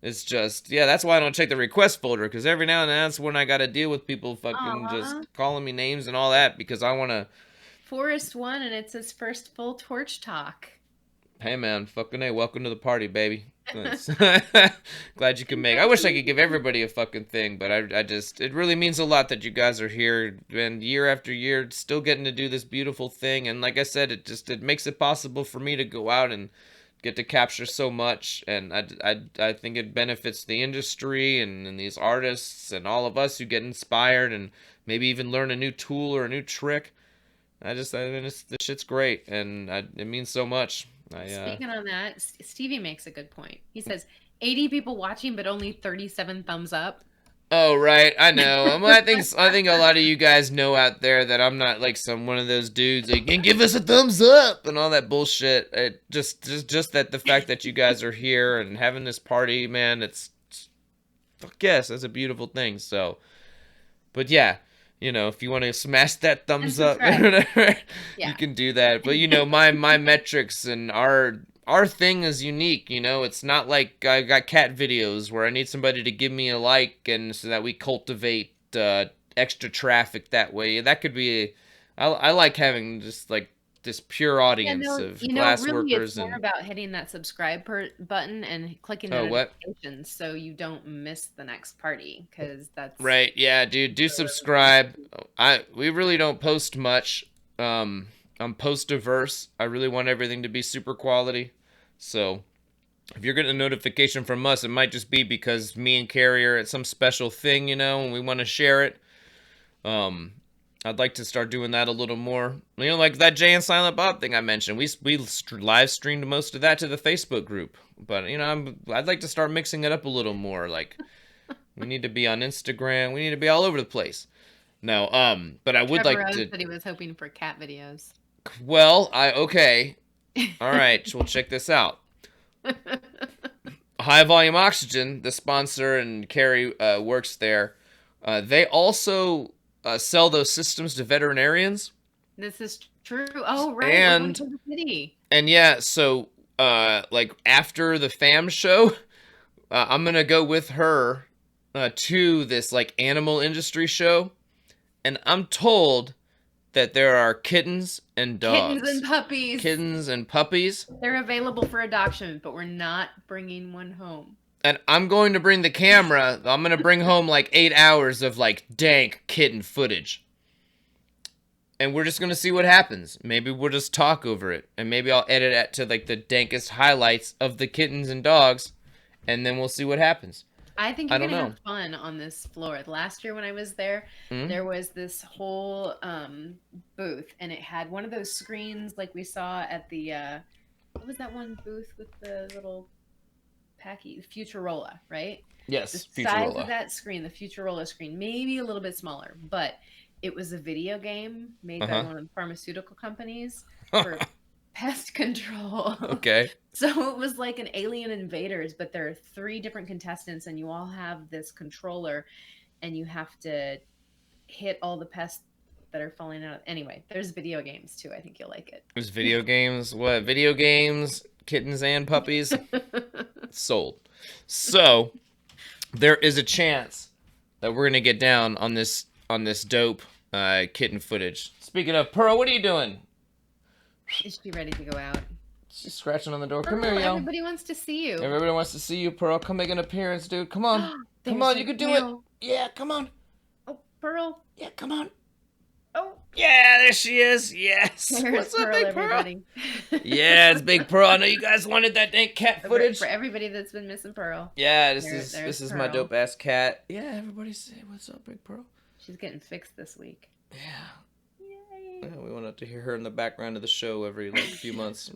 It's just, yeah, that's why I don't check the request folder. Because every now and then that's when I got to deal with people fucking just calling me names and all that. Because I want to... Forrest won and it's his first full torch talk. Hey man, fucking A, welcome to the party, baby. Glad you can make. I wish I could give everybody a fucking thing, but I just, it really means a lot that you guys are here, and year after year, still getting to do this beautiful thing. And like I said, it makes it possible for me to go out and get to capture so much. And I think it benefits the industry and these artists and all of us who get inspired and maybe even learn a new tool or a new trick. I mean, this shit's great, and it means so much. Speaking on that, Stevie makes a good point. He says 80 people watching, but only 37 thumbs up. Oh right, I know. I think a lot of you guys know out there that I'm not like one of those dudes like, and give us a thumbs up and all that bullshit. It just that the fact that you guys are here and having this party, man, it's fuck yes, that's a beautiful thing. So, but yeah. You know, if you want to smash that thumbs up, yeah. You can do that. But, you know, my metrics and our thing is unique, you know. It's not like I got cat videos where I need somebody to give me a like and so that we cultivate extra traffic that way. That could be... I like having just, like, this pure audience of glass really workers. It's more about hitting that subscribe button and clicking the notifications so you don't miss the next party, because that's right. Yeah, dude, do subscribe. We really don't post much. I'm post diverse. I really want everything to be super quality. So if you're getting a notification from us, it might just be because me and Carrie are at some special thing, you know, and we want to share it. I'd like to start doing that a little more. You know, like that Jay and Silent Bob thing I mentioned. We live streamed most of that to the Facebook group. But, you know, I'd like to start mixing it up a little more. Like, we need to be on Instagram. We need to be all over the place. No, but I would like to... said he was hoping for cat videos. Well, okay. All right, we'll check this out. High Volume Oxygen, the sponsor, and Carrie works there. They also... sell those systems to veterinarians. This is true. Oh, right. And yeah, so like after the fam show, I'm gonna go with her to this like animal industry show, and I'm told that there are kittens and dogs, kittens and puppies. They're available for adoption, but we're not bringing one home. And I'm going to bring the camera. I'm going to bring home like 8 hours of like dank kitten footage. And we're just going to see what happens. Maybe we'll just talk over it. And maybe I'll edit it to like the dankest highlights of the kittens and dogs. And then we'll see what happens. I think you're going to have fun on this floor. Last year when I was there, there was this whole booth. And it had one of those screens like we saw at the... what was that one booth with the little... Futurola, right? Yes, the size of that screen, the Futurola screen, maybe a little bit smaller, but it was a video game made by one of the pharmaceutical companies for pest control. Okay. So it was like an Alien Invaders, but there are 3 different contestants, and you all have this controller, and you have to hit all the pests that are falling out. Anyway, there's video games too. I think you'll like it. There's video games. What? Video games, kittens and puppies. Sold. So there is a chance that we're gonna get down on this dope kitten footage. Speaking of, Pearl, what are you doing? Is she ready to go out? She's scratching on the door. Come here, yo. Everybody wants to see you. Everybody wants to see you, Pearl. Come make an appearance, dude. Come on. Come on, you can do it. Yeah, come on. Oh, Pearl. Yeah, come on. Oh. Yeah, there she is. Yes. There's What's up, Pearl, Big Pearl? everybody. Yeah, it's Big Pearl. I know you guys wanted that dang cat footage. For everybody that's been missing Pearl. Yeah, this is my Pearl. dope ass cat. Yeah, everybody say what's up, Big Pearl. She's getting fixed this week. Yeah. Yay. Yeah, we want to hear her in the background of the show every like few months.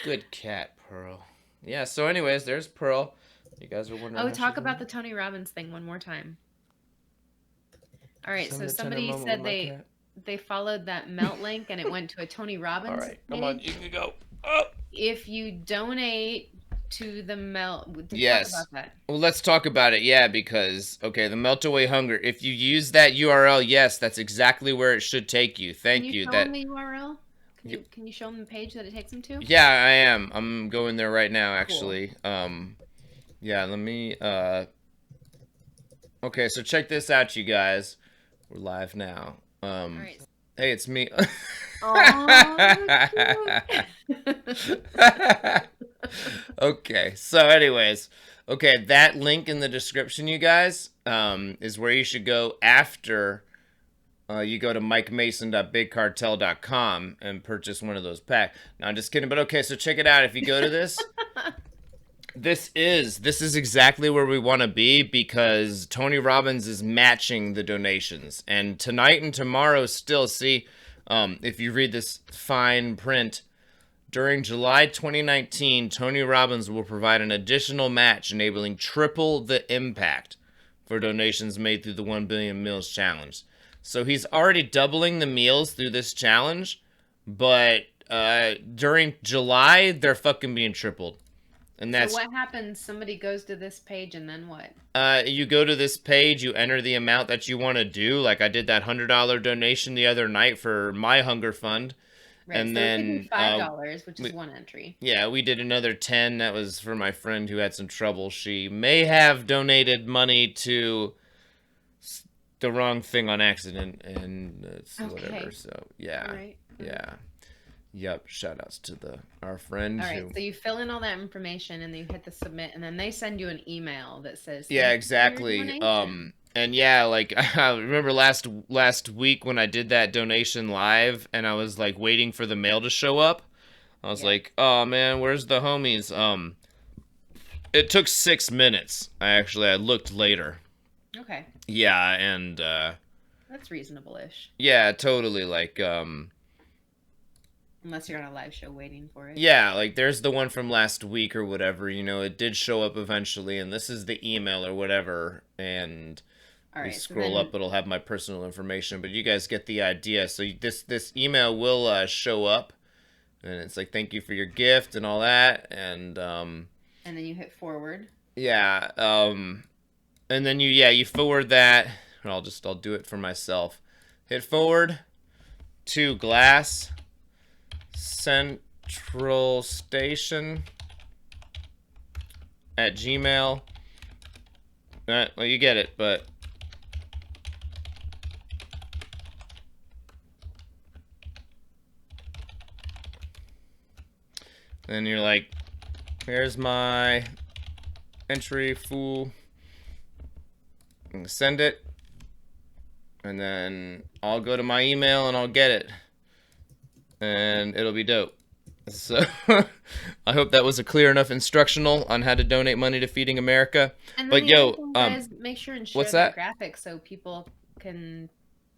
Good cat, Pearl. Yeah. So, anyways, there's Pearl. You guys are wondering. Oh, talk about the Tony Robbins thing one more time. All right. So somebody said they followed that melt link and it went to a Tony Robbins. All right, come on, you can go. Oh. If you donate to the melt, yes. Talk about that. Well, let's talk about it. Yeah, because okay, the Melt Away Hunger. If you use that URL, yes, that's exactly where it should take you. Thank you. Show them the URL? Can you show them the page that it takes them to? Yeah, I am. I'm going there right now, actually. Cool. Yeah, let me. Okay, so check this out, you guys. We're live now. All right. Hey, it's me. Okay, so anyways, okay, that link in the description, you guys, is where you should go after you go to mikemason.bigcartel.com and purchase one of those packs. No, I'm just kidding, but okay, so check it out. If you go to this, this is exactly where we want to be because Tony Robbins is matching the donations. And tonight and tomorrow still, see, if you read this fine print, during July 2019, Tony Robbins will provide an additional match enabling triple the impact for donations made through the 1 Billion Meals Challenge. So he's already doubling the meals through this challenge, but during July, they're fucking being tripled. And that's, so what happens? Somebody goes to this page and then what? You go to this page, you enter the amount that you want to do. Like I did that $100 donation the other night for my hunger fund. Right, and so then $5, which is one entry. Yeah, we did another 10. That was for my friend who had some trouble. She may have donated money to the wrong thing on accident, and it's whatever. So yeah, right. Yeah, yep. Shout outs to our friend. All right, so you fill in all that information, and then you hit the submit, and then they send you an email that says, yeah, exactly. And yeah, like I remember last week when I did that donation live and I was like waiting for the mail to show up. I was like, "Oh man, where's the homies?" It took 6 minutes. I looked later. Okay. Yeah, and that's reasonable-ish. Yeah, totally, like unless you're on a live show waiting for it. Yeah, like there's the one from last week or whatever, you know, it did show up eventually, and this is the email or whatever, and you scroll up, it'll have my personal information, but you guys get the idea. So this email will show up, and it's like, thank you for your gift and all that, and then you hit forward. Yeah, and then you forward that. I'll do it for myself. Hit forward to Glass Central Station at Gmail. Well, you get it, but then you're like, here's my entry, fool. Send it, and then I'll go to my email and I'll get it, and it'll be dope. So I hope that was a clear enough instructional on how to donate money to Feeding America. And but make sure and share the graphics so people can.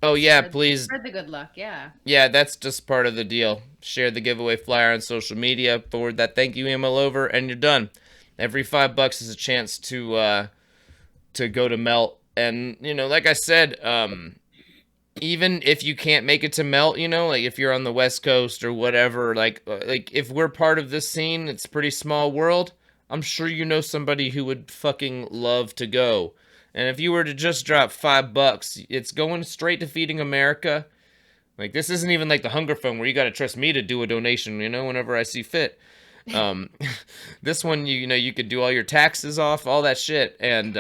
Oh yeah, please spread the good luck. Yeah. Yeah, that's just part of the deal. Share the giveaway flyer on social media. Forward that thank you email over, and you're done. Every $5 is a chance to go to Melt. And, you know, like I said, even if you can't make it to Melt, you know, like if you're on the West Coast or whatever, like if we're part of this scene, it's a pretty small world, I'm sure you know somebody who would fucking love to go. And if you were to just drop $5, it's going straight to Feeding America. Like, this isn't even like the Hunger Fund where you got to trust me to do a donation, you know, whenever I see fit. This one, you know, you could do all your taxes off, all that shit. And,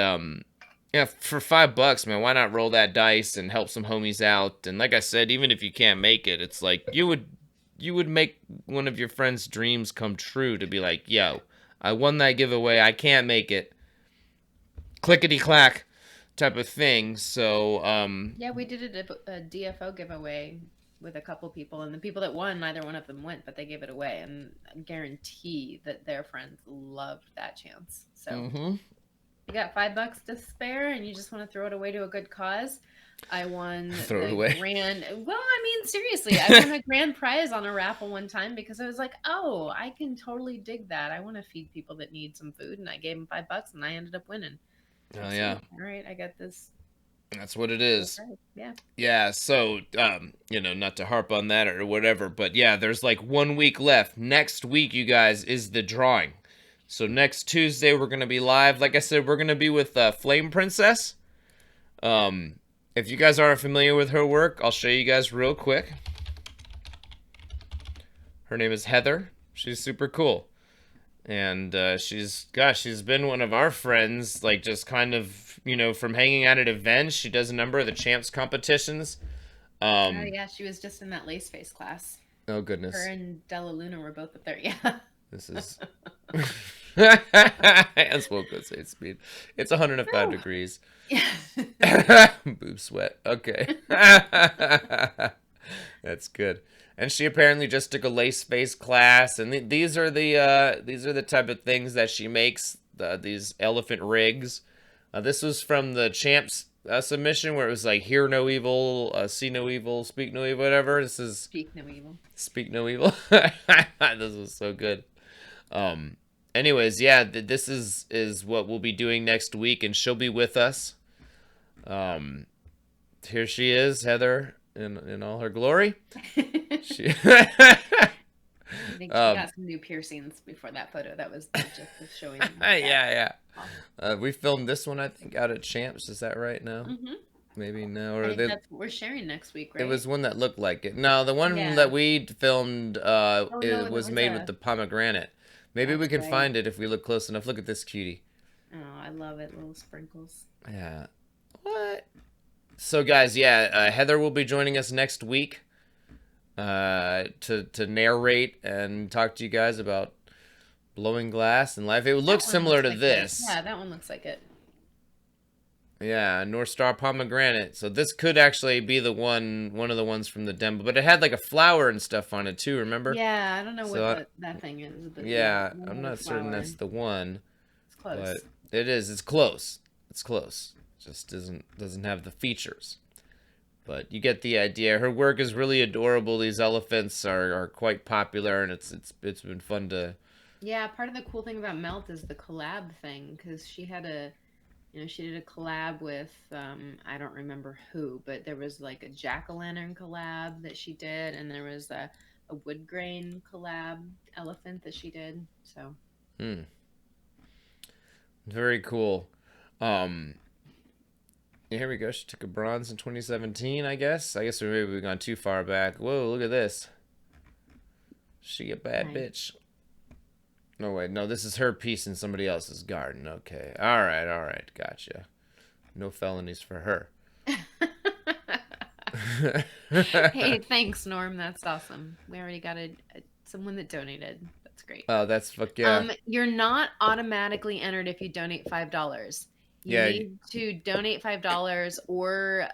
yeah, for $5, man, why not roll that dice and help some homies out? And like I said, even if you can't make it, it's like you would make one of your friends' dreams come true to be like, yo, I won that giveaway, I can't make it. Clickety clack, type of thing. So yeah, we did a DFO giveaway with a couple people, and the people that won, neither one of them went, but they gave it away, and I guarantee that their friends loved that chance. So you got $5 to spare and you just want to throw it away to a good cause. I won throw it the away. grand. Well, I mean, seriously, I won a grand prize on a raffle one time because I was like, oh, I can totally dig that. I want to feed people that need some food, and I gave them $5 and I ended up winning. Oh yeah. All right, I got this. That's what it is. Yeah. Yeah, so you know, not to harp on that or whatever, but yeah, there's like 1 week left. Next week, you guys, is the drawing. So next Tuesday we're gonna be live. Like I said, we're gonna be with Flame Princess. If you guys aren't familiar with her work, I'll show you guys real quick. Her name is Heather. She's super cool. And she's been one of our friends, like just kind of, you know, from hanging out at events. She does a number of the champs competitions. Oh yeah, she was just in that lace face class. Oh goodness. Her and Della Luna were both up there. Yeah. This is as well go say speed. It's 105 degrees. Yeah. Boob sweat. Okay. That's good. And she apparently just took a lace face class, and these are the type of things that she makes. These elephant rigs. This was from the champs submission where it was like hear no evil, see no evil, speak no evil, whatever. This is speak no evil. Speak no evil. This was so good. Anyways, yeah, this is what we'll be doing next week, and she'll be with us. Here she is, Heather, in all her glory. I think she got some new piercings before that photo. That was just showing. Yeah. We filmed this one, I think, out at Champs. Is that right now? Maybe no. Or that's what we're sharing next week, right? It was one that looked like it. No, the one that we filmed it was made with the pomegranate. Maybe we can find it if we look close enough. Look at this cutie. Oh, I love it. Little sprinkles. Yeah. What? So, guys, yeah, Heather will be joining us next week to narrate and talk to you guys about blowing glass and life. It looks similar to this. Yeah, that one looks like it. Yeah, Northstar pomegranate. So this could actually be the one of the ones from the demo, but it had like a flower and stuff on it too. Remember? Yeah, I don't know what that thing is. But yeah, I'm not certain that's the one. It's close. But it is. It's close. It's close. Just doesn't have the features. But you get the idea. Her work is really adorable. These elephants are quite popular, and it's been fun to. Yeah, part of the cool thing about Melt is the collab thing, because she had she did a collab with, I don't remember who, but there was like a jack-o'-lantern collab that she did, and there was a wood grain collab elephant that she did, so. Very cool. Here we go. She took a bronze in 2017, I guess. Maybe we've gone too far back. Whoa, look at this. She a bad bitch. No, wait. No, this is her piece in somebody else's garden. Okay. All right. Gotcha. No felonies for her. Hey, thanks, Norm. That's awesome. We already got someone that donated. That's great. Oh, that's fuck yeah. You're not automatically entered if you donate $5. You need to donate $5 or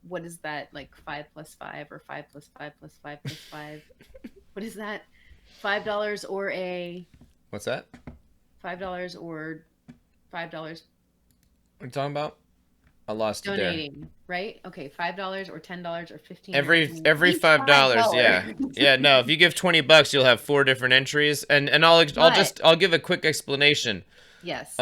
what is that, like 5 + 5 or 5 + 5 + 5 + 5? What is that? $5 or What's that? $5 or $5. What are you talking about? I lost donating, it right? Okay, $5 or $10 or $15. Every $5, yeah. Yeah, no, if you give $20, you'll have 4 different entries, and I'll give a quick explanation. Yes.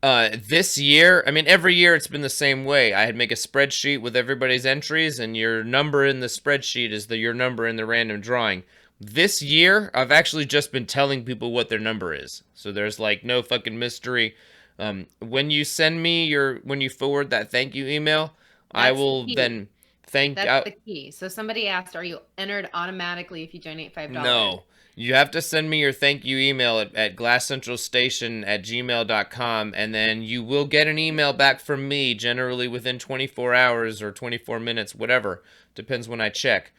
This year, I mean, every year it's been the same way. I had make a spreadsheet with everybody's entries, and your number in the spreadsheet is your number in the random drawing. This year, I've actually just been telling people what their number is. So there's like no fucking mystery. When you send me when you forward that thank you email, I will then That's the key. So somebody asked, are you entered automatically if you donate $5? No. You have to send me your thank you email at glasscentralstation@gmail.com, and then you will get an email back from me, generally within 24 hours or 24 minutes, whatever. Depends when I check.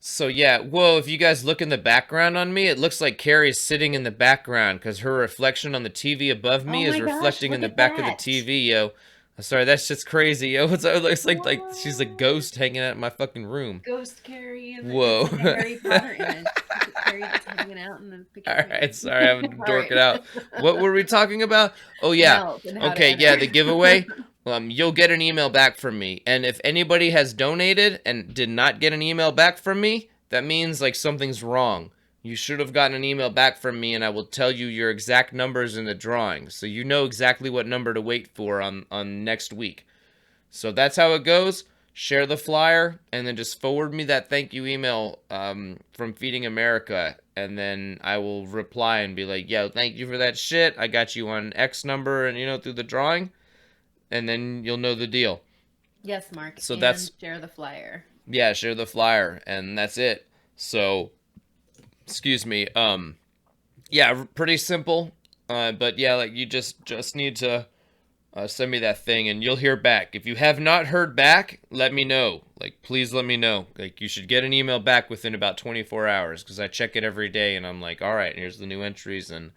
So yeah, whoa, if you guys look in the background on me, it looks like Carrie's sitting in the background because her reflection on the TV above Oh me is my gosh, reflecting in look the at back of the that. TV, yo. Sorry, that's just crazy, yo. It looks like she's a What? ghost hanging out in my fucking room. Ghost Carrie, and it's Whoa. like a Harry Potter image. Look at Carrie just hanging out in the picture All frame. right, sorry, I'm All right. dorking out. What were we talking about? Oh yeah. Melt and how to Okay, yeah, enter. the giveaway. You'll get an email back from me, and if anybody has donated and did not get an email back from me, that means like something's wrong. You should have gotten an email back from me, and I will tell you your exact numbers in the drawing, so you know exactly what number to wait for on next week. So that's how it goes. Share the flyer, and then just forward me that thank you email from Feeding America, and then I will reply and be like, "Yo, thank you for that shit. I got you on X number, and through the drawing, and then you'll know the deal." Yes, Mark, So and that's share the flyer. yeah, share the flyer, and that's it. So, excuse me. Yeah, pretty simple. But yeah, like you just need to send me that thing and you'll hear back. If you have not heard back, let me know. Like, please let me know. Like, you should get an email back within about 24 hours because I check it every day and I'm like, all right, here's the new entries. And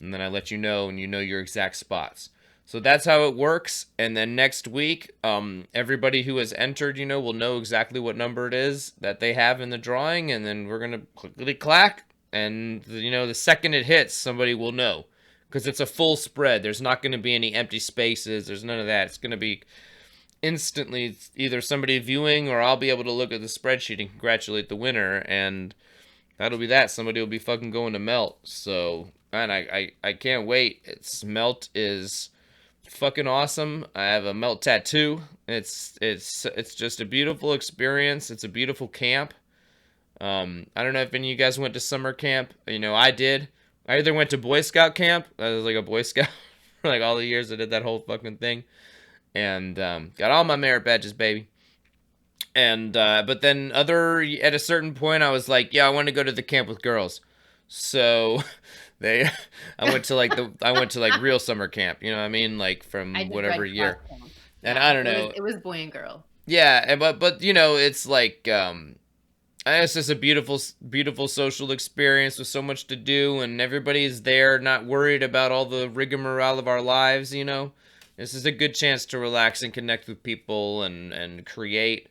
then I let you know and you know your exact spots. So that's how it works. And then next week, everybody who has entered, will know exactly what number it is that they have in the drawing. And then we're going to clickety clack. And, the second it hits, somebody will know because it's a full spread. There's not going to be any empty spaces. There's none of that. It's going to be instantly either somebody viewing or I'll be able to look at the spreadsheet and congratulate the winner. And that'll be that. Somebody will be fucking going to melt. So, man, I can't wait. Melt is fucking awesome. I have a melt tattoo. It's just a beautiful experience. It's a beautiful camp. I don't know if any of you guys went to summer camp. I did. I either went to Boy Scout camp. I was like a Boy Scout for like all the years I did that whole fucking thing, and got all my merit badges, baby. And but then at a certain point, I was like, yeah, I want to go to the camp with girls. So they, I went to like real summer camp. You know what I mean? Like from I did whatever Red Cross year. camp. And Yeah, I don't know. it was boy and girl. Yeah, but it's like it's just a beautiful social experience with so much to do, and everybody's there, not worried about all the rigmarole of our lives. This is a good chance to relax and connect with people and create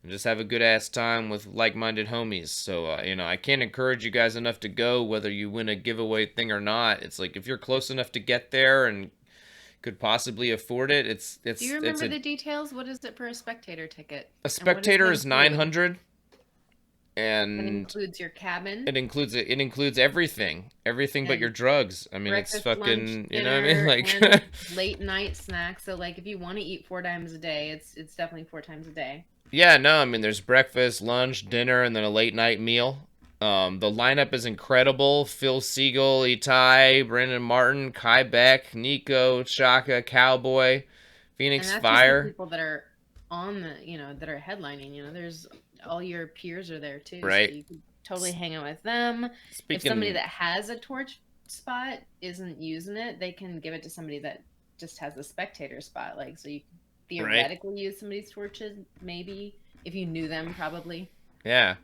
and just have a good ass time with like-minded homies. So I can't encourage you guys enough to go, whether you win a giveaway thing or not. It's like if you're close enough to get there and could possibly afford it, it's. Do you remember the details? What is it for a spectator ticket? A spectator is 900. And And it includes your cabin. it includes everything but your drugs. I mean, it's fucking, lunch, you know what I mean? Like and late night snacks. So like if you want to eat 4 times a day, it's definitely 4 times a day. yeah, no, I mean there's breakfast, lunch, dinner, and then a late night meal. The lineup is incredible. Phil Siegel, Itai, Brandon Martin, Kai Beck, Nico, Chaka, Cowboy, Phoenix And that's Fire. Just the people that are on that are headlining. There's all your peers are there too. Right. So you can totally hang out with them. If somebody that has a torch spot isn't using it, they can give it to somebody that just has a spectator spot. Like, so you can theoretically use somebody's torches, maybe, if you knew them, probably. Yeah.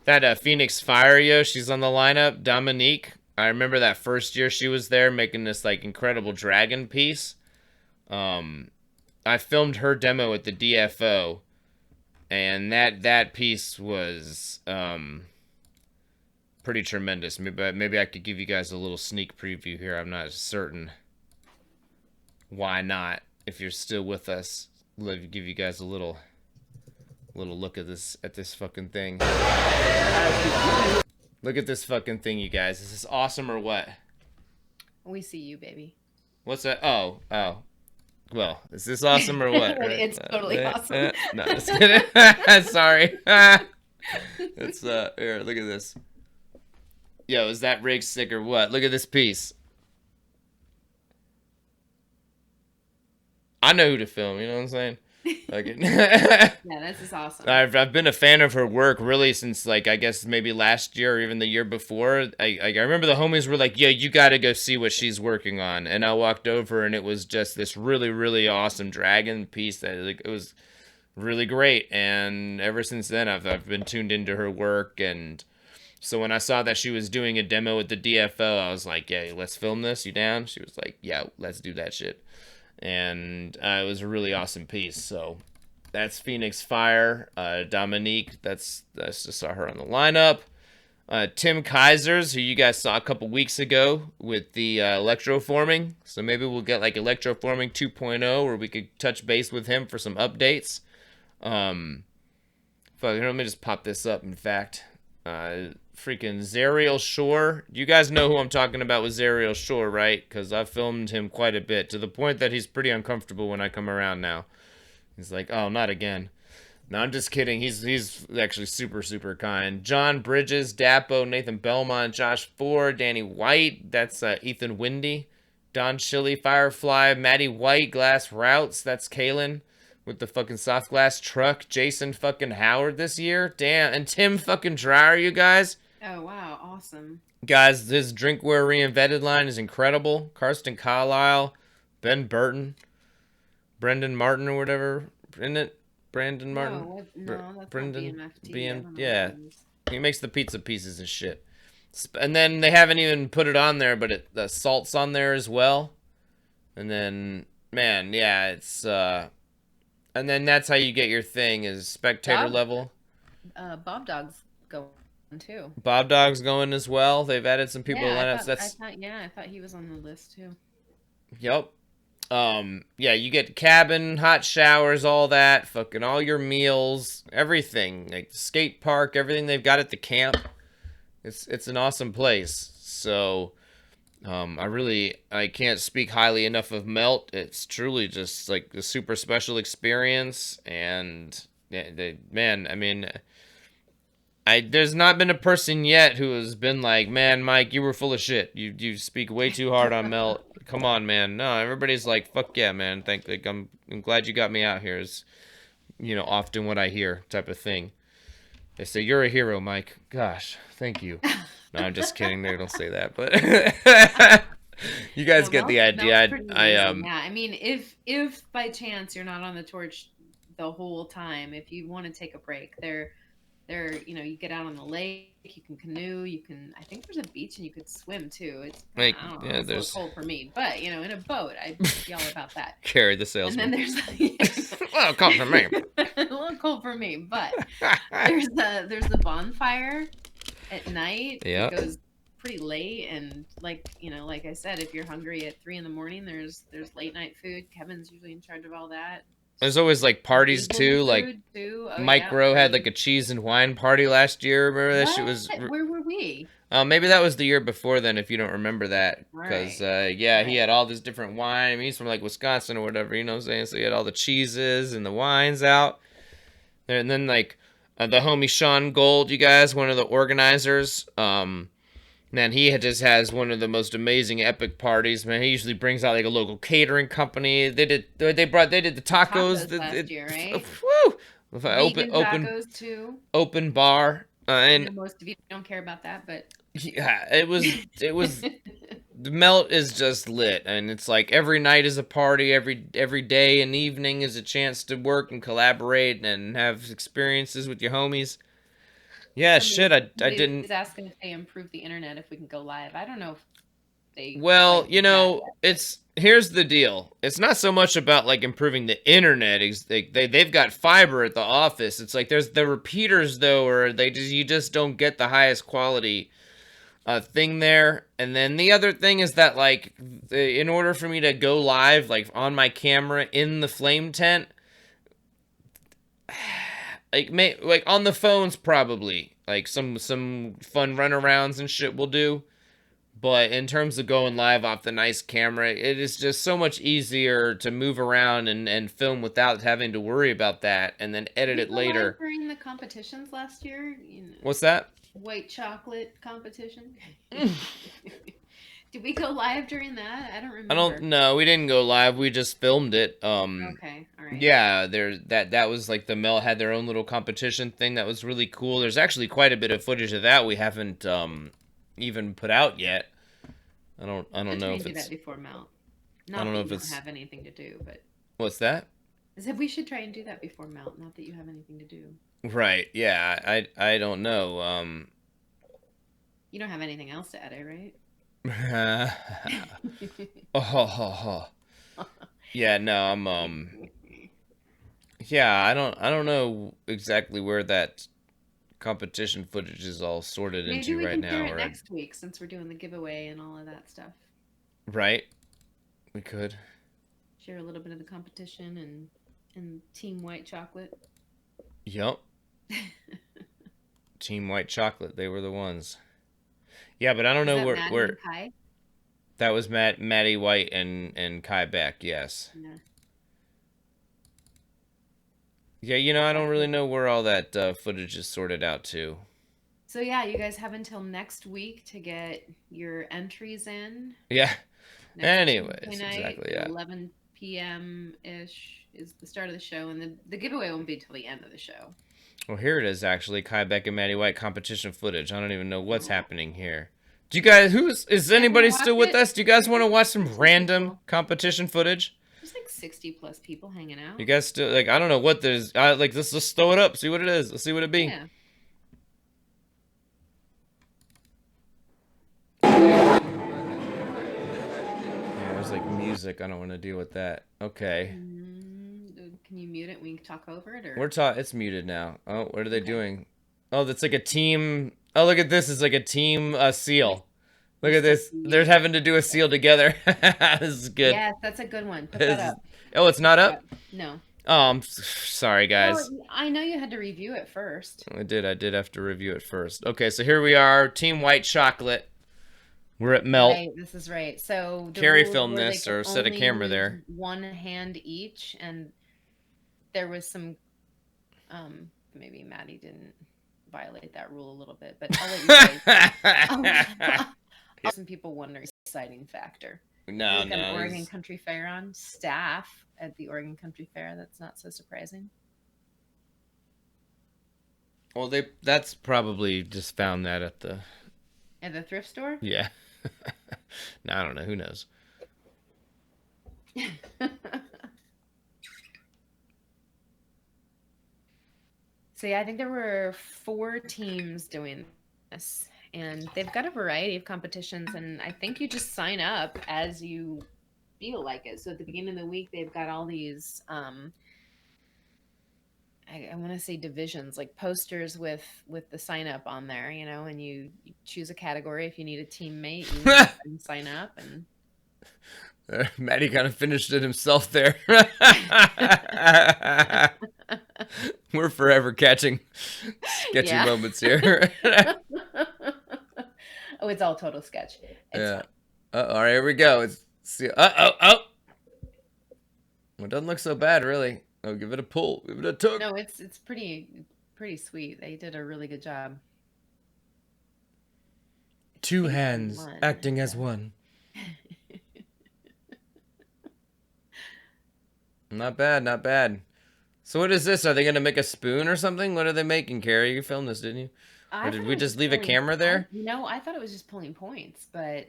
That Phoenix Fire, yo, she's on the lineup. Dominique. I remember that first year she was there making this like incredible dragon piece. I filmed her demo at the DFO, and that piece was pretty tremendous. Maybe I could give you guys a little sneak preview here. I'm not certain. Why not? If you're still with us, let me give you guys a little look at this fucking thing. Look at this fucking thing, you guys. Is this awesome or what? We see you, baby. What's that? Oh. Well, is this awesome or what? It's totally awesome. No, just kidding. Sorry. It's here, look at this. Yo, is that rig sick or what? Look at this piece. I know who to film, you know what I'm saying? Yeah, this is awesome. I've been a fan of her work really since like I guess maybe last year or even the year before. I remember the homies were like, "Yo, you got to go see what she's working on," and I walked over and it was just this really really awesome dragon piece that like it was really great. And ever since then, I've been tuned into her work. And so when I saw that she was doing a demo with the DFO, I was like, yeah, let's film this. You down? She was like, yeah, let's do that shit. And it was a really awesome piece. So that's Phoenix Fire. Dominique, that's just saw her on the lineup. Tim Kaisers, who you guys saw a couple weeks ago with the electroforming. So maybe we'll get like electroforming 2.0 where we could touch base with him for some updates. Let me just pop this up, in fact. Freaking Zariel Shore. You guys know who I'm talking about with Zariel Shore, right? Because I've filmed him quite a bit, to the point that he's pretty uncomfortable when I come around now. He's like, oh, not again. No, I'm just kidding. He's actually super, super kind. John Bridges, Dapo, Nathan Belmont, Josh Ford, Danny White. That's Ethan Windy. Don Chili, Firefly, Maddie White, Glass Routes. That's Kalen with the fucking soft glass truck. Jason fucking Howard this year. Damn. And Tim fucking Dreyer, you guys. Oh, wow. Awesome. Guys, this Drinkware Reinvented line is incredible. Karsten Carlisle, Ben Burton, Brendan Martin or whatever. Isn't it? Brandon Martin? No, that's Brendan not BMFT. BM, yeah. He makes the pizza pieces and shit. And then they haven't even put it on there, but the salt's on there as well. And then, man, yeah, it's and then that's how you get your thing is spectator level. Bob Dog's going too. Bob Dog's going as well. They've added some people to lineups. I thought he was on the list too. Yep. Yeah, you get cabin, hot showers, all that, fucking all your meals, everything, like the skate park, everything they've got at the camp. It's an awesome place. So, I can't speak highly enough of Melt. It's truly just like a super special experience. And man, I mean, there's not been a person yet who has been like, man, Mike, you were full of shit. You speak way too hard on Melt. Come on, man. No, everybody's like, fuck yeah, man. I'm glad you got me out here. Is, often what I hear type of thing. They say, you're a hero, Mike. Gosh, thank you. No, I'm just kidding. They don't say that, but you guys get the idea. Yeah, I mean, if by chance you're not on the torch the whole time, if you want to take a break, you get out on the lake, you can canoe, I think there's a beach and you could swim too. It's I don't know, it's a little cold for me, but in a boat, I'd yell about that. Carry the salesman. And then there's well, cold for me. A little cold for me, but there's the bonfire at night. Yeah. It goes pretty late, and like I said, if you're hungry at 3 a.m, there's late night food. Kevin's usually in charge of all that. There's always like parties too. Like Mike Rowe had like a cheese and wine party last year. Remember that shit was? Where were we? Maybe that was the year before then. If you don't remember that, because right. He had all this different wine. I mean, he's from like Wisconsin or whatever. You know what I'm saying? So he had all the cheeses and the wines out. And then like the homie Sean Gold, you guys, one of the organizers. Man, he just has one of the most amazing epic parties. Man, he usually brings out like a local catering company. They did the tacos last year, right? Woo! Vegan tacos too. Open bar. And most of you don't care about that, but yeah, it was the Melt is just lit, and it's like every night is a party, every day and evening is a chance to work and collaborate and have experiences with your homies. Yeah, shit, I didn't. He's asking if they improve the internet, if we can go live. I don't know if they. Well, here's the deal. It's not so much about like improving the internet. They've got fiber at the office. It's like there's the repeaters though, or you just don't get the highest quality thing there. And then the other thing is that like in order for me to go live like on my camera in the flame tent. Like on the phones probably like some fun runarounds and shit will do, but in terms of going live off the nice camera, it is just so much easier to move around and film without having to worry about that and then edit it later. During the competitions last year, What's that? White chocolate competition. Did we go live during that? I don't remember. No, we didn't go live. We just filmed it. Okay, all right. Yeah, that was like the Mel had their own little competition thing that was really cool. There's actually quite a bit of footage of that we haven't even put out yet. I don't know if it's. Do that before Melt. I don't know if it's. Have anything to do, but. What's that? I said we should try and do that before melt. Not that you have anything to do. Right. Yeah. I don't know. You don't have anything else to edit, right? Oh. Yeah. No. Yeah. I don't know exactly where that competition footage is all sorted Maybe into we right can share now, it or next week since we're doing the giveaway and all of that stuff. right? We could. Share a little bit of the competition and Team White Chocolate. Yep. Team White Chocolate. They were the ones. Yeah, but I don't Is know that where Maddie where and Kai? that was. Maddie White and Kai Beck. Yes. Yeah. Yeah, you know, I don't really know where all that footage is sorted out to. So yeah, you guys have until next week to get your entries in. Yeah. Next Tuesday Anyways, night, exactly. Yeah. 11 p.m. ish is the start of the show, and the giveaway won't be till the end of the show. Well, here it is actually. Kai Beck and Maddie White competition footage. I don't even know what's Oh. happening here. Do you guys? Is anybody still with us? Do you guys want to watch some random people. competition footage? There's like 60 plus people hanging out. You guys still like? I don't know what there's. Like let's just throw it up. See what it is. Let's see what it be. Yeah. Yeah, there's like music. I don't want to deal with that. Okay. Can you mute it? We can talk over it, or It's muted now. Oh, what are they doing? Oh, that's like a team. Oh, look at this. It's like a team seal. Look at this. They're having to do a seal together. This is good. Yes, that's a good one. Put that up. Oh, it's not up? No. Oh, I'm sorry, guys. Well, I know you had to review it first. I did have to review it first. Okay, so here we are, Team White Chocolate. We're at Melt. Right, this is right. So Carrie filmed this, or set a camera there. One hand each, and there was some. Maybe Maddie didn't violate that rule a little bit, but I'll let you guys. Some people wondering exciting factor. No. Oregon Country Fair on staff at the Oregon Country Fair. That's not so surprising. Well, that's probably just found that at the thrift store. Yeah. No, I don't know. Who knows? So yeah, I think there were 4 teams doing this, and they've got a variety of competitions, and I think you just sign up as you feel like it. So at the beginning of the week, they've got all these I want to say divisions, like posters with the sign up on there, you know, and you choose a category. If you need a teammate, you sign up. And Maddie kind of finished it himself there. We're forever catching sketchy moments here. Oh, it's all total sketch. Yeah. All right, here we go. Oh. It doesn't look so bad, really. Oh, give it a pull. Give it a tug. No, it's pretty sweet. They did a really good job. 2 hands acting as one. Not bad. So what is this? Are they going to make a spoon or something? What are they making, Carrie? You filmed this, didn't you? Or did we just leave a camera there? I thought it was just pulling points, but...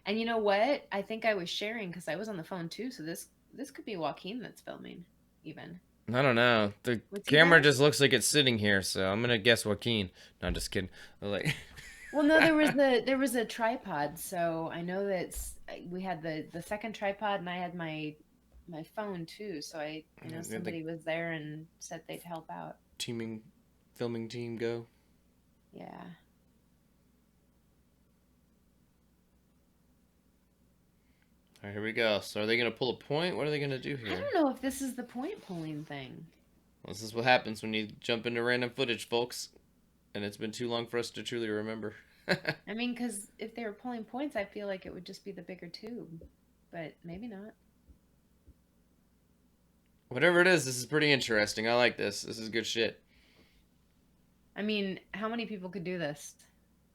And you know what? I think I was sharing because I was on the phone too, so this could be Joaquin that's filming, even. I don't know. The camera just looks like it's sitting here, so I'm going to guess Joaquin. No, I'm just kidding. Well, no, there was a tripod, so I know that we had the second tripod, and I had my phone too, so I know somebody was there and said they'd help out. Filming team go. Yeah. All right, here we go. So are they going to pull a point? What are they going to do here? I don't know if this is the point pulling thing. Well, this is what happens when you jump into random footage, folks. And it's been too long for us to truly remember. I mean, because if they were pulling points, I feel like it would just be the bigger tube. But maybe not. Whatever it is, this is pretty interesting. I like this. This is good shit. I mean, how many people could do this?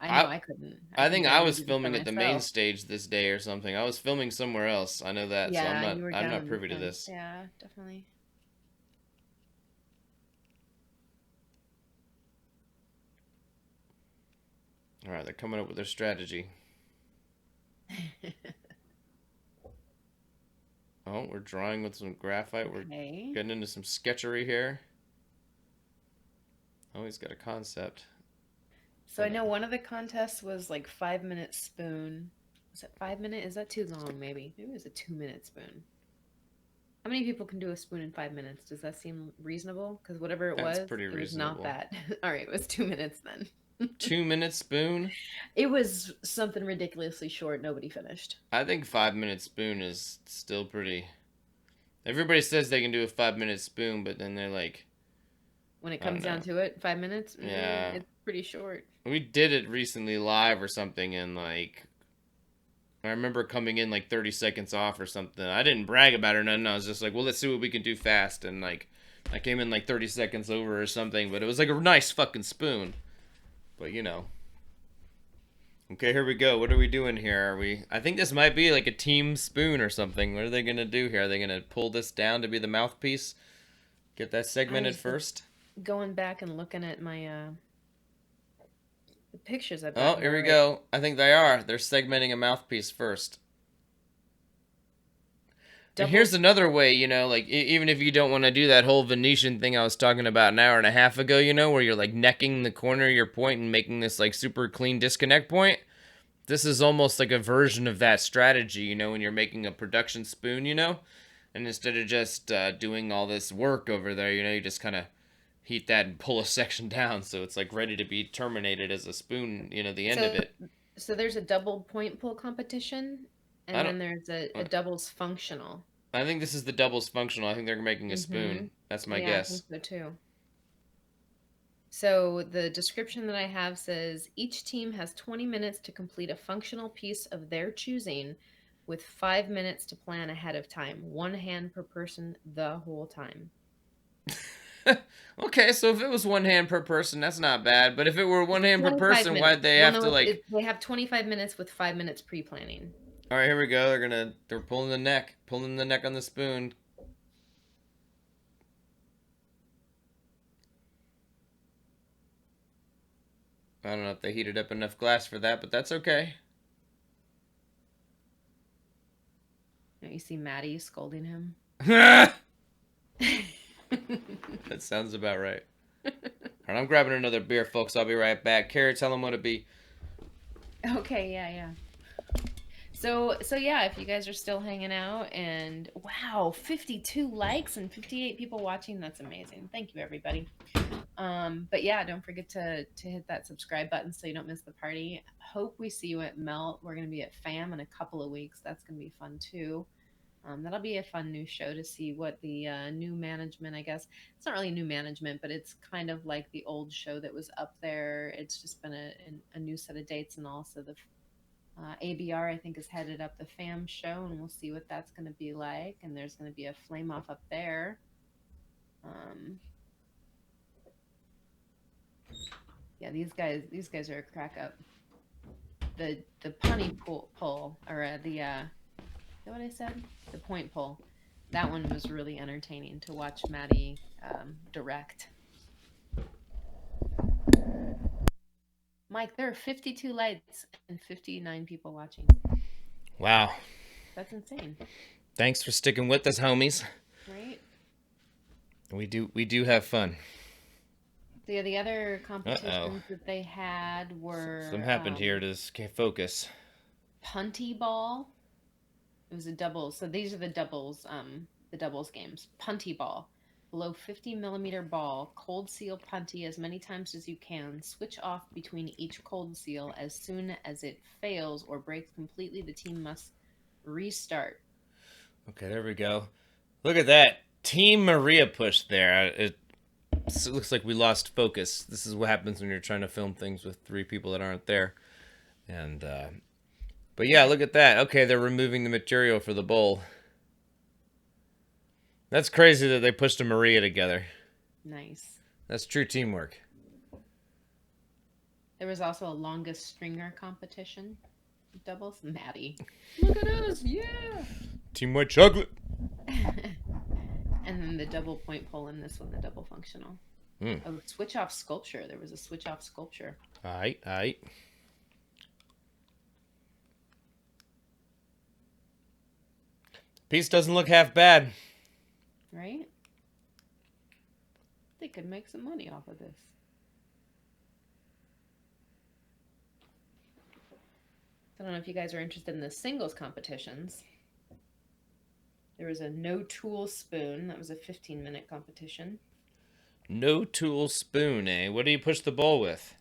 I know I couldn't. I think I was filming at the main stage this day or something. I was filming somewhere else. I know that. Yeah, so I'm not privy to this. Yeah, definitely. All right, they're coming up with their strategy. Oh, we're drawing with some graphite. Okay. We're getting into some sketchery here. Oh, he's got a concept. So I know one of the contests was like 5-minute spoon. Was it 5 minute? Is that too long? Maybe it was a 2-minute spoon. How many people can do a spoon in 5 minutes? Does that seem reasonable? Because whatever That's it pretty was reasonable. not that. All right, it was 2 minutes then. 2-minute spoon? It was something ridiculously short. Nobody finished. I think 5-minute spoon is still pretty. Everybody says they can do a 5-minute spoon, but then they're like, When it comes down to it, 5 minutes, yeah, it's pretty short. We did it recently live or something, and like, I remember coming in like 30 seconds off or something. I didn't brag about it or nothing. I was just like, well, let's see what we can do fast. And like, I came in like 30 seconds over or something, but it was like a nice fucking spoon. But you know. Okay, here we go. What are we doing here? I think this might be like a team spoon or something. What are they gonna do here? Are they gonna pull this down to be the mouthpiece? Get that segmented first? Going back and looking at my the pictures I've got. Oh, here we go. I think they are. They're segmenting a mouthpiece first. And here's another way, you know, like even if you don't want to do that whole Venetian thing I was talking about an hour and a half ago, you know, where you're like necking the corner of your point and making this like super clean disconnect point. This is almost like a version of that strategy, you know, when you're making a production spoon, you know, and instead of just doing all this work over there, you know, you just kind of heat that and pull a section down so it's like ready to be terminated as a spoon, you know, the end of it. So there's a double point pull competition, and then there's a doubles functional. I think this is the doubles functional. I think they're making a spoon. That's my guess. I think so too. So the description that I have says each team has 20 minutes to complete a functional piece of their choosing, with 5 minutes to plan ahead of time. 1 hand per person the whole time. Okay, so if it was 1 hand per person, that's not bad. But if it were 1 hand per person, why'd they have to like? They have 25 minutes with 5 minutes pre-planning. All right, here we go. They're pulling the neck on the spoon. I don't know if they heated up enough glass for that, but that's okay. You see Maddie scolding him. That sounds about right. All right, I'm grabbing another beer, folks. I'll be right back. Carrie, tell them what it be. Okay, yeah. So yeah, if you guys are still hanging out, and wow, 52 likes and 58 people watching, that's amazing. Thank you, everybody. But yeah, don't forget to hit that subscribe button so you don't miss the party. Hope we see you at Melt. We're going to be at FAM in a couple of weeks. That's going to be fun too. That'll be a fun new show to see what the new management, I guess. It's not really new management, but it's kind of like the old show that was up there. It's just been a new set of dates, and also the ABR, I think, is headed up the FAM show, and we'll see what that's going to be like. And there's going to be a flame off up there. Yeah, these guys are a crack up. The punny pull, or the is that what I said? The point pull. That one was really entertaining to watch Maddie direct. Mike, there are 52 likes and 59 people watching. Wow. That's insane. Thanks for sticking with us, homies. Right? We do have fun. So the other competitions that they had were... Something happened here to focus. Punty ball. It was a double. So these are the doubles games. Punty ball. Below 50 millimeter ball, cold seal punty as many times as you can. Switch off between each cold seal. As soon as it fails or breaks completely, the team must restart. Okay, there we go. Look at that. Team Maria push there. It looks like we lost focus. This is what happens when you're trying to film things with 3 people that aren't there. And, but yeah, look at that. Okay, they're removing the material for the bowl. That's crazy that they pushed a Maria together. Nice. That's true teamwork. There was also a longest stringer competition. Doubles. Maddie. Look at us. Yeah. Team White Chocolate. And then the double point pull in this one, the double functional. Oh, switch off sculpture. There was a switch off sculpture. All right. Piece doesn't look half bad. Right? They could make some money off of this. I don't know if you guys are interested in the singles competitions. There was a no tool spoon. That was a 15-minute competition. No tool spoon, eh? What do you push the bowl with?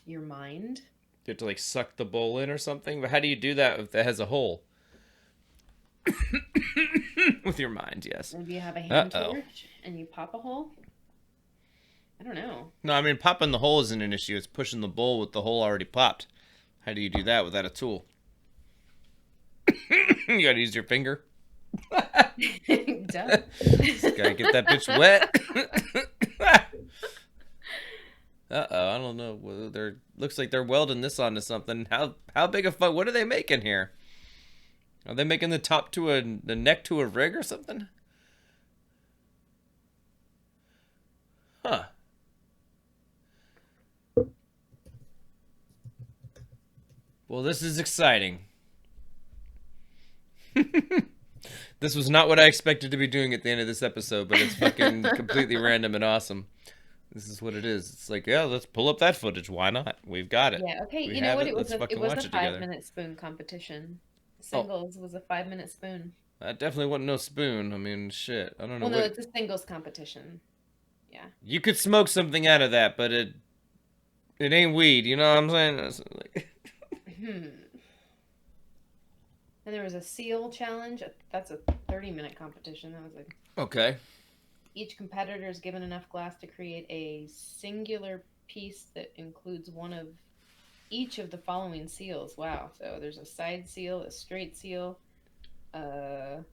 Your mind. You have to like suck the bowl in or something? But how do you do that if it has a hole? With your mind, yes. Maybe you have a hand torch and you pop a hole. I don't know. No, I mean, popping the hole isn't an issue. It's pushing the bowl with the hole already popped. How do you do that without a tool? You gotta use your finger. Duh. Just gotta get that bitch wet. I don't know. They're looks like they're welding this onto something. How big a fuck? What are they making here? Are they making the top to the neck to a rig or something? Huh. Well, this is exciting. This was not what I expected to be doing at the end of this episode, but it's fucking completely random and awesome. This is what it is. It's like, yeah, let's pull up that footage. Why not? We've got it. Yeah, okay. You know what? It was a 5-minute spoon competition. Singles was a 5-minute spoon. That definitely wasn't no spoon. I mean, shit. I don't know. Well, no, it's a singles competition. Yeah. You could smoke something out of that, but it ain't weed. You know what I'm saying? And there was a seal challenge. That's a 30-minute competition. That was like... Okay. Each competitor is given enough glass to create a singular piece that includes one of each of the following seals. Wow. So there's a side seal, a straight seal, a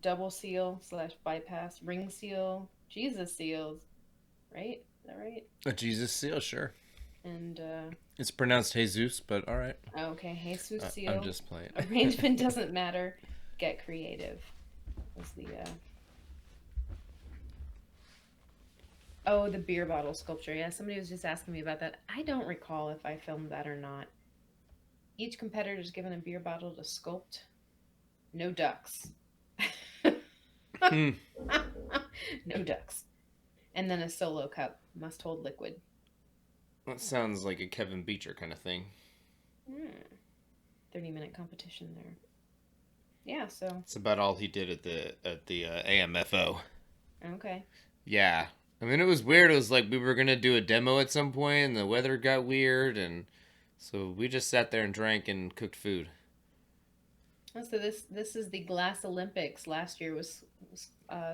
double seal / bypass, ring seal, Jesus seals. Right? Is that right? A Jesus seal, sure. And it's pronounced Jesus, but all right. Okay, Jesus seal. I'm just playing. Arrangement doesn't matter. Get creative. Was the the beer bottle sculpture. Yeah, somebody was just asking me about that. I don't recall if I filmed that or not. Each competitor is given a beer bottle to sculpt. No ducks. No ducks. And then a solo cup. Must hold liquid. That sounds like a Kevin Beecher kind of thing. 30-minute competition there. Yeah, so it's about all he did at the AMFO. Okay. Yeah, I mean it was weird. It was like we were gonna do a demo at some point, and the weather got weird, and so we just sat there and drank and cooked food. Oh, so this is the Glass Olympics. Last year was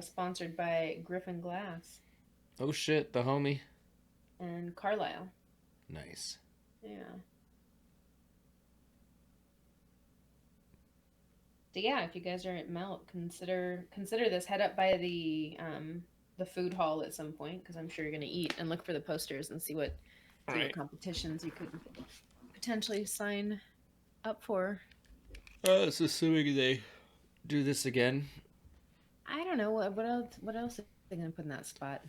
sponsored by Griffin Glass. Oh shit, the homie. And Carlisle. Nice. Yeah. So yeah, if you guys are at Melt, consider this. Head up by the food hall at some point, because I'm sure you're gonna eat, and look for the posters and see what competitions you could potentially sign up for. It's assuming they do this again. I don't know what else are they gonna put in that spot.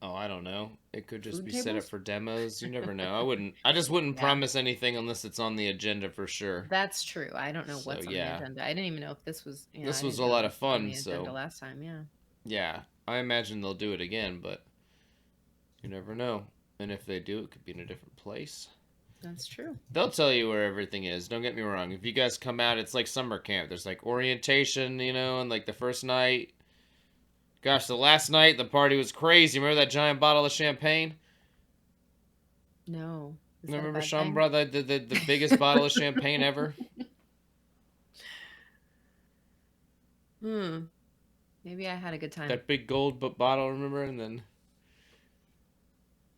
Oh, I don't know. It could just be set up for demos. You never know. I just wouldn't promise anything unless it's on the agenda for sure. That's true. I don't know what's on the agenda. I didn't even know if this was. This was a lot of fun. So last time, yeah. Yeah, I imagine they'll do it again, but you never know. And if they do, it could be in a different place. That's true. They'll tell you where everything is. Don't get me wrong. If you guys come out, it's like summer camp. There's like orientation, and like the first night. Gosh, the last night, the party was crazy. Remember that giant bottle of champagne? No. Remember Sean brought the biggest bottle of champagne ever? Maybe I had a good time. That big gold bottle, remember? And then...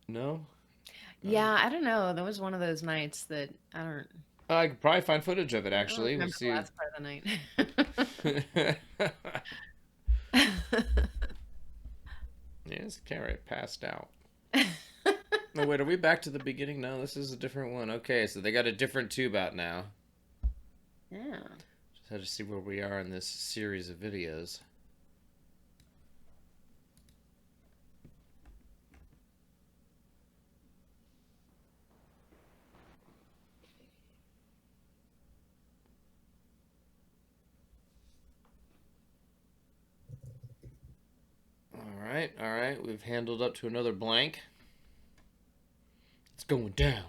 No? Yeah, I don't know. That was one of those nights that I don't... I could probably find footage of it, actually. I don't remember the last part of the night. Yes, Carrot passed out. No, wait, are we back to the beginning? No, this is a different one. Okay, so they got a different tube out now. Yeah. Just had to see where we are in this series of videos. right, all right. We've handled up to another blank. It's going down.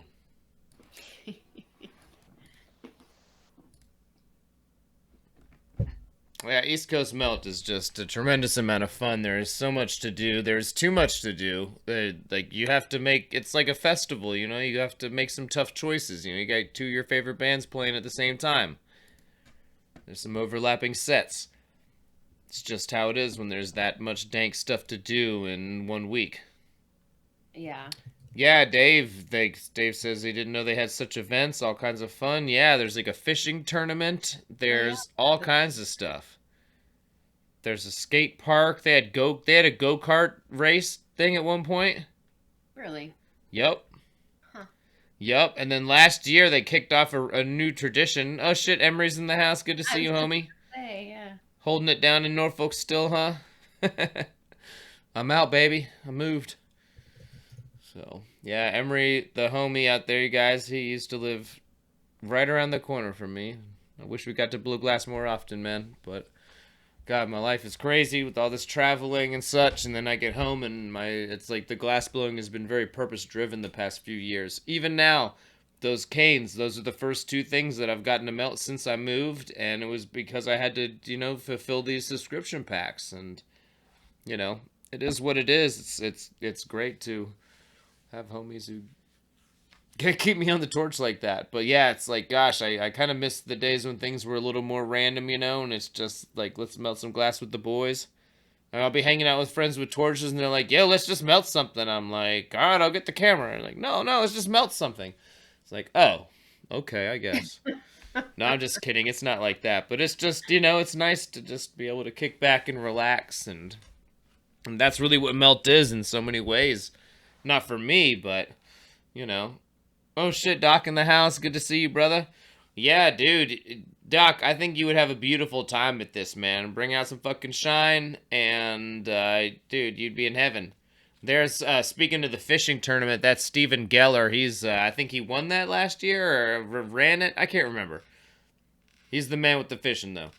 Yeah, East Coast Melt is just a tremendous amount of fun. There is so much to do. There's too much to do. Like, you have to make... It's like a festival, you know? You have to make some tough choices. You know, you got two of your favorite bands playing at the same time. There's some overlapping sets. It's just how it is when there's that much dank stuff to do in 1 week. Yeah. Yeah, Dave says he didn't know they had such events, all kinds of fun. Yeah, there's like a fishing tournament. There's all kinds of stuff. There's a skate park. They had a go-kart race thing at one point. Really? Yep. Huh. Yep, and then last year they kicked off a new tradition. Oh shit, Emery's in the house. Good to see you, homie. Hey, yeah. Holding it down in Norfolk still, huh? I'm out, baby. I moved. So, yeah, Emery, the homie out there, you guys, he used to live right around the corner from me. I wish we got to Blue Glass more often, man. But, God, my life is crazy with all this traveling and such. And then I get home and it's like the glass blowing has been very purpose-driven the past few years. Even now, those canes, those are the first two things that I've gotten to melt since I moved. And it was because I had to, you know, fulfill these subscription packs. And, you know, it is what it is. It's great to have homies who can keep me on the torch like that. But yeah, it's like, gosh, I kind of miss the days when things were a little more random, you know, and it's just like, let's melt some glass with the boys. And I'll be hanging out with friends with torches, and they're like, yo, let's just melt something. I'm like, all right, I'll get the camera. And like, no, let's just melt something. It's like, oh, okay, I guess. No, I'm just kidding. It's not like that. But it's just, you know, it's nice to just be able to kick back and relax. And that's really what melt is in so many ways. Not for me, but, you know. Oh, shit, Doc in the house. Good to see you, brother. Yeah, dude. Doc, I think you would have a beautiful time at this, man. Bring out some fucking shine, and, dude, you'd be in heaven. There's, speaking of the fishing tournament, that's Steven Geller. He's, I think he won that last year, or ran it. I can't remember. He's the man with the fishing, though.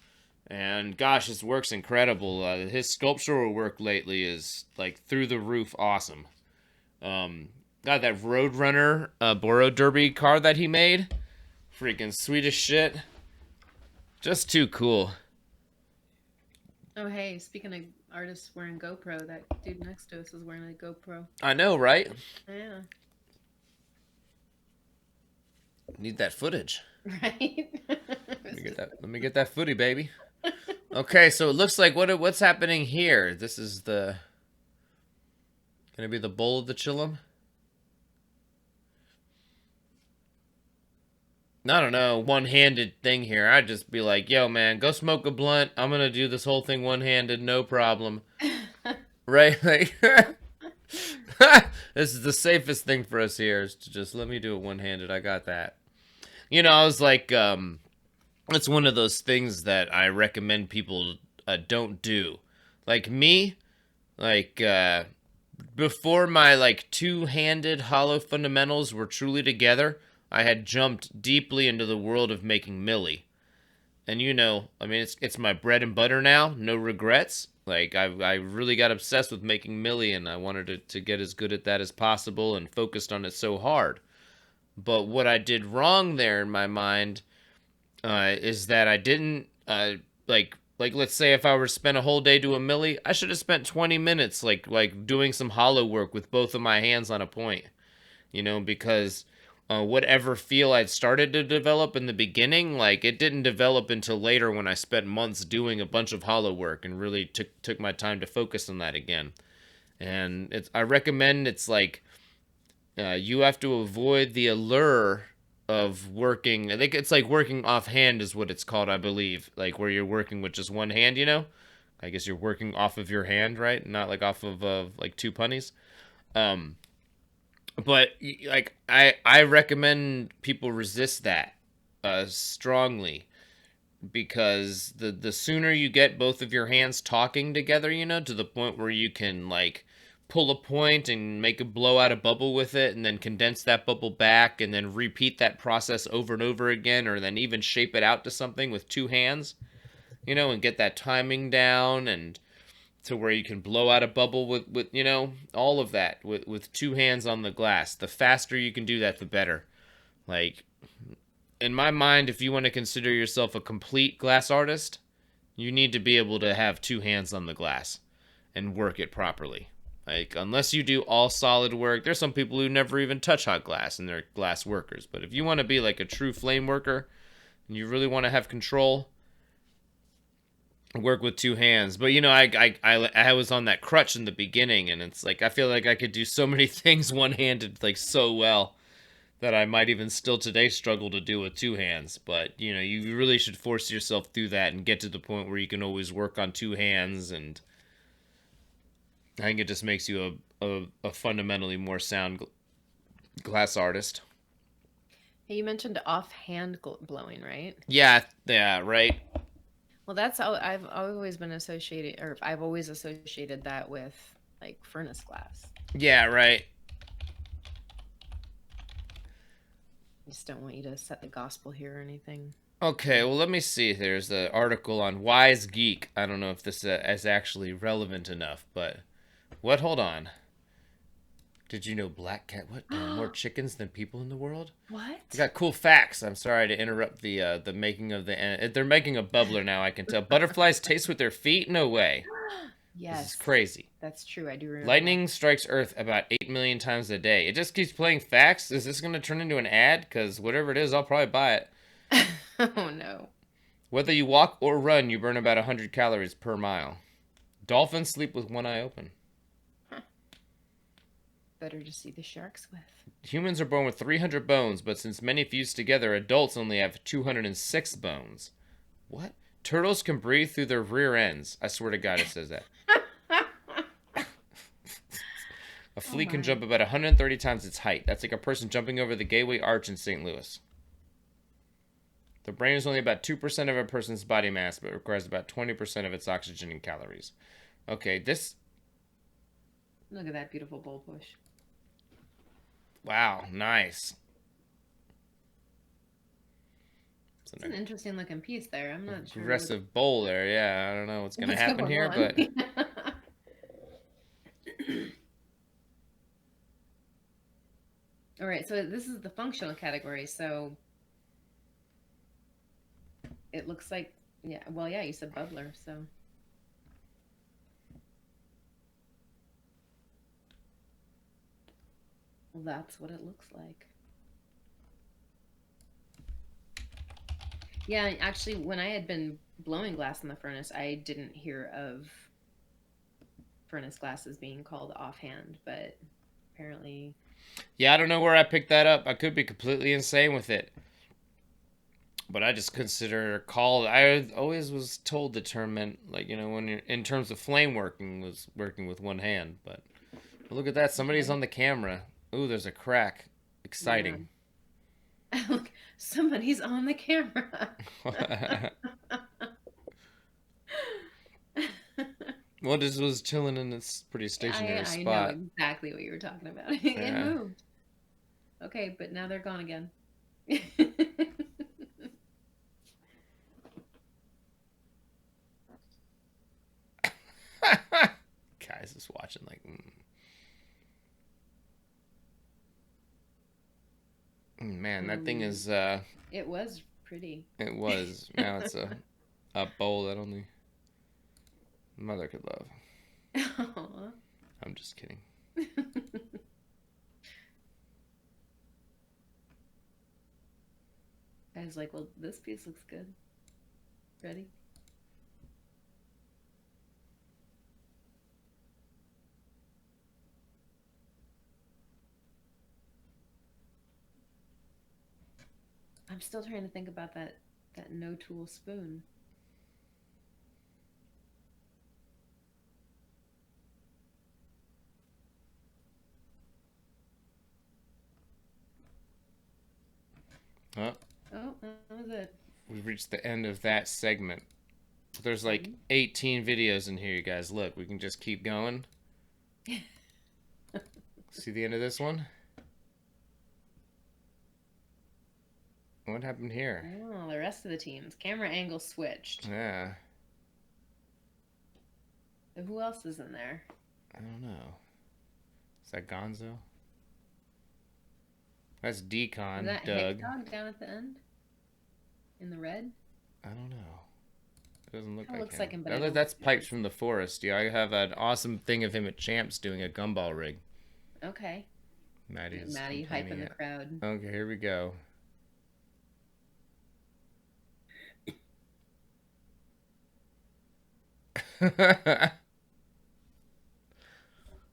And, gosh, his work's incredible. His sculptural work lately is, like, through the roof awesome. Got that Roadrunner Boro Derby car that he made. Freaking sweet as shit. Just too cool. Oh, hey, speaking of artists wearing GoPro, that dude next to us is wearing a GoPro. I know, right? Yeah. Need that footage. Right? Let me get that footy, baby. Okay, so it looks like what's happening here? This is gonna be the bowl of the chillum. I don't know, one-handed thing here. I'd just be like, yo, man, go smoke a blunt. I'm gonna do this whole thing one-handed, no problem. Right? Like, this is the safest thing for us here, is to just let me do it one-handed. I got that. You know, I was like, it's one of those things that I recommend people don't do. Like me, like, before my, like, two-handed hollow fundamentals were truly together, I had jumped deeply into the world of making milli. And you know, I mean, it's my bread and butter now, no regrets. Like, I really got obsessed with making milli, and I wanted to get as good at that as possible and focused on it so hard. But what I did wrong there in my mind is that I didn't, like let's say if I were to spend a whole day doing milli, I should have spent 20 minutes, like doing some hollow work with both of my hands on a point. You know, because whatever feel I'd started to develop in the beginning, like, it didn't develop until later when I spent months doing a bunch of hollow work and really took my time to focus on that again. And I recommend it's like, you have to avoid the allure of working. I think it's like working offhand is what it's called, I believe. Like, where you're working with just one hand, you know? I guess you're working off of your hand, right? Not like off of, like, two punnies. But, like, I recommend people resist that strongly, because the sooner you get both of your hands talking together, you know, to the point where you can, like, pull a point and make a blow out a bubble with it, and then condense that bubble back, and then repeat that process over and over again, or then even shape it out to something with two hands, you know, and get that timing down, and to where you can blow out a bubble with you know, all of that with two hands on the glass. The faster you can do that, the better. Like, in my mind, if you want to consider yourself a complete glass artist, you need to be able to have two hands on the glass and work it properly. Like, unless you do all solid work, there's some people who never even touch hot glass and they're glass workers. But if you want to be like a true flame worker and you really want to have control, work with two hands. But you know, I was on that crutch in the beginning, and it's like I feel like I could do so many things one-handed like so well that I might even still today struggle to do with two hands. But you know, you really should force yourself through that and get to the point where you can always work on two hands, and I think it just makes you a fundamentally more sound glass artist. Hey, you mentioned offhand blowing, right? Yeah, yeah, right. Well, that's how I've always been associated, or I've always associated that with like furnace glass. Yeah, right. I just don't want you to set the gospel here or anything. Okay, well, let me see. There's an article on Wise Geek. I don't know if this is actually relevant enough, but what? Hold on. Did you know black cat? What? More chickens than people in the world? What? We got cool facts. I'm sorry to interrupt the making of the. They're making a bubbler now. I can tell. Butterflies taste with their feet? No way. Yes. This is crazy. That's true. I do remember. Lightning strikes Earth about 8 million times a day. It just keeps playing facts. Is this going to turn into an ad? Because whatever it is, I'll probably buy it. Oh no. Whether you walk or run, you burn about 100 calories per mile. Dolphins sleep with one eye open. Better to see the sharks with. Humans are born with 300 bones, but since many fuse together, adults only have 206 bones. What? Turtles can breathe through their rear ends. I swear to God it says that. A flea can jump about 130 times its height. That's like a person jumping over the Gateway Arch in St. Louis. The brain is only about 2% of a person's body mass, but requires about 20% of its oxygen and calories. Okay, this... Look at that beautiful bowl push. Wow, nice. It's an interesting looking piece there. I'm not sure. Aggressive bowl there, yeah. I don't know what's going to happen here, but... All right, so this is the functional category. So it looks like, yeah, well, yeah, you said bubbler, so. Well, that's what it looks like. Yeah, actually, when I had been blowing glass in the furnace, I didn't hear of furnace glasses being called offhand, but apparently... Yeah, I don't know where I picked that up. I could be completely insane with it. But I just consider called... I always was told the term meant, like, you know, when you're... In terms of flame working, was working with one hand, but... Look at that, somebody's on the camera. Ooh, there's a crack. Exciting. Yeah. Look, somebody's on the camera. Well, this was chilling in this pretty stationary spot. I know exactly what you were talking about. It moved. Okay, but now they're gone again. Guys is watching like... Man, that thing is... It was pretty. It was. Now it's a bowl that only mother could love. Aww. I'm just kidding. I was like, well, this piece looks good. Ready? I'm still trying to think about that no tool spoon. Huh? Oh, that was it. We've reached the end of that segment. There's like 18 videos in here, you guys. Look, we can just keep going. See the end of this one? What happened here? Oh, the rest of the teams. Camera angle switched. Yeah. So who else is in there? I don't know. Is that Gonzo? That's Decon. Is that Doug. Dog down at the end? In the red? I don't know. It doesn't look Looks him. like him, but That's Pipes from the Forest. Yeah, I have an awesome thing of him at Champs doing a gumball rig. Okay. Maddie hyping the crowd. Okay, here we go.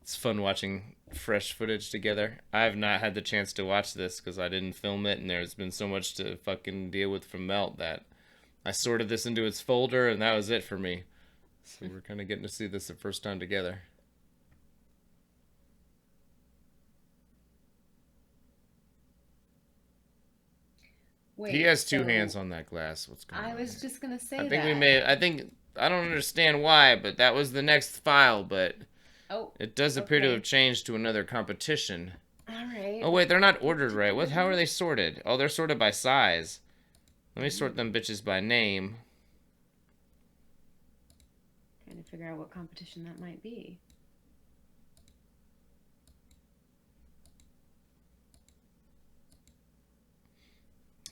It's fun watching fresh footage together. I have not had the chance to watch this because I didn't film it, and there's been so much to fucking deal with from Melt that I sorted this into its folder, and that was it for me. So we're kind of getting to see this the first time together. Wait, he has two hands on that glass. What's going on? I was just gonna say I think I don't understand why, but that was the next file, but it does appear to have changed to another competition. All right. Oh wait, they're not ordered right. What? How are they sorted? Oh, they're sorted by size. Let me sort them bitches by name. Trying to figure out what competition that might be.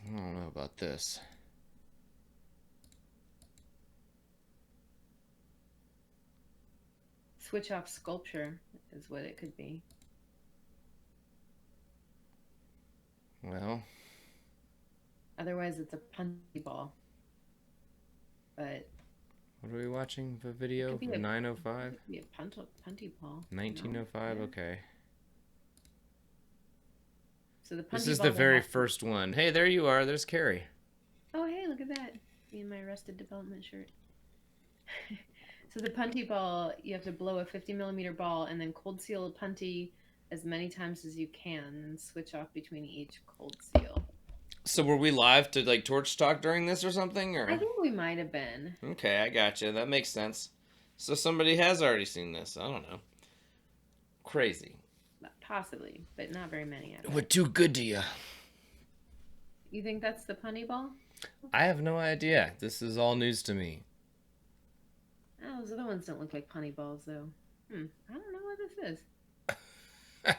I don't know about this. Switch off sculpture is what it could be. Well. Otherwise, it's a punty ball. But. What are we watching? The video from 905? It could be a punty ball. 1905? Okay. So the punty this is the very first one. Hey, there you are. There's Carrie. Oh, hey, look at that. Me in my Arrested Development shirt. So the punty ball, you have to blow a 50mm ball and then cold seal a punty as many times as you can and switch off between each cold seal. So were we live to like torch talk during this or something? Or? I think we might have been. Okay, I gotcha. That makes sense. So somebody has already seen this. I don't know. Crazy. Possibly, but not very many. We're too good to you. You think that's the punny ball? I have no idea. This is all news to me. Oh, those other ones don't look like punny balls, though. I don't know what this is.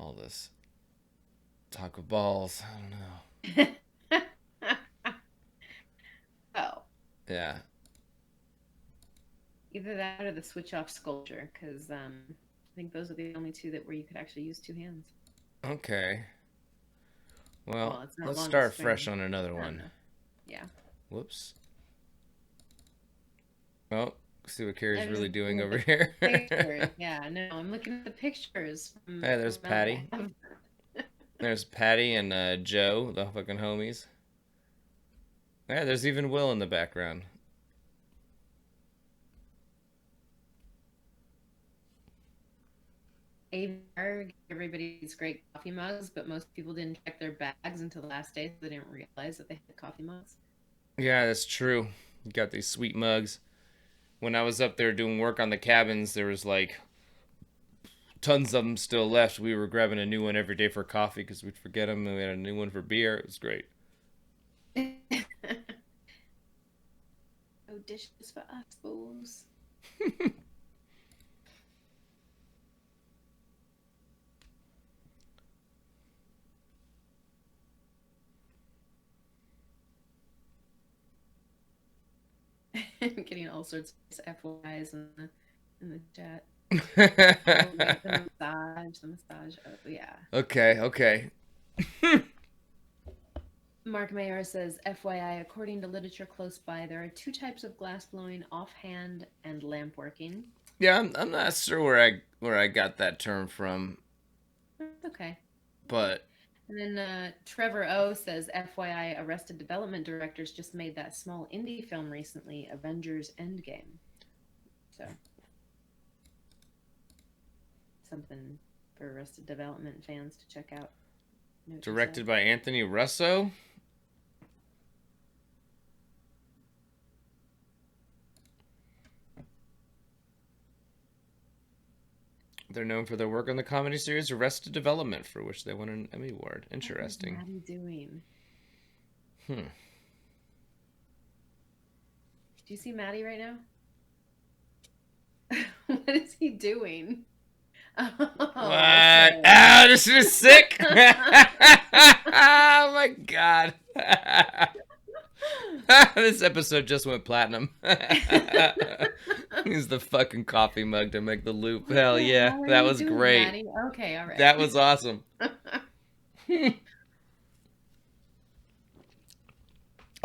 All this talk of balls. I don't know. Oh. Yeah. Either that or the switch off sculpture, because I think those are the only two where you could actually use two hands. Okay. Well let's start fresh on another one. Yeah. Whoops. Oh, see what Carrie's really doing over here. Yeah, no, I'm looking at the pictures. Hey, there's Patty. There's Patty and Joe, the fucking homies. Yeah, there's even Will in the background. Everybody these great coffee mugs, but most people didn't check their bags until the last day, so they didn't realize that they had coffee mugs. Yeah, that's true. You got these sweet mugs. When I was up there doing work on the cabins, there was like tons of them still left. We were grabbing a new one every day for coffee because we'd forget them, and we had a new one for beer. It was great. No dishes for us, fools. I'm getting all sorts of FYIs in the chat. The massage. Oh, yeah. Okay. Mark Mayer says, FYI, according to literature close by, there are two types of glass blowing: offhand and lamp working. Yeah, I'm not sure where I got that term from. Okay. But. And then Trevor O says, FYI, Arrested Development directors just made that small indie film recently, Avengers Endgame. So, something for Arrested Development fans to check out. Directed by Anthony Russo? They're known for their work on the comedy series Arrested Development, for which they won an Emmy Award. Interesting. What are you doing? Do you see Maddie right now? What is he doing? Oh, what? Okay. Ah, this is sick. Oh my god. This episode just went platinum. Use the fucking coffee mug to make the loop. Hell yeah, that was doing, great. Maddie? Okay, all right. That was awesome.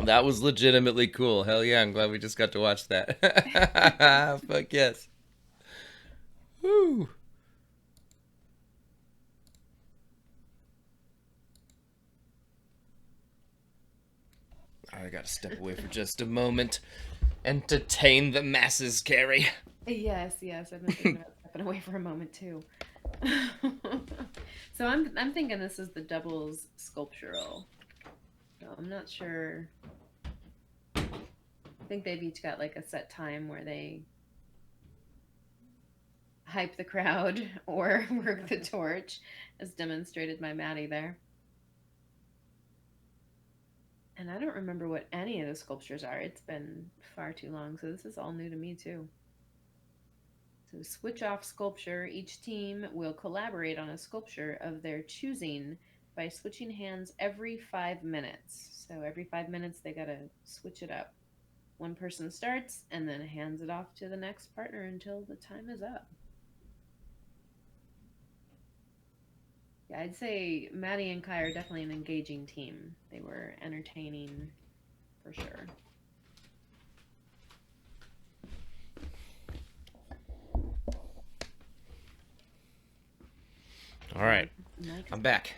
That was legitimately cool. Hell yeah, I'm glad we just got to watch that. Fuck yes. Woo. I gotta step away for just a moment. Entertain the masses, Carrie. Yes, yes. I've been thinking about stepping away for a moment too. So I'm thinking this is the doubles sculptural. So I'm not sure. I think they've each got like a set time where they hype the crowd or work the torch, as demonstrated by Maddie there. And I don't remember what any of the sculptures are. It's been far too long, so this is all new to me too. So switch off sculpture. Each team will collaborate on a sculpture of their choosing by switching hands every 5 minutes. So every 5 minutes they gotta switch it up. One person starts and then hands it off to the next partner until the time is up. Yeah, I'd say Maddie and Kai are definitely an engaging team. They were entertaining for sure. All right, I'm back.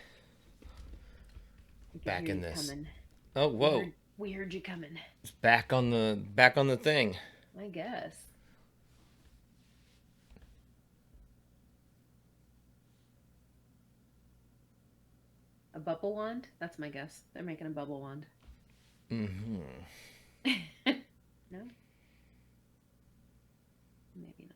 Back in this. Coming. Oh, whoa! We heard you coming. It's back on the thing. I guess. A bubble wand? That's my guess. They're making a bubble wand. Mm-hmm. No? Maybe not.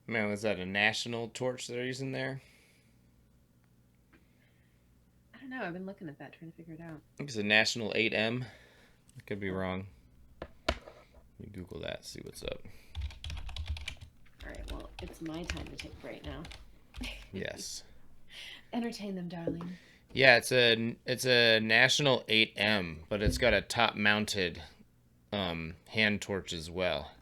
Man, was that a national torch they're using there? I don't know. I've been looking at that, trying to figure it out. I think it's a national 8M. I could be wrong. Let me Google that, see what's up. All right, well, it's my time to take a break now. Yes. Entertain them, darling. Yeah, it's a national 8M, but it's got a top-mounted hand torch as well.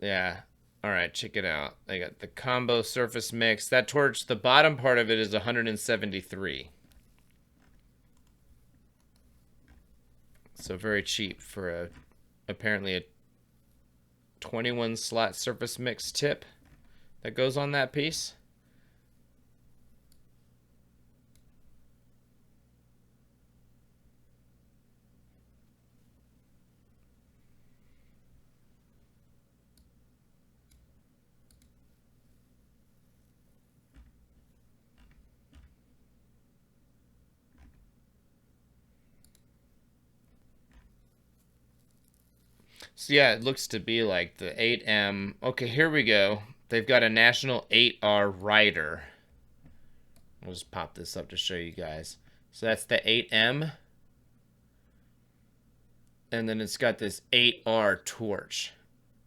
Yeah. All right, check it out. They got the combo surface mix. That torch, the bottom part of it is 173. So very cheap for apparently a 21 slot surface mix tip that goes on that piece. So yeah, it looks to be like the 8M. Okay, here we go. They've got a national 8R rider. I'll just pop this up to show you guys. So that's the 8M. And then it's got this 8R torch.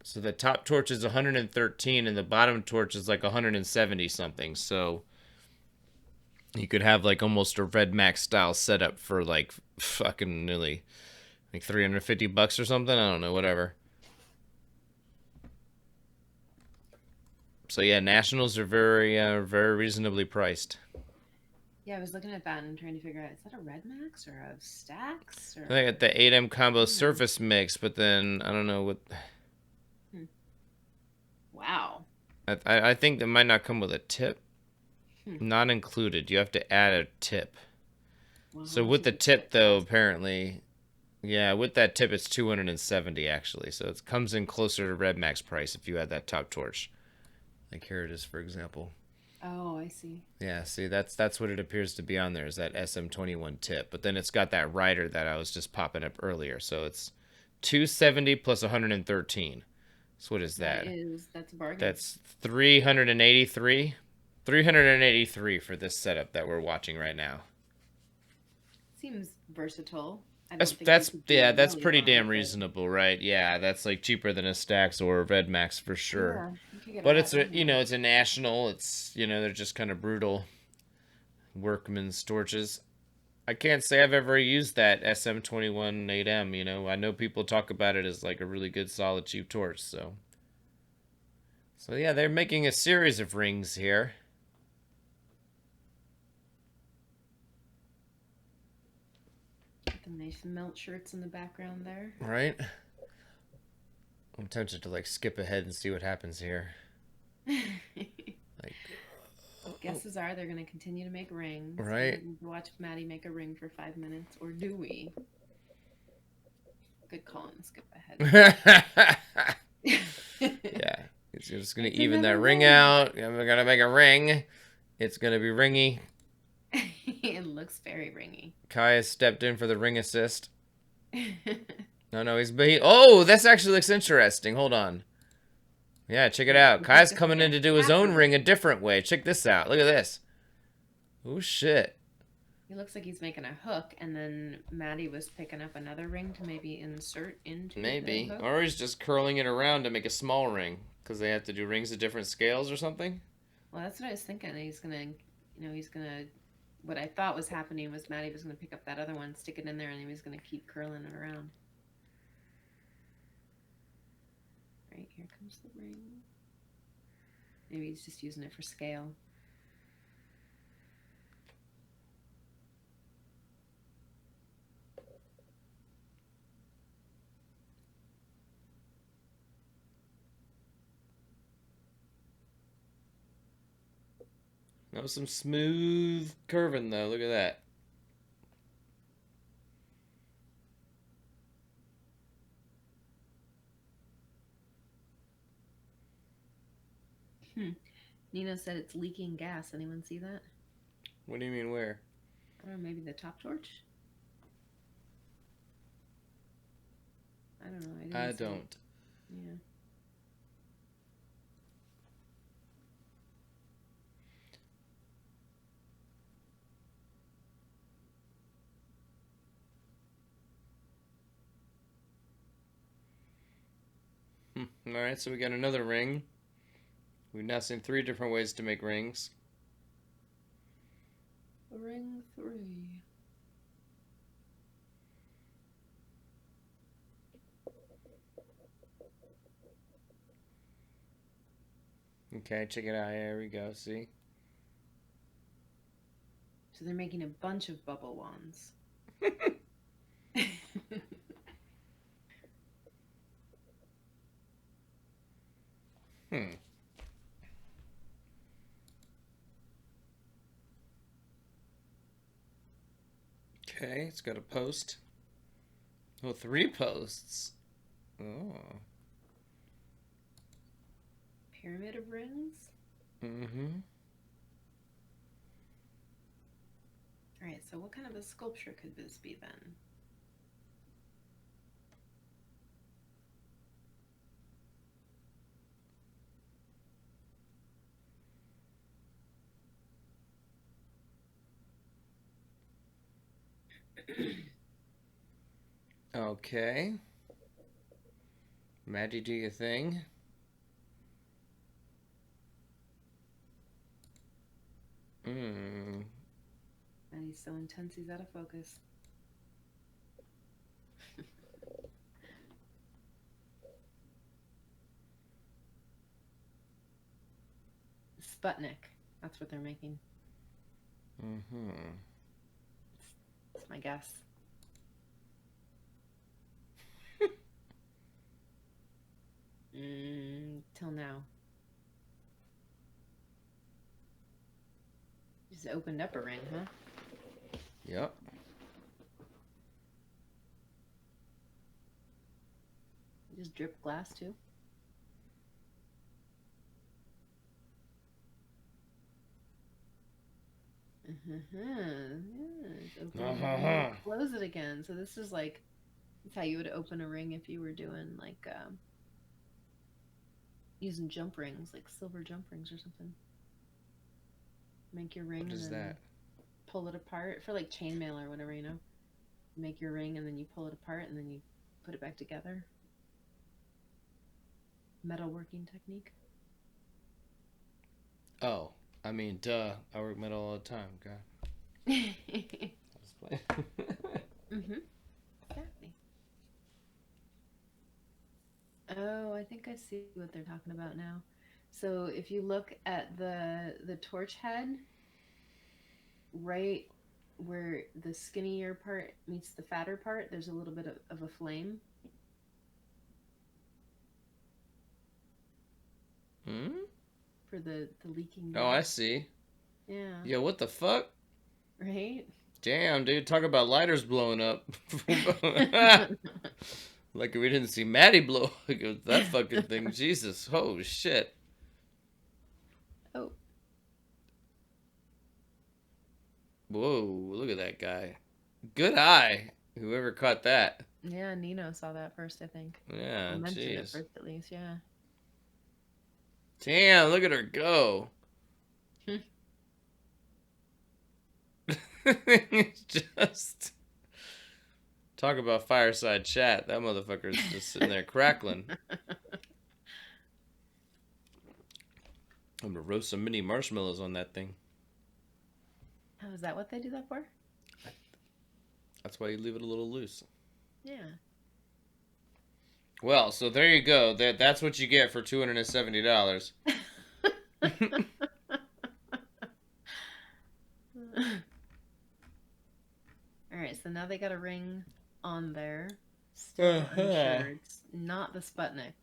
So the top torch is 113 and the bottom torch is like 170 something. So you could have like almost a Red Max style setup for like fucking nearly like $350 or something. I don't know, whatever. So yeah, nationals are very reasonably priced. Yeah, I was looking at that and trying to figure out, is that a Red Max or a Stax? Or... I got the 8M combo surface mix, but then I don't know what. Wow. I think that might not come with a tip. Not included. You have to add a tip. Wow, so with the tip though, apparently, yeah, with that tip it's 270 actually. So it comes in closer to Red Max price if you add that top torch. Like here it is, for example. Oh, I see. Yeah, see, that's what it appears to be on there, is that SM21 tip. But then it's got that rider that I was just popping up earlier. So it's 270 plus 113. So what is that? That's a bargain. That's 383. 383 for this setup that we're watching right now. Seems versatile. That's pretty damn reasonable, right? Yeah, that's like cheaper than a Stax or a Red Max for sure. Yeah, but it's it's a national. It's they're just kind of brutal workman's torches. I can't say I've ever used that SM21 8M. I know people talk about it as like a really good, solid, cheap torch. So yeah, they're making a series of rings here. The nice melt shirts in the background there. Right. I'm tempted to like skip ahead and see what happens here. Like, guesses are they're going to continue to make rings. Right. Watch Maddie make a ring for 5 minutes, or do we? Good call and skip ahead. Yeah, it's just going to even that ring out. I'm going to make a ring. It's going to be ringy. It looks very ringy. Kai has stepped in for the ring assist. No, oh, this actually looks interesting. Hold on. Yeah, check it out. Kai's coming in to do his own ring a different way. Check this out. Look at this. Oh, shit. He looks like he's making a hook, and then Maddie was picking up another ring to maybe insert into maybe. The hook. Or he's just curling it around to make a small ring, because they have to do rings at different scales or something. Well, that's what I was thinking. He's going to... What I thought was happening was Maddie was going to pick up that other one, stick it in there, and he was going to keep curling it around. Right, here comes the ring. Maybe he's just using it for scale. That was some smooth curving, though. Look at that. Nina said it's leaking gas. Anyone see that? What do you mean, where? I don't know, maybe the top torch? I don't know. I don't. Yeah. Alright, so we got another ring. We've now seen 3 different ways to make rings. Ring 3. Okay, check it out. Here we go. See? So they're making a bunch of bubble wands. Okay, it's got a post. Oh, 3 posts. Oh. Pyramid of rings? Mm-hmm. Alright, so what kind of a sculpture could this be then? Okay. Maddie, do your thing. And he's so intense he's out of focus. Sputnik. That's what they're making. Mm-hmm. That's my guess. Till now. Just opened up a ring, huh? Yep. Just drip glass too? Close it again. So this is like, that's how you would open a ring if you were doing like using jump rings, like silver jump rings or something. Make your ring and then pull it apart for like chainmail or whatever, you know. Make your ring and then you pull it apart and then you put it back together. Metalworking technique. Oh, I mean, duh. I work metal all the time, God. Mm-hmm. Exactly. Oh, I think I see what they're talking about now. So if you look at the torch head, right where the skinnier part meets the fatter part, there's a little bit of a flame. For the leaking. Oh, I see. Yeah. Yo, what the fuck? Right? Damn, dude. Talk about lighters blowing up. Like we didn't see Maddie blow that fucking thing. Jesus. Oh, shit. Oh. Whoa, look at that guy. Good eye. Whoever caught that. Yeah, Nino saw that first, I think. Yeah, or mentioned it jeez. first, at least, yeah. Damn, look at her go. Just talk about fireside chat. That motherfucker's just sitting there crackling. I'm gonna roast some mini marshmallows on that thing. Oh, is that what they do that for? That's why you leave it a little loose. Yeah. Well, so there you go. That's what you get for $270. All right, so now they got a ring on there. Still unsure. It's not the Sputnik.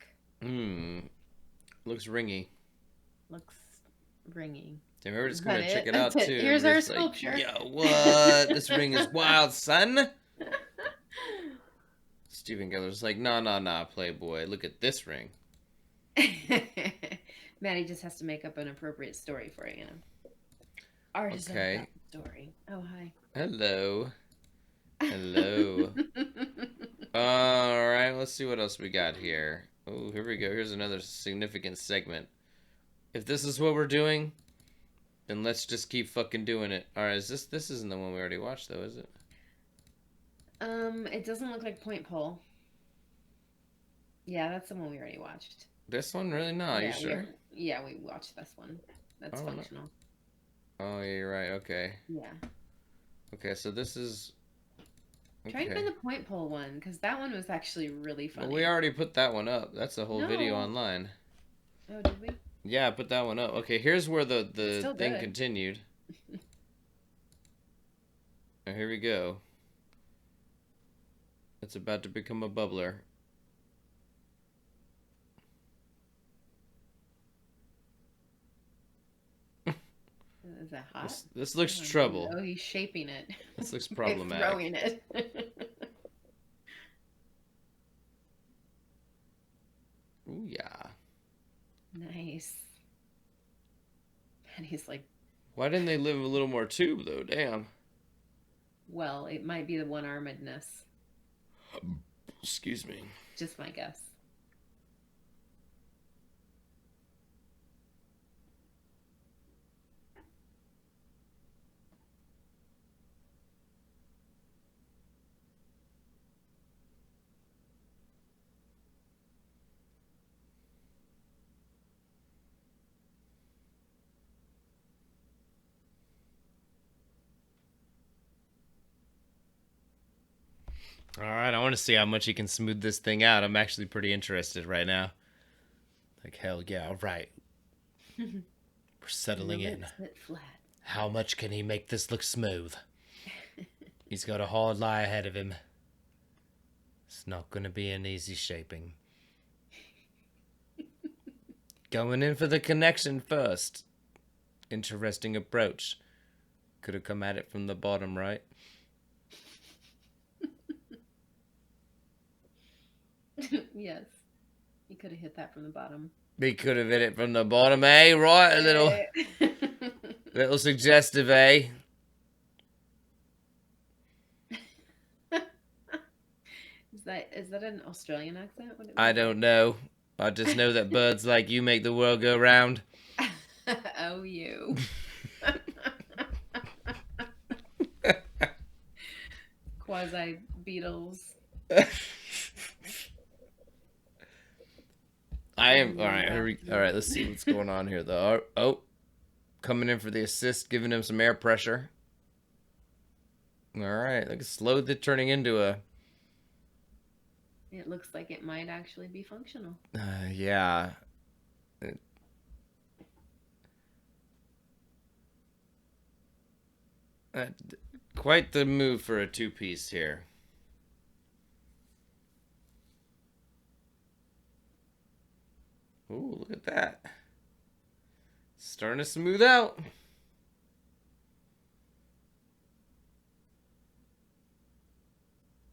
Looks ringy. Looks ringy. Damn, we're just gonna check it out too. Here's our sculpture. Like, yo, what? This ring is wild, son. Stephen Geller's like, nah, Playboy. Look at this ring. Maddie just has to make up an appropriate story for it, you know. Artisan okay. Story. Oh, hi. Hello. Hello. All right, let's see what else we got here. Oh, here we go. Here's another significant segment. If this is what we're doing, then let's just keep fucking doing it. All right, this isn't the one we already watched, though, is it? It doesn't look like Point Pole. Yeah, that's the one we already watched. This one, really? No, are you sure? Yeah, we watched this one. That's functional. Oh, yeah, you're right. Okay. Yeah. Okay, so this is... Okay. Try to find the Point Pole one, because that one was actually really funny. Well, we already put that one up. That's a whole video online. Oh, did we? Yeah, I put that one up. Okay, here's where the thing continued. Oh, here we go. It's about to become a bubbler. Is that hot? This looks trouble. Oh, he's shaping it. This looks problematic. Throwing it. Ooh, yeah. Nice. And he's like... Why didn't they live a little more tube, though? Damn. Well, it might be the one-armedness. Excuse me. Just my guess. All right, I want to see how much he can smooth this thing out. I'm actually pretty interested right now. Like, hell yeah, all right. We're settling in. Flat. How much can he make this look smooth? He's got a hard lie ahead of him. It's not going to be an easy shaping. Going in for the connection first. Interesting approach. Could have come at it from the bottom, right? Yes. He could have hit that from the bottom. He could have hit it from the bottom, eh? Right, a little suggestive, eh? that an Australian accent? I don't know. I just know that birds like you make the world go round. Oh, you. Quasi Beatles. I am all right. All right, let's see what's going on here, though. Oh, coming in for the assist, giving him some air pressure. All right, look, slowly turning into a. It looks like it might actually be functional. Yeah. Quite the move for a two-piece here. Ooh, look at that. Starting to smooth out.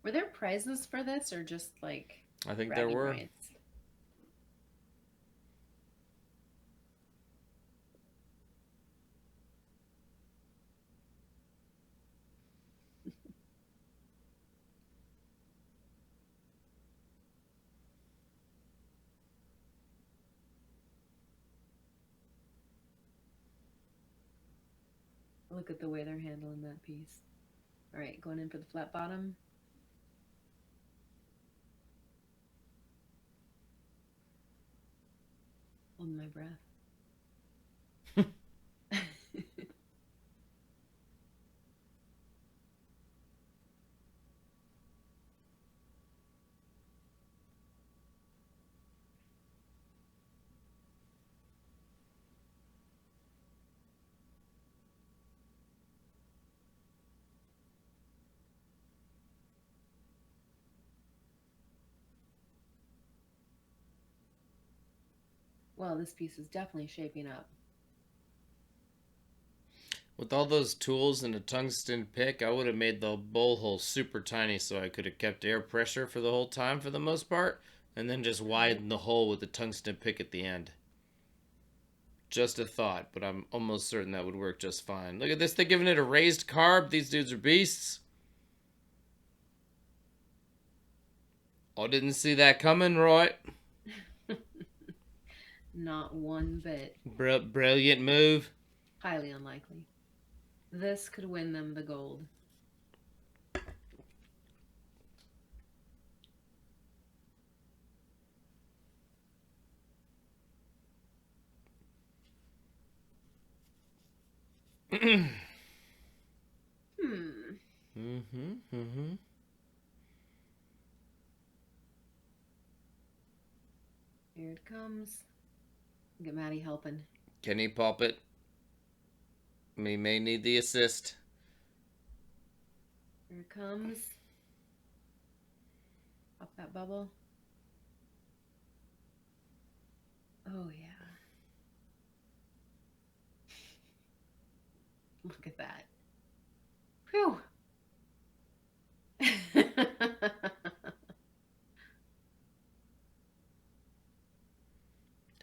Were there prizes for this or just like I think there were. Rights? Look at the way they're handling that piece. All right, going in for the flat bottom. Holding my breath. Well, this piece is definitely shaping up. With all those tools and a tungsten pick, I would have made the bowl hole super tiny so I could have kept air pressure for the whole time for the most part, and then just widened the hole with the tungsten pick at the end. Just a thought, but I'm almost certain that would work just fine. Look at this, they're giving it a raised carb. These dudes are beasts. Oh, didn't see that coming, Roy. Not one bit. Brilliant move. Highly unlikely. This could win them the gold. Here it comes. Get Maddie helping. Can he pop it? We may need the assist. Here it comes. Pop that bubble. Oh, yeah. Look at that. Whew.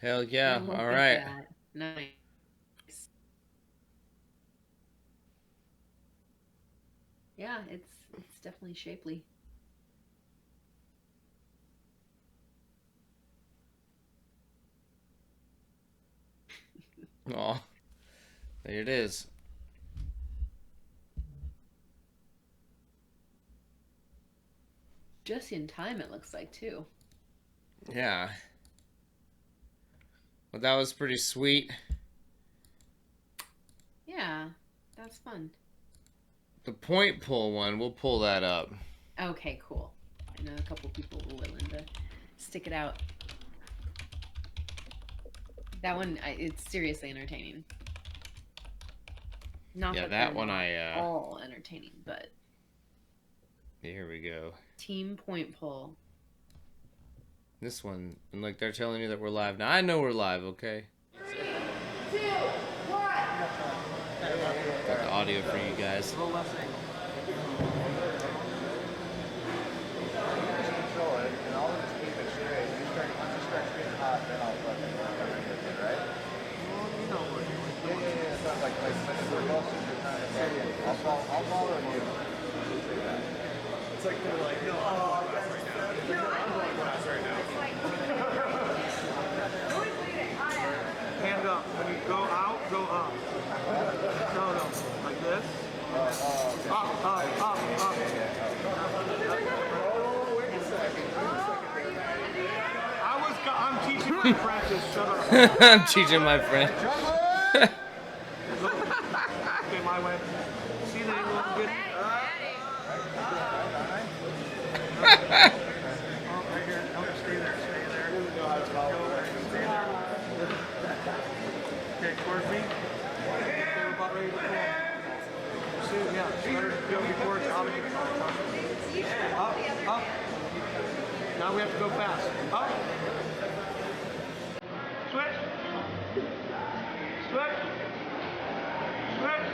Hell yeah. All right. Nice. Yeah, it's definitely shapely. Aw. There it is. Just in time, it looks like, too. Yeah. Well, that was pretty sweet. Yeah, that's fun. The point pull one, we'll pull that up. Okay, cool. I know a couple people were willing to stick it out. That one, it's seriously entertaining. Not that one all entertaining, but here we go. Team point pull. This one, and like they're telling you that we're live now. I know we're live, okay? 3, 2, 1. Got the audio for you guys. It's like they're like, no, I'm right now. Hand up. When you go out, go up. No, like this. Up, up, up, up. Wait a second. I'm teaching my practice. Shut up. I'm teaching my friend. Okay, my way. See that you look good? Oh, right here. No, stay there. Stay there. Stay there. Okay, towards me. Okay, we're about ready to pull. See, yeah, start go before it's out of your Up, up. Now we have to go fast. Up. Switch. Switch. Switch.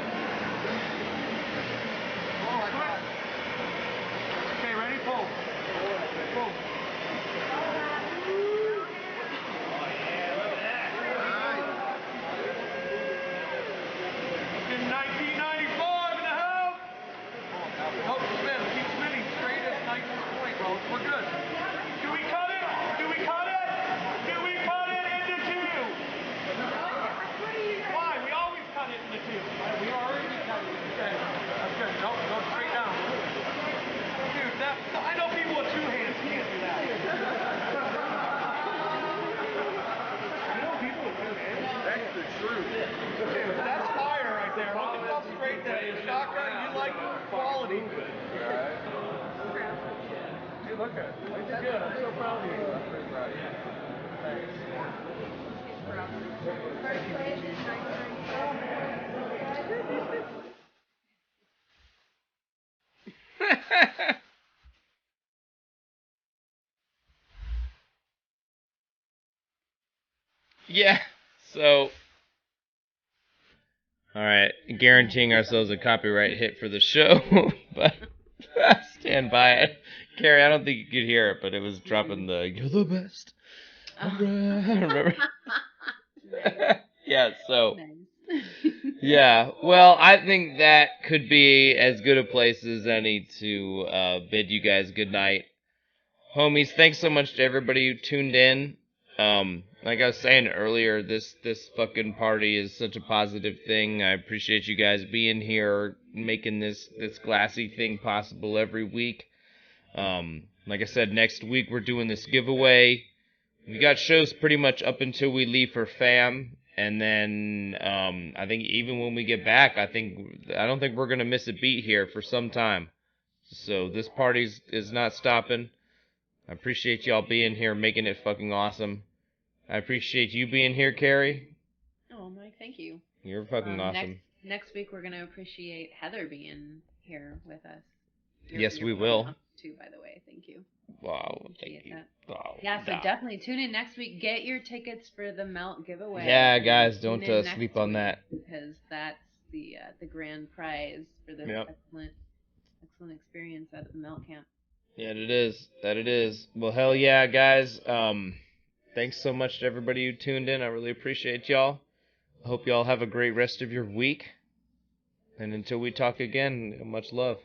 Switch. Okay, ready? Pull. Pull. In 1995 in the house. Oh, spin. Keep spinning straight as nice as point, bro. We're good. Do we cut it? Do we cut it? Do we cut it into two? Why? We always cut it into two. We already cut it. Okay. That's good. Nope, go straight down. Dude, I know people with two hands can't do that. I know people with two hands. That's the truth. Dude, that's fire right there. Look at how straight that is. Shotgun, you like quality. Dude, look at it. You did good. I'm so proud of you. I'm pretty proud of you. Thanks. Yeah. So, all right, guaranteeing ourselves a copyright hit for the show, but stand by it. Carrie, I don't think you could hear it, but it was dropping the "You're the best." Remember? Yeah. So. Yeah. Well, I think that could be as good a place as any to bid you guys good night. Homies, thanks so much to everybody who tuned in. Like I was saying earlier, this fucking party is such a positive thing. I appreciate you guys being here, making this glassy thing possible every week. Like I said, next week we're doing this giveaway. We got shows pretty much up until we leave for FAM, and then I think even when we get back, I don't think we're gonna miss a beat here for some time. So this party is not stopping. I appreciate y'all being here, making it fucking awesome. I appreciate you being here, Carrie. Oh, Mike, thank you. You're fucking awesome. Next week, we're going to appreciate Heather being here with us. Yes, we will. Too, by the way. Thank you. Wow, thank you. Wow, yeah, so definitely tune in next week. Get your tickets for the melt giveaway. Yeah, guys, don't sleep on that. Because that's the grand prize for this excellent experience at the melt camp. Yeah, that it is. Well, hell yeah, guys. Thanks so much to everybody who tuned in. I really appreciate y'all. I hope y'all have a great rest of your week. And until we talk again, much love.